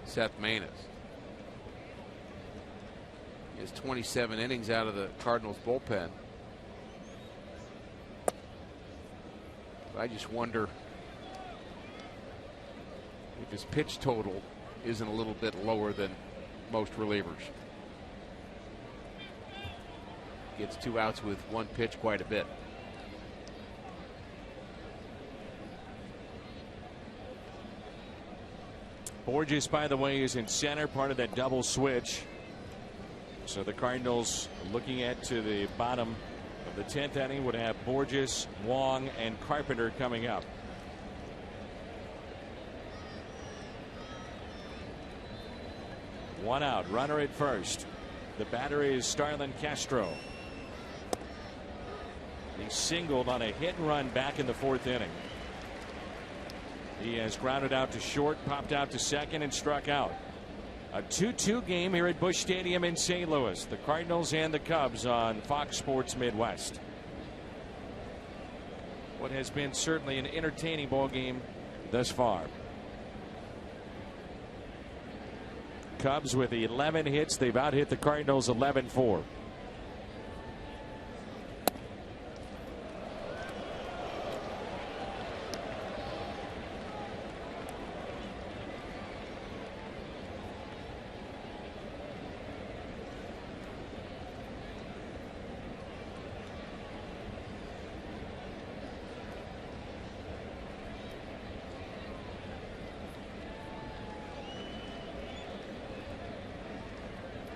Seth Maness. He has 27 innings out of the Cardinals bullpen. I just wonder if his pitch total isn't a little bit lower than most relievers. Gets 2 outs with 1 pitch quite a bit. Borges, by the way, is in center, part of that double switch. So the Cardinals, looking at to the bottom of the 10th inning, would have Borges, Wong, and Carpenter coming up. One out, runner at first. The batter is Starlin Castro. He singled on a hit and run back in the 4th inning. He has grounded out to short, popped out to second, and struck out. A 2-2 game here at Busch Stadium in St. Louis. The Cardinals and the Cubs on Fox Sports Midwest. What has been certainly an entertaining ball game thus far. Cubs with 11 hits. They've out hit the Cardinals 11-4.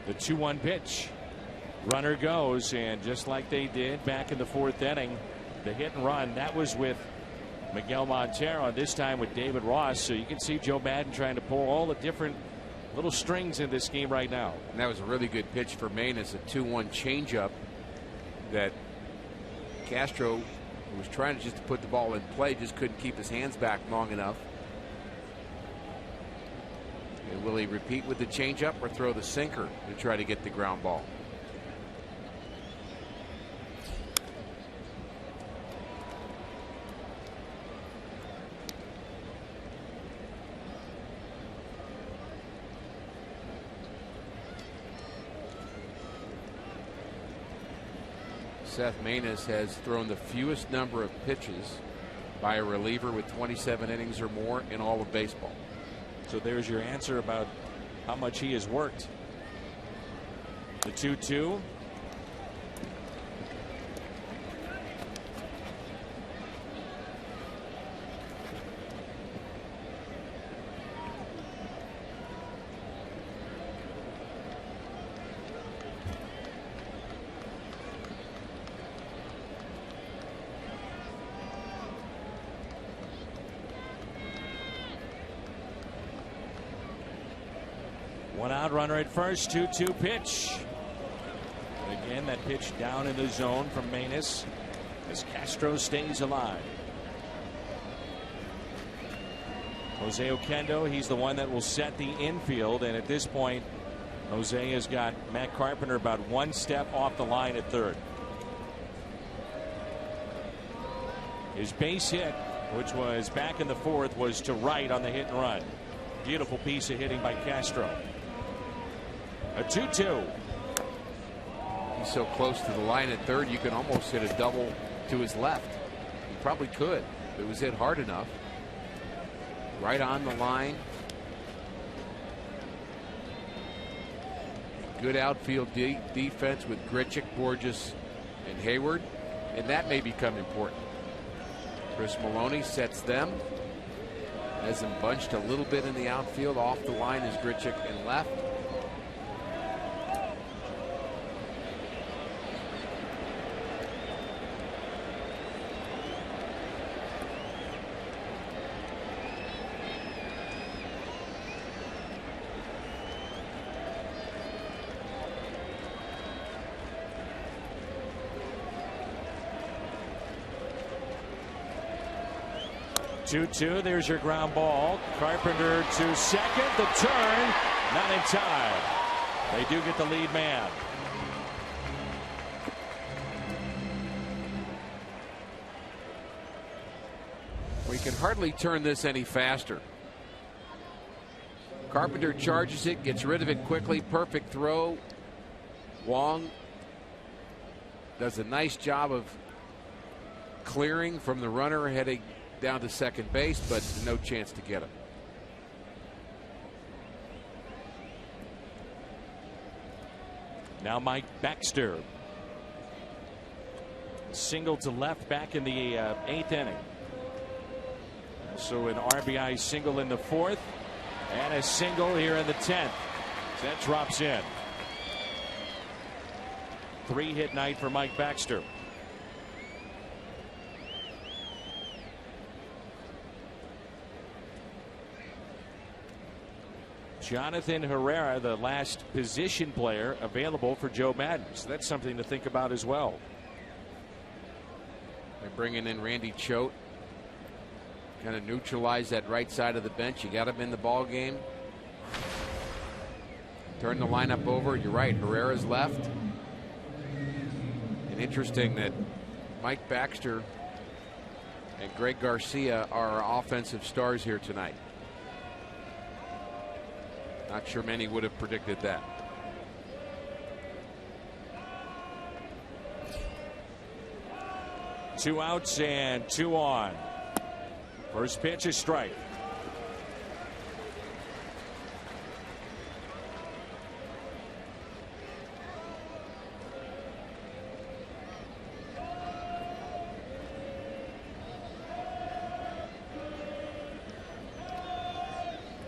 The 2-1 pitch. Runner goes, and just like they did back in the 4th inning, the hit and run, that was with Miguel Montero, this time with David Ross. So you can see Joe Madden trying to pull all the different little strings in this game right now. And that was a really good pitch for Maness, a 2-1 changeup that Castro, who was trying to just put the ball in play, just couldn't keep his hands back long enough. And will he repeat with the changeup or throw the sinker to try to get the ground ball? Seth Maness has thrown the fewest number of pitches by a reliever with 27 innings or more in all of baseball. So there's your answer about how much he has worked. The 2-2. One out, runner at first. 2-2 pitch. Again, that pitch down in the zone from Maness as Castro stays alive. Jose Oquendo, he's the one that will set the infield, and at this point Jose has got Matt Carpenter about 1 step off the line at third. His base hit, which was back in the 4th, was to right on the hit and run. Beautiful piece of hitting by Castro. A 2-2. He's so close to the line at third, you can almost hit a double to his left. You probably could. It was hit hard enough. Right on the line. Good outfield defense with Grichuk, Borges, and Hayward, and that may become important. Chris Maloney sets them. Has them bunched a little bit in the outfield. Off the line is Grichuk and left. Two. There's your ground ball. Carpenter to second. The turn. Not in time. They do get the lead man. We can hardly turn this any faster. Carpenter charges it, gets rid of it quickly. Perfect throw. Wong does a nice job of clearing from the runner heading down to second base, but no chance to get him. Now Mike Baxter. Single to left back in the 8th inning. So an RBI single in the 4th and a single here in the 10th. So that drops in. 3-hit night for Mike Baxter. Jonathan Herrera, the last position player available for Joe Madden. So that's something to think about as well. They're bringing in Randy Choate. Kind of neutralize that right side of the bench. You got him in the ball game. Turn the lineup over. You're right. Herrera's left. And interesting that Mike Baxter and Greg Garcia are our offensive stars here tonight. Not sure many would have predicted that. Two outs and 2 on. First pitch is strike.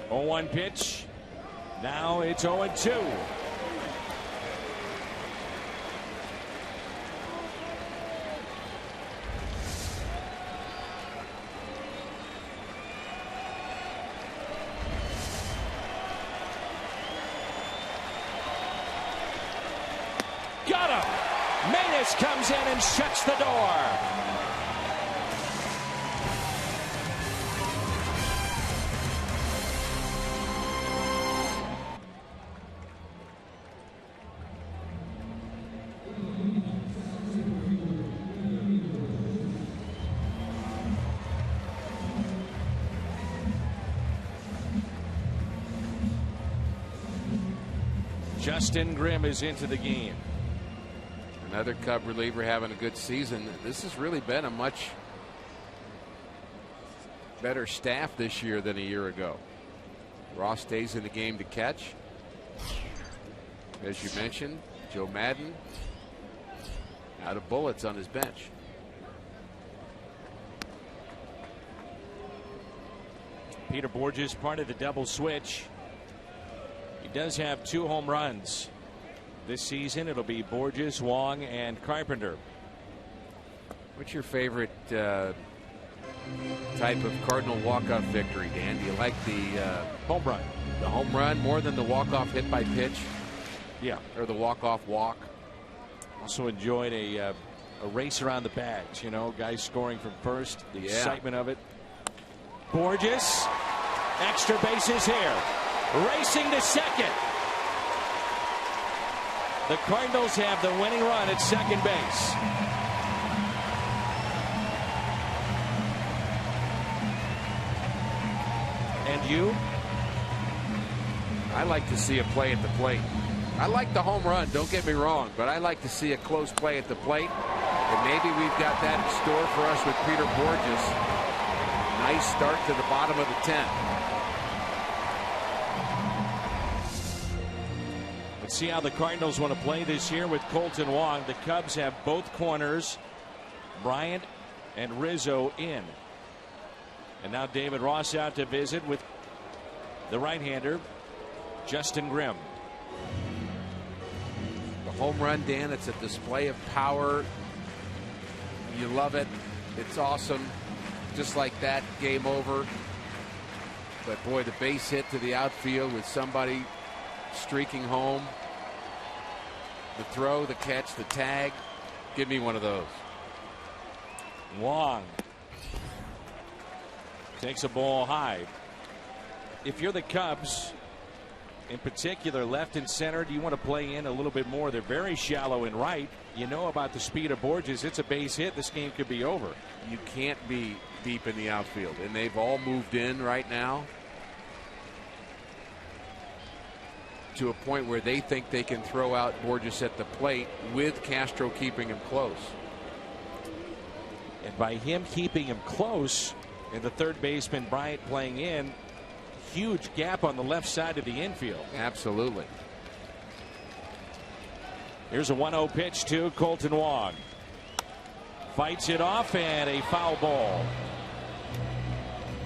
Oh, 1 pitch. Now it's 0-2. Got him. Manis comes in and shuts the door. Justin Grimm is into the game. Another Cub reliever having a good season. This has really been a much better staff this year than a year ago. Ross stays in the game to catch. As you mentioned, Joe Madden out of bullets on his bench. Peter Borges, part of the double switch. He does have 2 home runs this season. It'll be Borges, Wong, and Carpenter. What's your favorite type of Cardinal walk-off victory, Dan? Do you like the home run? The home run more than the walk-off hit by pitch? Yeah. Or the walk-off walk? Also enjoyed a race around the bags. You know, guys scoring from first. The excitement of it. Borges, extra bases here. Racing to second. The Cardinals have the winning run at second base. And you? I like to see a play at the plate. I like the home run, don't get me wrong, but I like to see a close play at the plate. And maybe we've got that in store for us with Peter Borges. Nice start to the bottom of the 10th. Let's see how the Cardinals want to play this year with Colton Wong. The Cubs have both corners, Bryant and Rizzo in. And now David Ross out to visit with the right-hander, Justin Grimm. The home run, Dan, it's a display of power. You love it. It's awesome. Just like that, game over. But boy, the base hit to the outfield with somebody streaking home. The throw, the catch, the tag. Give me one of those. Wong takes a ball high. If you're the Cubs, in particular left and center, do you want to play in a little bit more? They're very shallow in right. You know about the speed of Borges. It's a base hit. This game could be over. You can't be deep in the outfield, and they've all moved in right now to a point where they think they can throw out Borges at the plate with Castro keeping him close. And by him keeping him close and the third baseman Bryant playing in, huge gap on the left side of the infield. Absolutely. Here's a 1-0 pitch to Colton Wong. Fights it off and a foul ball.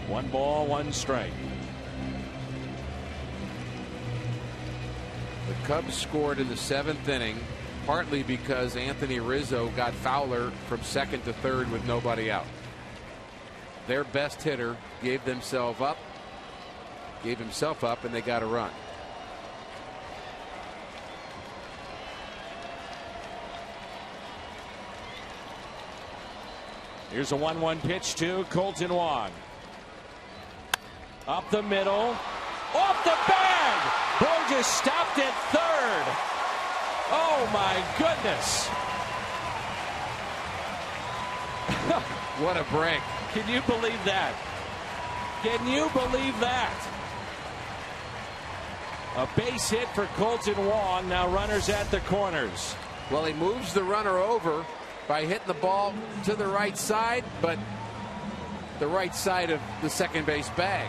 1 ball, 1 strike. The Cubs scored in the 7th inning, partly because Anthony Rizzo got Fowler from second to third with nobody out. Their best hitter gave himself up, and they got a run. Here's a 1-1 pitch to Colton Wong. Up the middle, off the bag. Borges stopped at third. Oh my goodness. What a break. Can you believe that? Can you believe that? A base hit for Colton Wong. Now runners at the corners. Well, he moves the runner over by hitting the ball to the right side, but the right side of the second base bag.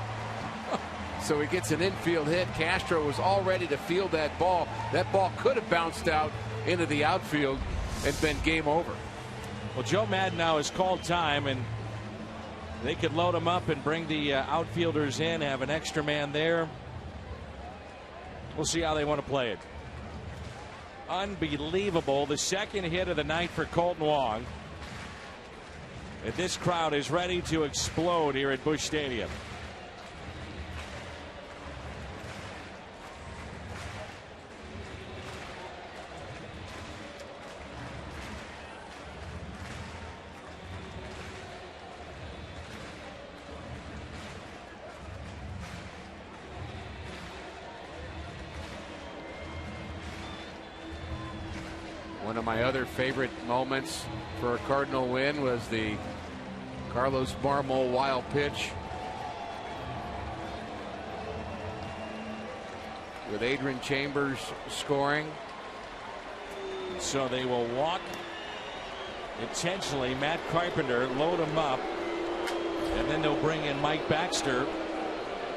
So he gets an infield hit. Castro was all ready to field that ball. That ball could have bounced out into the outfield and been game over. Well, Joe Madden now has called time, and they could load him up and bring the outfielders in, have an extra man there. We'll see how they want to play it. Unbelievable. The second hit of the night for Colton Wong. And this crowd is ready to explode here at Busch Stadium. One of my other favorite moments for a Cardinal win was the Carlos Marmol wild pitch with Adrian Chambers scoring. So they will walk intentionally Matt Carpenter, load him up, and then they'll bring in Mike Baxter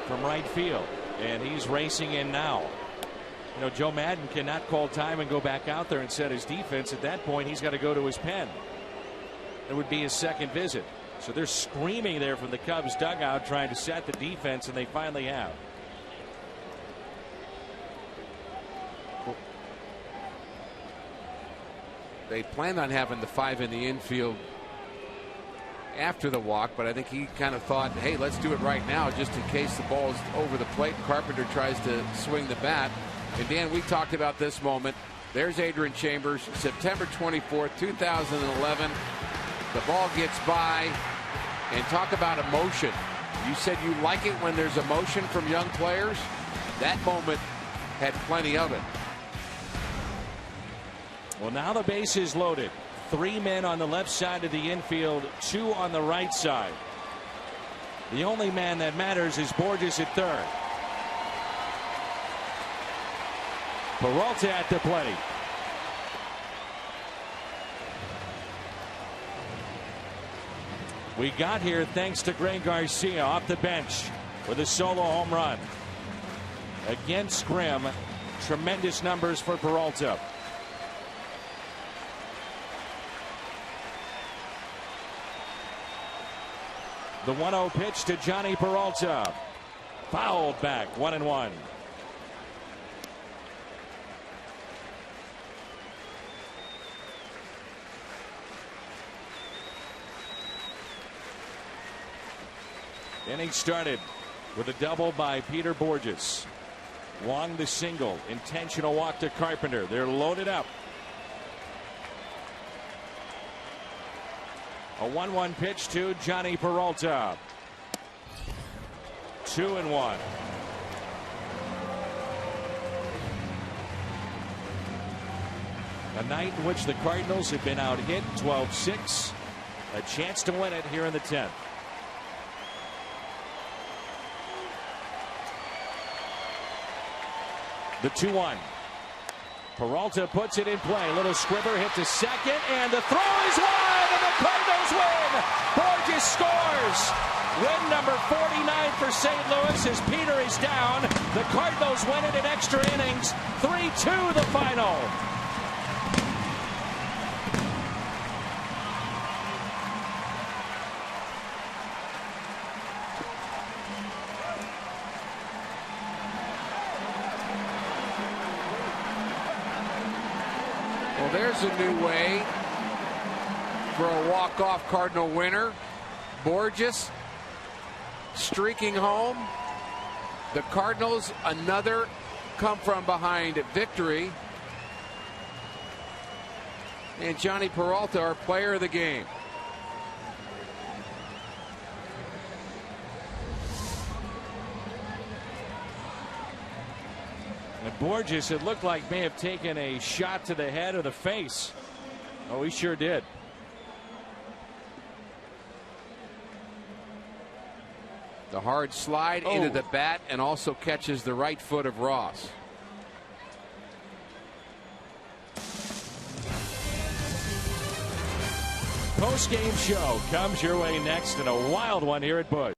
from right field, and he's racing in now. You know, Joe Madden cannot call time and go back out there and set his defense. At that point, he's got to go to his pen. It would be his second visit. So they're screaming there from the Cubs dugout trying to set the defense, and they finally have. They planned on having the 5 in the infield after the walk, but I think he kind of thought, hey, let's do it right now just in case the ball is over the plate. Carpenter tries to swing the bat. And Dan, we talked about this moment. There's Adrian Chambers, September 24th, 2011. The ball gets by, and talk about emotion. You said you like it when there's emotion from young players. That moment had plenty of it. Well, now the base is loaded. 3 men on the left side of the infield, 2 on the right side. The only man that matters is Borges at third. Peralta at the plate. We got here thanks to Greg Garcia off the bench with a solo home run. Against Grimm, tremendous numbers for Peralta. The 1-0 pitch to Johnny Peralta. Fouled back, 1-1. Inning started with a double by Peter Borges. Wong the single. Intentional walk to Carpenter. They're loaded up. A 1-1 pitch to Johnny Peralta. 2-1. A night in which the Cardinals have been out hit 12-6. A chance to win it here in the 10th. The 2-1. Peralta puts it in play. Little squibber hit to second, and the throw is wide, and the Cardinals win. Borges scores. Win number 49 for St. Louis as Peter is down. The Cardinals win it in extra innings. 3-2 the final. Well, there's a new way for a walk-off Cardinal winner. Borges streaking home. The Cardinals, another come-from-behind victory. And Johnny Peralta, our player of the game. And Borges, it looked like, may have taken a shot to the head or the face. Oh, he sure did. The hard slide into the bat, and also catches the right foot of Ross. Post-game show comes your way next, and a wild one here at Busch.